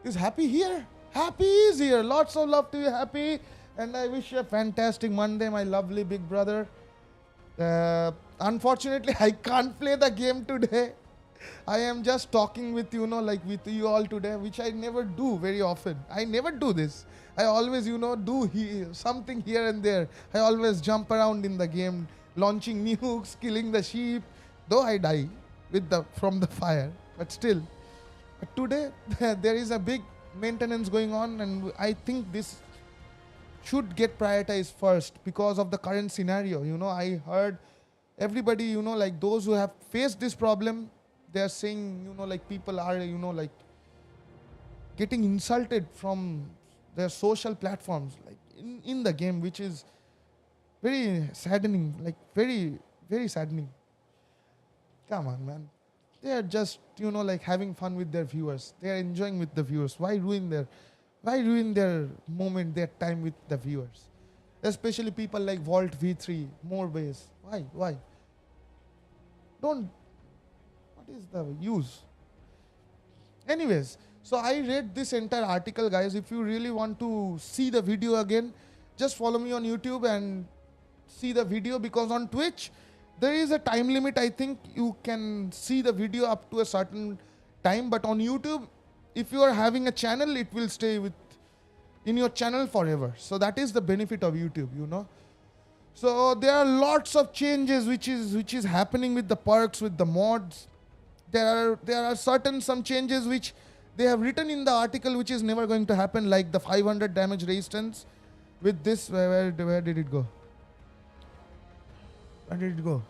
Is Happy here? Happy is here. Lots of love to you, Happy. And I wish you a fantastic Monday, my lovely big brother. Unfortunately, I can't play the game today. I am just talking with like with you all today, which I never do very often. I never do this. I always, do something here and there. I always jump around in the game, launching nukes, killing the sheep. Though I die from the fire, but still. But today, there is a big maintenance going on, and I think this should get prioritized first because of the current scenario. I heard everybody, like those who have faced this problem, they are saying, like people are, like getting insulted from their social platforms, like in the game, which is very saddening, like very, very saddening. Come on, man. They are just, like having fun with their viewers. They are enjoying with the viewers. Why ruin their moment, their time with the viewers? Especially people like Vault V3, more base. Why? What is the use? Anyways, so I read this entire article, guys. If you really want to see the video again, just follow me on YouTube and see the video, because on Twitch, there is a time limit. I think you can see the video up to a certain time, but on YouTube, if you are having a channel, it will stay in your channel forever. So that is the benefit of YouTube, So there are lots of changes which is happening with the perks, with the mods. There are some changes which they have written in the article which is never going to happen, like the 500 damage resistance with this. Where did it go? Where did it go?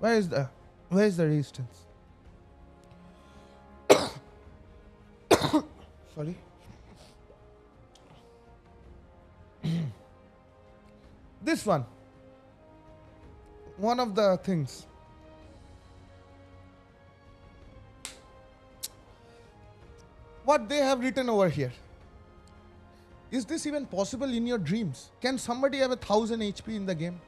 Where is the resistance? Sorry. This one of the things. What they have written over here. Is this even possible in your dreams? Can somebody have 1,000 HP in the game?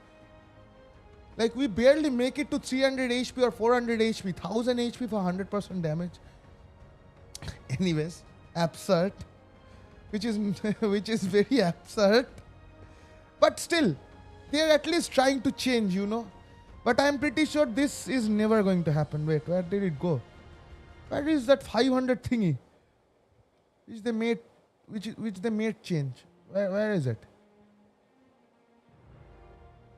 Like, we barely make it to 300 HP or 400 HP. 1,000 HP for 100% damage. Anyways, absurd. Which is very absurd. But still, they are at least trying to change, But I am pretty sure this is never going to happen. Wait, where did it go? Where is that 500 thingy? Which they made change. Where is it?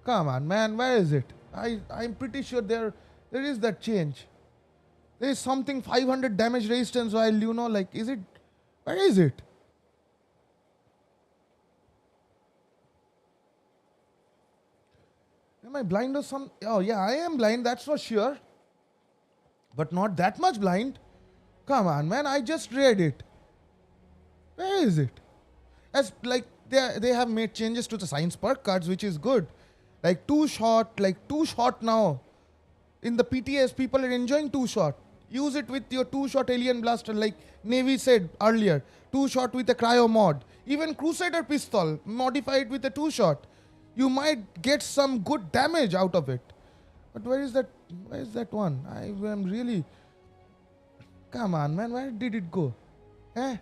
Come on, man, where is it? I'm pretty sure there is that change. There is something 500 damage resistance while, like, is it? Where is it? Am Am I blind or some? Oh yeah, I am blind. That's for sure. But not that much blind. Come on, man. I just read it. Where is it? As like they have made changes to the science perk cards, which is good. Like two shot now. In the PTS, people are enjoying two shot. Use it with your two shot alien blaster, like Navy said earlier. Two shot with a cryo mod. Even Crusader pistol, modify it with a two shot. You might get some good damage out of it. But where is that? Where is that one? I am really. Come on, man. Where did it go? Eh?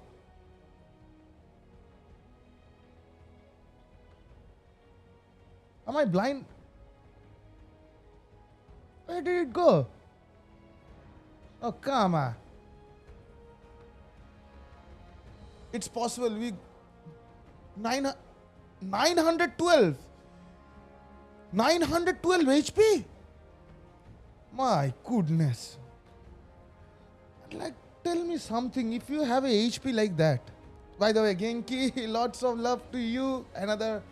Am I blind? Where did it go? Oh, come on. It's possible. 912. 912 HP? My goodness. Like, tell me something. If you have a HP like that. By the way, Genki, lots of love to you. Another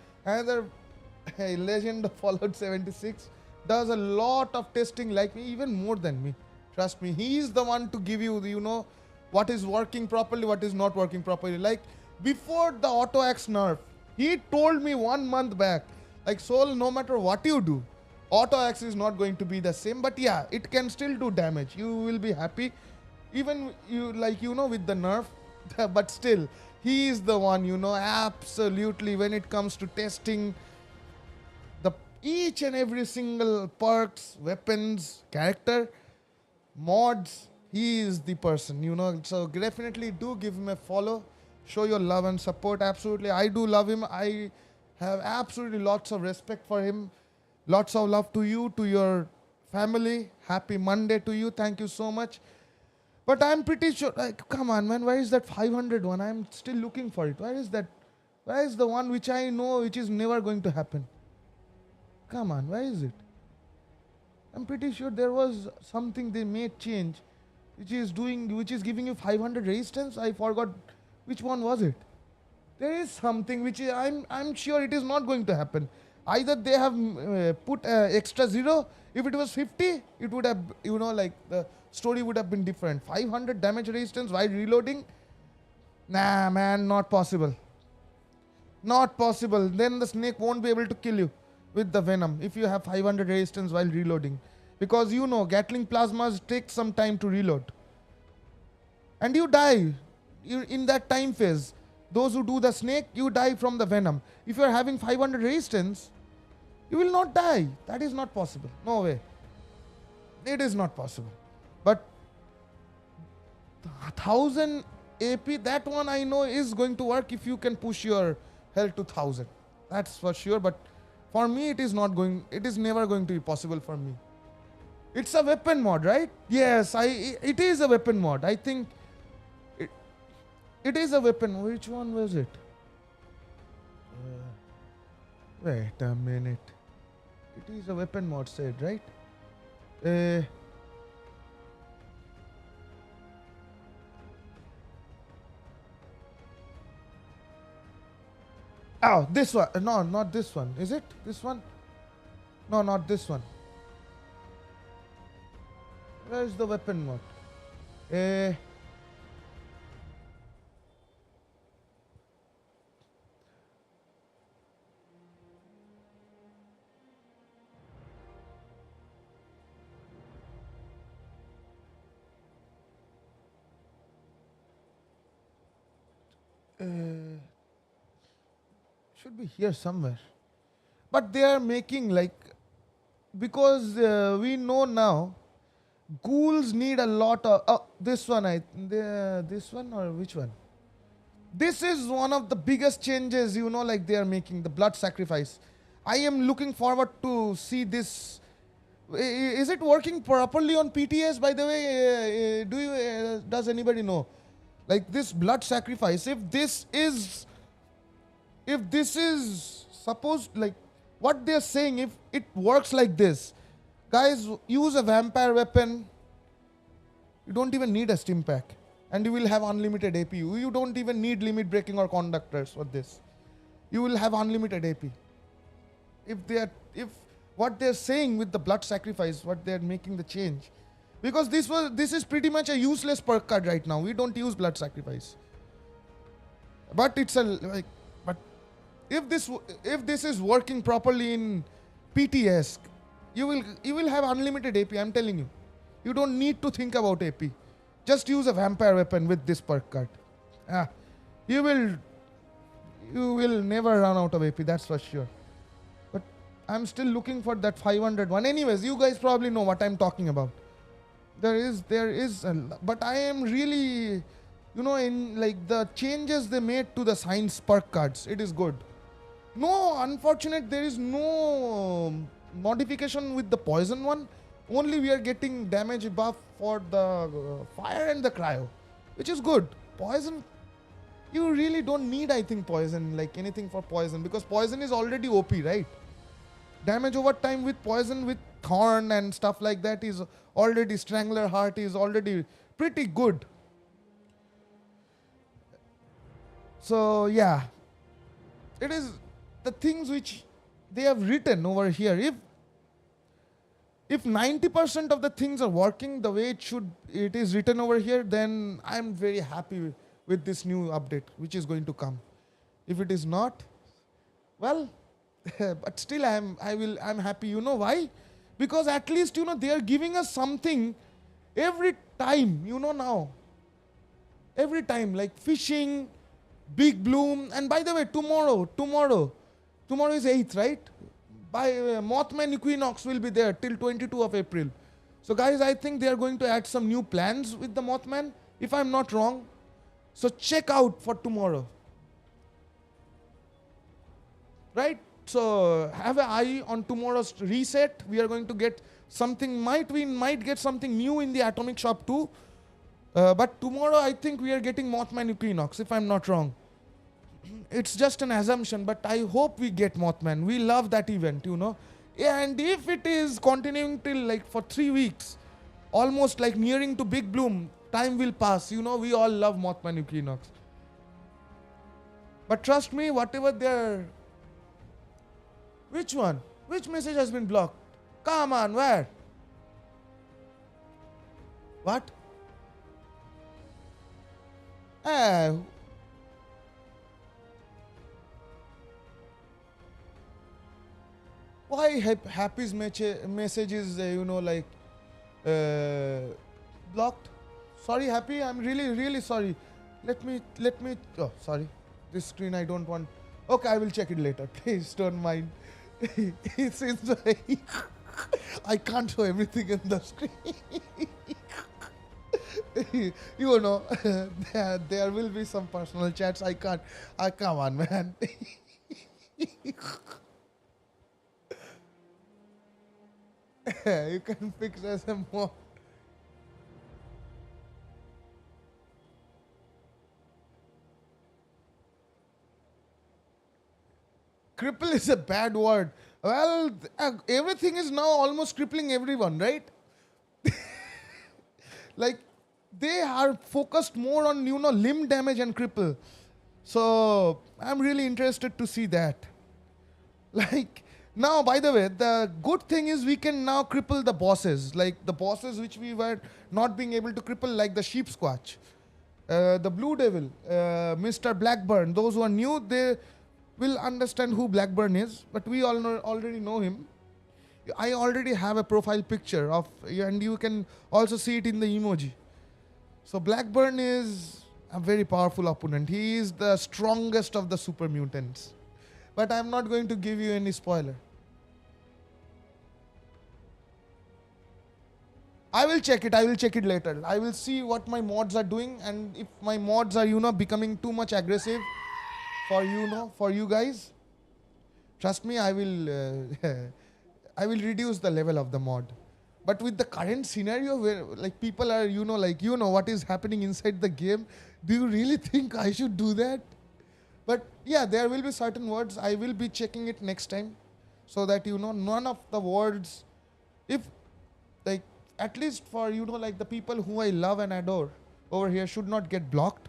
legend of Fallout 76. Does a lot of testing like me, even more than me. Trust me, he is the one to give you, what is working properly, what is not working properly. Like, before the Auto Axe nerf, he told me 1 month back, like, Soul, no matter what you do, Auto Axe is not going to be the same. But yeah, it can still do damage. You will be happy. Even with the nerf, but still, he is the one, absolutely when it comes to testing each and every single perks, weapons, character, mods, he is the person, So definitely do give him a follow. Show your love and support. Absolutely. I do love him. I have absolutely lots of respect for him. Lots of love to you, to your family. Happy Monday to you. Thank you so much. But I'm pretty sure, like, come on, man. Where is that 500 one? I'm still looking for it. Where is that? Where is the one which I know which is never going to happen? Come on, where is it? I'm pretty sure there was something they made change, which is giving you 500 resistance. I forgot which one was it. There is something which I'm sure it is not going to happen. Either they have put extra 0. If it was 50, it would have, the story would have been different. 500 damage resistance while reloading? Nah, man, not possible. Not possible. Then the snake won't be able to kill you with the venom if you have 500 resistance while reloading, because Gatling plasmas take some time to reload and you die in that time phase. Those who do the snake, you die from the venom. If you are having 500 resistance, you will not die. That is not possible. No way. It is not possible. But 1000 AP, that one I know is going to work if you can push your health to 1000. That's for sure. But for me, it is never going to be possible for me. It's a weapon mod, right? Yes, it is a weapon mod. I think it is a weapon. Which one was it? Wait a minute. It is a weapon mod said, right? Oh, this one. No, not this one. Is it? This one? No, not this one. Where is the weapon mod? Should be here somewhere. But they are making because we know now ghouls need a lot of this one. This one or which one? This is one of the biggest changes, they are making the blood sacrifice. I am looking forward to see this. Is it working properly on PTS, by the way? Does anybody know? Like this blood sacrifice, if this is supposed, what they're saying, if it works like this, guys, use a vampire weapon. You don't even need a stim pack, and you will have unlimited AP. You don't even need limit breaking or conductors for this. You will have unlimited AP. If what they're saying with the blood sacrifice, what they're making the change. Because this is pretty much a useless perk card right now. We don't use blood sacrifice. But it's but if this is working properly in PTS, you will have unlimited AP. I'm telling you, you don't need to think about AP. Just use a vampire weapon with this perk card. You will never run out of AP. That's for sure. But I'm still looking for that 500 one. Anyways, you guys probably know what I'm talking about. There is, but I am really, in like the changes they made to the science perk cards, it is good. No, unfortunate, there is no modification with the poison one. Only we are getting damage buff for the fire and the cryo, which is good. Poison, you really don't need, I think, poison, like anything for poison, because poison is already OP, right? Damage over time with poison, with thorn and stuff like that is already, strangler heart is already pretty good. So yeah, it is the things which they have written over here. If 90% of the things are working the way it is written over here, then I'm very happy with this new update which is going to come. If it is not, well, but still I'm happy. You know why? Because at least, they are giving us something every time, now. Every time, like fishing, Big Bloom, and by the way, tomorrow is 8th, right? By Mothman Equinox will be there till 22 of April. So guys, I think they are going to add some new plans with the Mothman, if I'm not wrong. So check out for tomorrow. Right? So have an eye on tomorrow's reset. We are going to get something, we might get something new in the Atomic Shop too. But tomorrow I think we are getting Mothman Equinox, if I'm not wrong. It's just an assumption, but I hope we get Mothman. We love that event, And if it is continuing till like for 3 weeks, almost like nearing to Big Bloom, time will pass. We all love Mothman Equinox. But trust me, whatever they're... Which one? Which message has been blocked? Come on, where? What? Why Happy's message is, blocked? Sorry, Happy, I'm really, really sorry. Let me, oh, sorry. This screen I don't want. Okay, I will check it later. Please don't mind. It seems like I can't show everything in the screen. There will be some personal chats. I can't. Come on, man. You can fix as a mod. Cripple is a bad word. Well, everything is now almost crippling everyone, right? Like, they are focused more on, limb damage and cripple. So, I'm really interested to see that. Like, now, by the way, the good thing is we can now cripple the bosses. Like, the bosses which we were not being able to cripple, like the Sheep Squatch, the Blue Devil, Mr. Blackburn. Those who are new, they will understand who Blackburn is, but we all already know him. I already have a profile picture of, and you can also see it in the emoji. So Blackburn is a very powerful opponent. He is the strongest of the super mutants. But I'm not going to give you any spoiler. I will check it later. I will see what my mods are doing, and if my mods are, becoming too much aggressive for you guys, trust me, I will I will reduce the level of the mod. But with the current scenario where like people are, what is happening inside the game, do you really think I should do that? But yeah, there will be certain words. I will be checking it next time so that, none of the words, if like, at least for, like the people who I love and adore over here should not get blocked.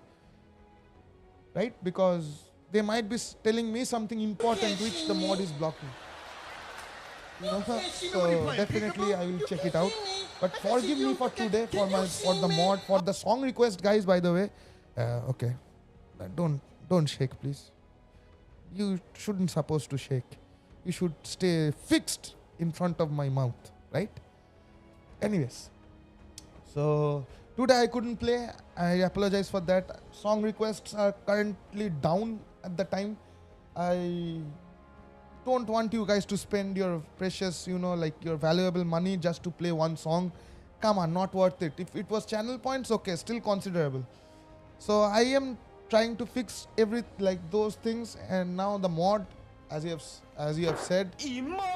Right? Because they might be telling me something important which the mod is blocking. You know, so definitely I will check it out. But forgive me for today, for the mod, for the song request, guys. By the way, okay, don't shake, please. You shouldn't supposed to shake. You should stay fixed in front of my mouth, right? Anyways, so today I couldn't play. I apologize for that. Song requests are currently down at the time. I don't want you guys to spend your precious, like your valuable money just to play one song. Come on, not worth it. If it was channel points, okay, still considerable. So I am trying to fix like those things, and now the mod, as you have said,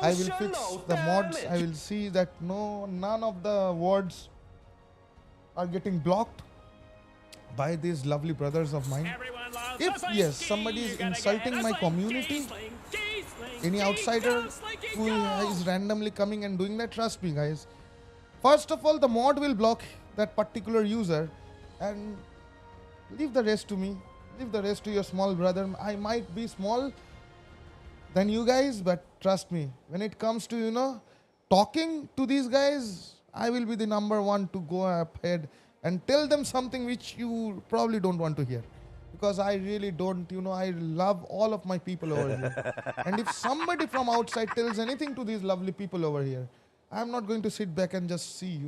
I will fix the mods. I will see that none of the words are getting blocked by these lovely brothers of mine. If yes, somebody is insulting my community, any outsider who is randomly coming and doing that, trust me, guys. First of all, the mod will block that particular user, and leave the rest to me. Leave the rest to your small brother. I might be small than you guys, but trust me, when it comes to, talking to these guys, I will be the number one to go ahead and tell them something which you probably don't want to hear. Because I really don't, I love all of my people over here. And if somebody from outside tells anything to these lovely people over here, I'm not going to sit back and just see,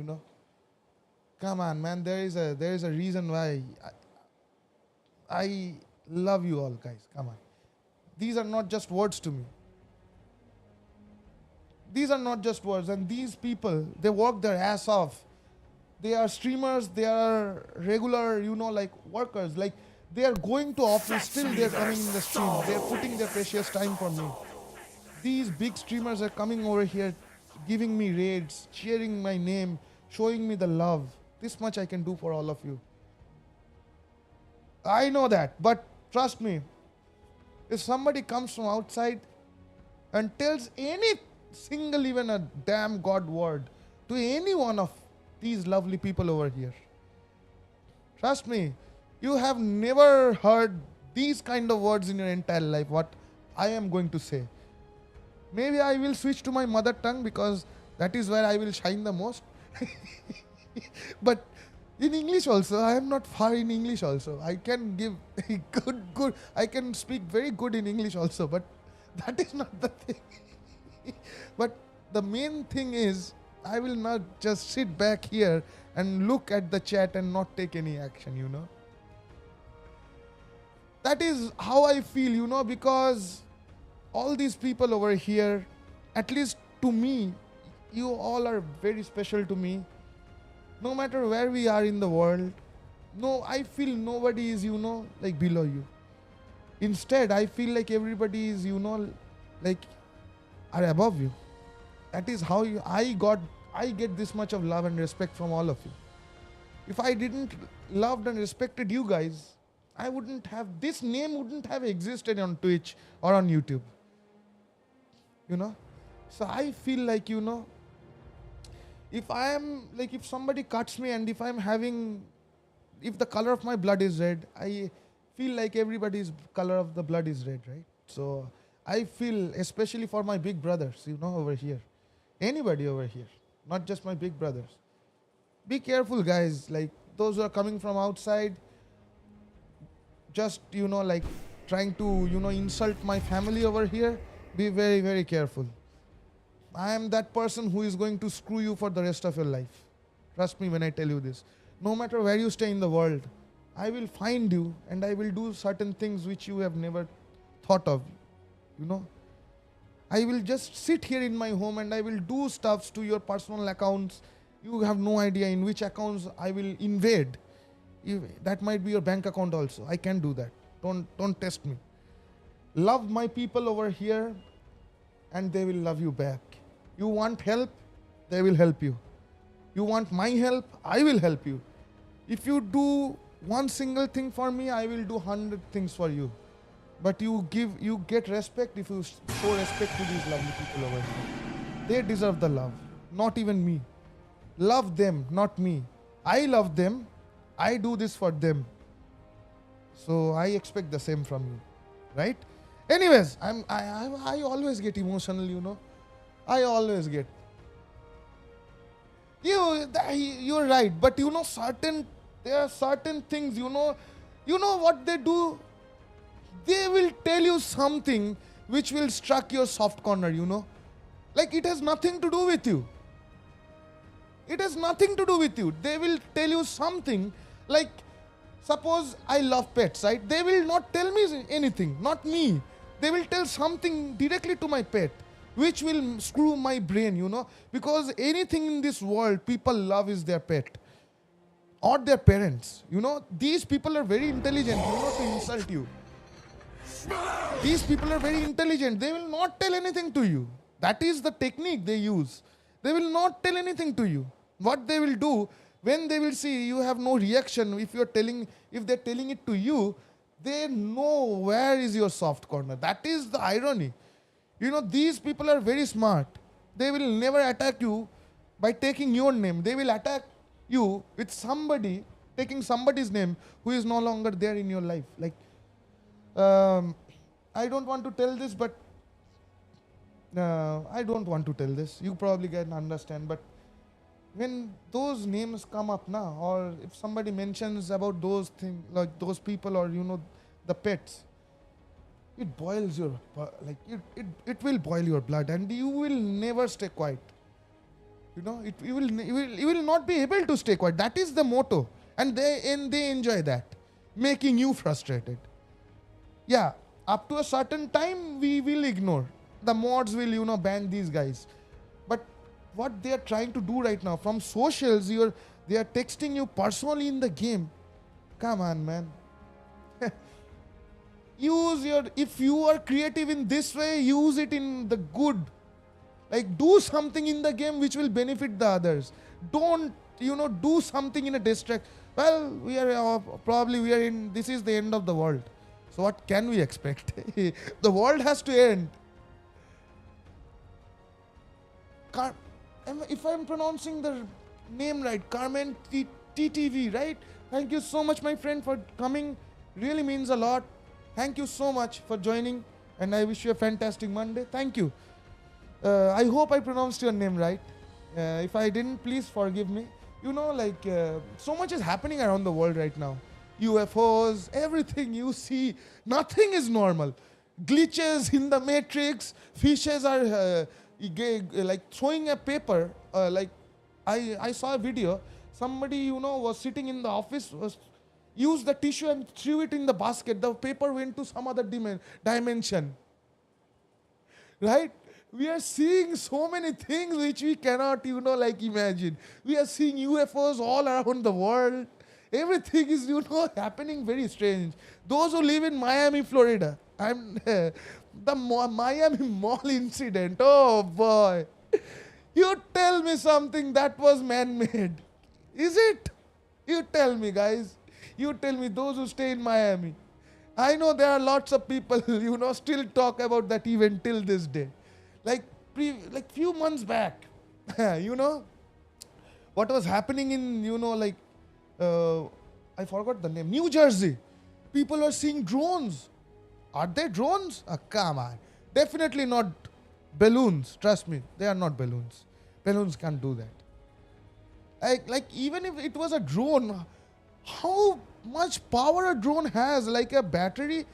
Come on, man, there is a reason why I love you all, guys. Come on. These are not just words to me. These are not just words. And these people, they work their ass off. They are streamers. They are regular, like workers. Like, they are going to office, still they are coming in the stream. They are putting their precious time for me. These big streamers are coming over here, giving me raids, cheering my name, showing me the love. This much I can do for all of you. I know that, but trust me, if somebody comes from outside and tells any single, even a damn God word to any one of these lovely people over here, trust me, you have never heard these kind of words in your entire life, what I am going to say. Maybe I will switch to my mother tongue because that is where I will shine the most. But in English also, I am not far in English also. I can give good, I can speak very good in English also, but that is not the thing. But the main thing is, I will not just sit back here and look at the chat and not take any action, That is how I feel, because all these people over here, at least to me, you all are very special to me. No matter where we are in the world, I feel nobody is, like below you. Instead, I feel like everybody is, like are above you. That is how I get this much of love and respect from all of you. If I didn't loved and respected you guys, this name wouldn't have existed on Twitch or on YouTube. So I feel like, if somebody cuts me and if the color of my blood is red, I feel like everybody's color of the blood is red, right? So I feel, especially for my big brothers, over here, anybody over here, not just my big brothers. Be careful, guys. Like, those who are coming from outside, just, like trying to, insult my family over here, be very, very careful. I am that person who is going to screw you for the rest of your life. Trust me when I tell you this. No matter where you stay in the world, I will find you and I will do certain things which you have never thought of. I will just sit here in my home and I will do stuffs to your personal accounts. You have no idea in which accounts I will invade. That might be your bank account also. I can do that. Don't test me. Love my people over here and they will love you back. You want help, they will help you. You want my help, I will help you. If you do one single thing for me, I will do 100 things for you. But you get respect if you show respect to these lovely people over here. They deserve the love, not even me. Love them, not me. I love them. I do this for them. So I expect the same from you, right? Anyways, I always get emotional, I always get. You're right, but there are certain things, you know what they do? They will tell you something which will struck your soft corner. Like it has nothing to do with you. It has nothing to do with you. They will tell you something like, suppose I love pets, right? They will not tell me anything, not me. They will tell something directly to my pet, which will screw my brain. Because anything in this world people love is their pet or their parents. These people are very intelligent, to insult you. These people are very intelligent. They will not tell anything to you. That is the technique they use. They will not tell anything to you. What they will do, when they will see you have no reaction, if they're telling it to you, they know where is your soft corner. That is the irony. These people are very smart. They will never attack you by taking your name. They will attack you with taking somebody's name who is no longer there in your life. Like, I don't want to tell this, but I don't want to tell this. You probably can understand, but when those names come up now, or if somebody mentions about those things, like those people, or the pets, it boils your it will boil your blood, and you will never stay quiet. You will not be able to stay quiet. That is the motto, and they enjoy that, making you frustrated. Yeah, up to a certain time we will ignore. The mods will ban these guys, but what they are trying to do right now from socials, they are texting you personally in the game. Come on, man. If you are creative in this way, use it in the good. Like, do something in the game which will benefit the others. Don't do something in a distract. Well, this is the end of the world, so what can we expect? The world has to end. If I'm pronouncing the name right, Carmen TTV, right? Thank you so much, my friend, for coming. Really means a lot. Thank you so much for joining, and I wish you a fantastic Monday. Thank you. I hope I pronounced your name right. If I didn't, please forgive me. So much is happening around the world right now. UFOs, everything you see, nothing is normal. Glitches in the matrix, fishes are throwing a paper. I saw a video. Somebody, was sitting in the office, used the tissue and threw it in the basket. The paper went to some other dimension. Right? We are seeing so many things which we cannot, imagine. We are seeing UFOs all around the world. Everything is, happening very strange. Those who live in Miami, Florida, the Miami Mall incident, oh boy. You tell me something that was man-made. Is it? You tell me, guys. You tell me, those who stay in Miami. I know there are lots of people, still talk about that event till this day. Like few months back, what was happening in, I forgot the name, New Jersey. People are seeing drones. Are they drones? Come on. Definitely not balloons. Trust me, they are not balloons. Balloons can't do that. Like even if it was a drone, how much power a drone has? Like a battery.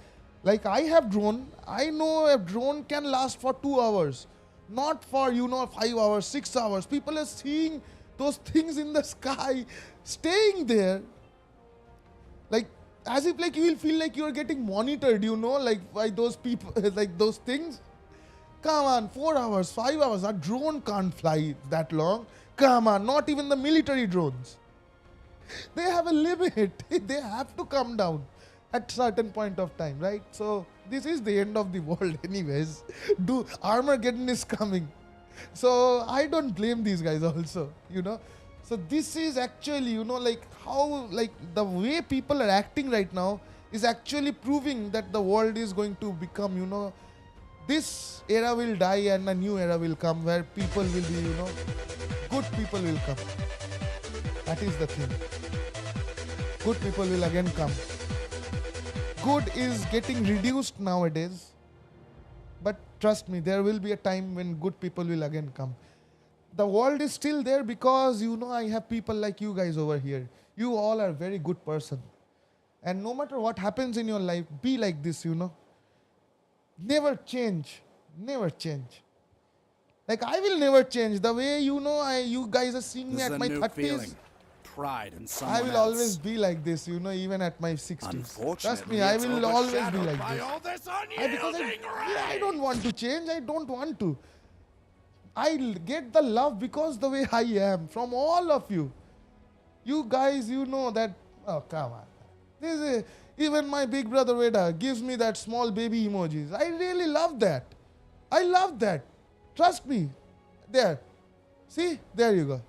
Like I have drone. I know a drone can last for 2 hours. Not for, 5 hours, 6 hours. People are seeing those things in the sky, staying there. Like, as if you will feel like you are getting monitored, by those people, like those things. Come on, 4 hours, 5 hours. A drone can't fly that long. Come on, not even the military drones. They have a limit. They have to come down at certain point of time, right? So this is the end of the world anyways. Armageddon is coming. So I don't blame these guys also, So this is actually, how, the way people are acting right now is actually proving that the world is going to become, this era will die and a new era will come where people will be, good people will come. That is the thing. Good people will again come. Good is getting reduced nowadays, but trust me, there will be a time when good people will again come. The world is still there because, I have people like you guys over here. You all are very good person. And no matter what happens in your life, be like this. Never change. Never change. Like I will never change. The way you guys are seeing me This is at a my new 30s. feeling. Pride in someone I will else. always be like this, even at my 60s. Unfortunately, Trust me, I it's will always be overshadowed like by this. all this Because unyielding I don't want to change. I don't want to. Get the love because the way I am from all of you. You guys, you know that. Oh, come on. Even my big brother Veda gives me that small baby emojis. I really love that. I love that. Trust me. There. See? There you go.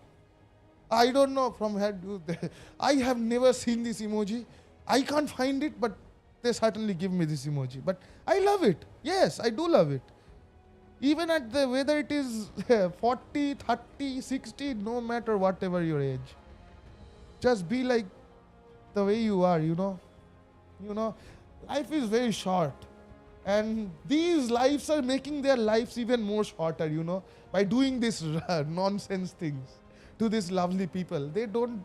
I don't know from head to there. I have never seen this emoji. I can't find it, but they certainly give me this emoji. But I love it. Yes, I do love it. Even at whether it is 40, 30, 60, no matter whatever your age. Just be like the way you are, Life is very short. And these lives are making their lives even more shorter, by doing this nonsense things to these lovely people. They don't,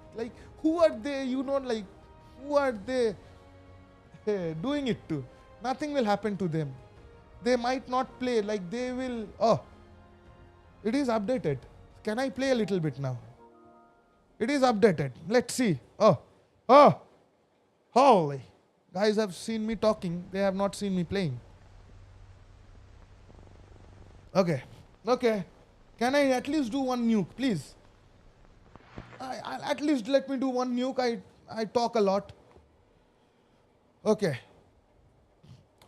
who are they, who are they doing it to? Nothing will happen to them. They might not play, they will, it is updated. Can I play a little bit now? It is updated. Let's see. Holy. Guys have seen me talking. They have not seen me playing. Okay. Can I at least do one nuke, please? At least let me do one nuke. I talk a lot. Okay.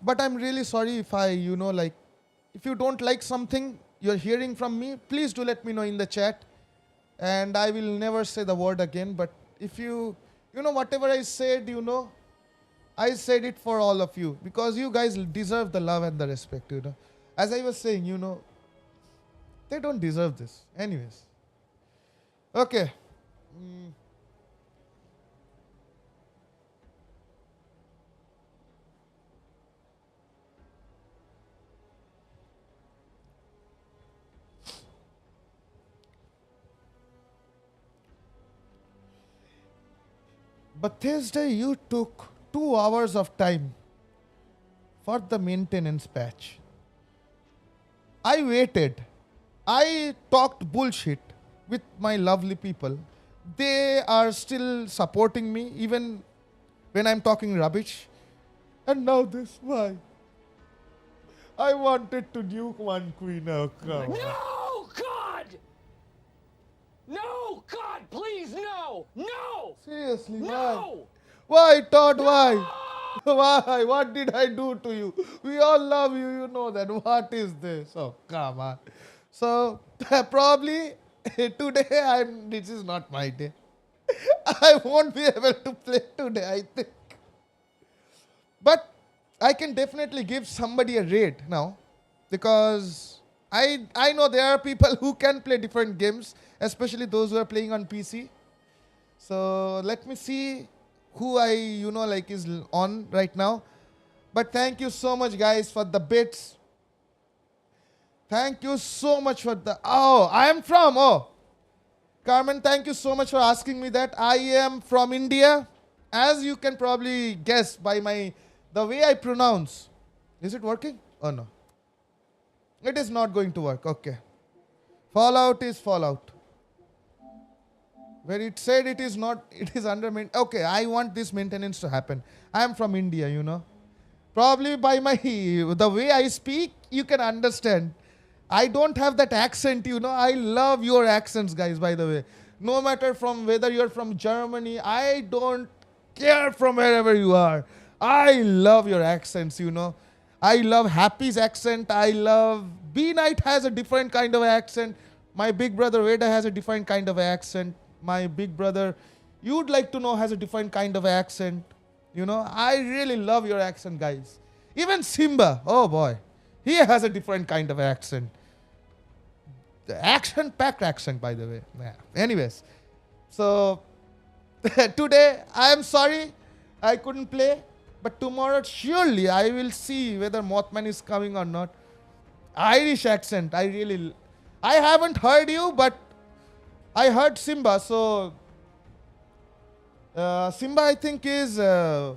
But I'm really sorry if if you don't like something you're hearing from me, please do let me know in the chat. And I will never say the word again. But if whatever I said, I said it for all of you. Because you guys deserve the love and the respect, As I was saying, they don't deserve this. Anyways. Okay. But Thursday, you took 2 hours of time for the maintenance patch. I waited. I talked bullshit with my lovely people. They are still supporting me even when I'm talking rubbish. And now this, why? I wanted to nuke one queen. Oh, come on. No, God! No, God, please, no! No! Seriously, why? No! Why, Todd, why? Why? What did I do to you? We all love you, you know that. What is this? Oh, come on. So, probably today, this is not my day. I won't be able to play today, I think. But I can definitely give somebody a raid now. Because I know there are people who can play different games, especially those who are playing on PC. So let me see who is on right now. But thank you so much, guys, for the bits. Thank you so much for I am from, Carmen, thank you so much for asking me that. I am from India. As you can probably guess by the way I pronounce. Is it working? Oh, no. It is not going to work. Okay. Fallout is Fallout. Where it said it is not, it is under maintenance. Okay, I want this maintenance to happen. I am from India, Probably by the way I speak, you can understand. I don't have that accent, I love your accents, guys, by the way. No matter from whether you're from Germany, I don't care from wherever you are. I love your accents, I love Happy's accent. I love B-Night has a different kind of accent. My big brother Veda has a different kind of accent. My big brother, you'd like to know, has a different kind of accent. I really love your accent, guys. Even Simba, oh boy, he has a different kind of accent. The action-packed accent, by the way. Yeah. Anyways, so today, I am sorry I couldn't play. But tomorrow, surely, I will see whether Mothman is coming or not. Irish accent. I haven't heard you, but I heard Simba. So Simba, I think is I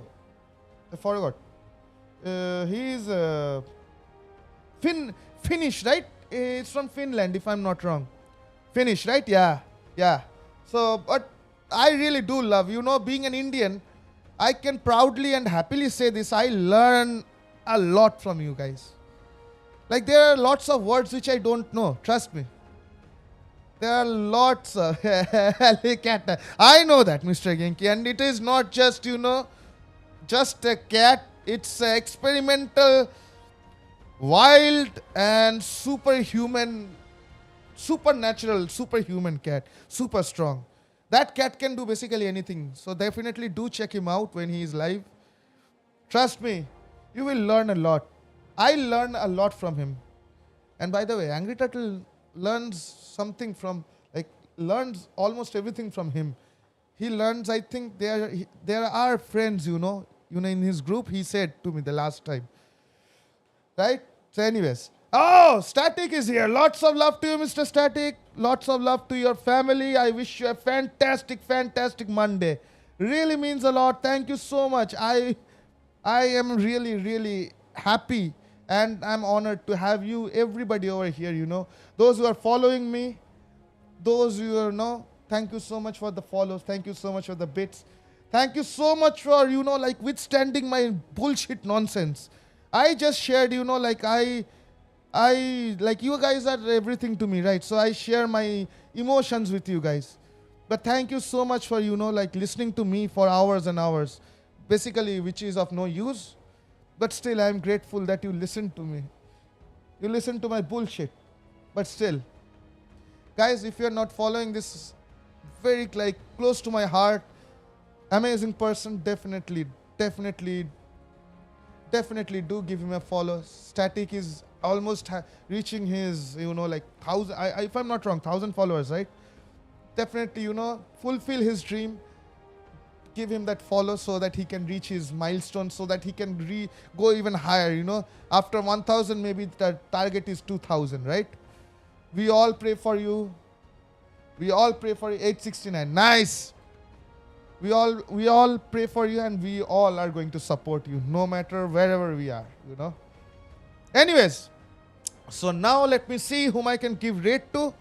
forgot. He's Finnish, right? It's from Finland, if I'm not wrong. Finnish, right? Yeah, yeah. So, but I really do love, being an Indian. I can proudly and happily say this. I learn a lot from you guys. Like there are lots of words which I don't know. Trust me. There are lots of cat. I know that, Mr. Genki, and it is not just just a cat. It's a experimental, wild, and superhuman, supernatural, superhuman cat. Super strong. That cat can do basically anything. So definitely do check him out when he is live. Trust me, you will learn a lot. I learn a lot from him. And by the way, Angry Turtle learns something from, learns almost everything from him. He learns, I think there are friends, in his group, he said to me the last time. Right? So anyways. Oh, Static is here. Lots of love to you, Mr. Static. Lots of love to your family. I wish you a fantastic, fantastic Monday. Really means a lot. Thank you so much. I am really, really happy and I'm honored to have you, everybody over here, Those who are following me, those who are, thank you so much for the follows. Thank you so much for the bits. Thank you so much for, withstanding my bullshit nonsense. I just shared, like you guys are everything to me, right? So I share my emotions with you guys. But thank you so much for, listening to me for hours and hours. Basically, which is of no use. But still, I'm grateful that you listened to me. You listened to my bullshit. But still. Guys, if you're not following this very, close to my heart, amazing person, definitely do give him a follow. Static is almost reaching his, 1,000, if I'm not wrong, 1,000 followers, right? Definitely, fulfill his dream. Give him that follow so that he can reach his milestone, so that he can go even higher, After 1,000, maybe the target is 2,000, right? We all pray for you. We all pray for you. 869. Nice. We all pray for you and we all are going to support you no matter wherever we are, Anyways, so now let me see whom I can give rate to,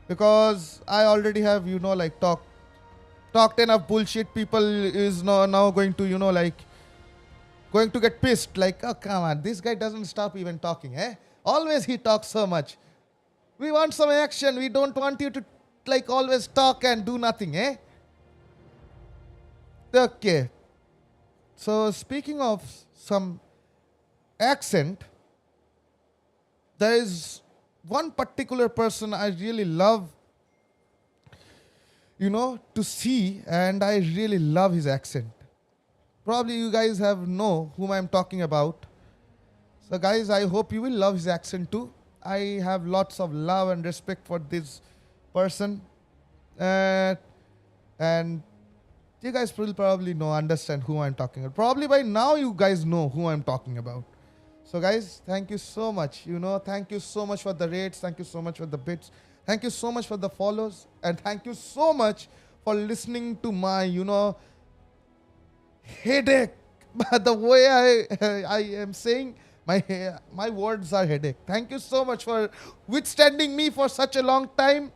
because I already have, talked enough bullshit. People is now going to, going to get pissed. Like, oh, come on, this guy doesn't stop even talking, eh? Always he talks so much. We want some action. We don't want you to, always talk and do nothing, eh? Okay. So speaking of some accent, there is one particular person I really love, to see, and I really love his accent. Probably you guys know whom I'm talking about. So guys, I hope you will love his accent too. I have lots of love and respect for this person. And you guys will probably understand who I'm talking about. Probably by now you guys know who I'm talking about. So guys, thank you so much. Thank you so much for the rates. Thank you so much for the bits. Thank you so much for the follows. And thank you so much for listening to my, headache. The way I am saying, my words are headache. Thank you so much for withstanding me for such a long time.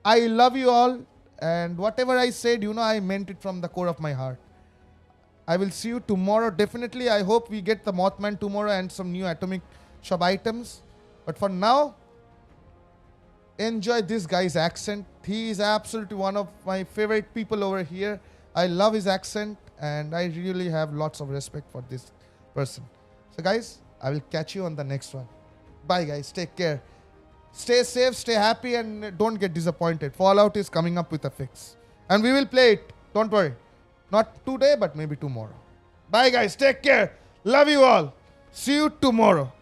I love you all. And whatever I said, I meant it from the core of my heart. I will see you tomorrow. Definitely, I hope we get the Mothman tomorrow and some new Atomic Shop items. But for now, enjoy this guy's accent. He is absolutely one of my favorite people over here. I love his accent and I really have lots of respect for this person. So guys, I will catch you on the next one. Bye guys. Take care. Stay safe, stay happy, and don't get disappointed. Fallout is coming up with a fix. And we will play it. Don't worry. Not today, but maybe tomorrow. Bye, guys. Take care. Love you all. See you tomorrow.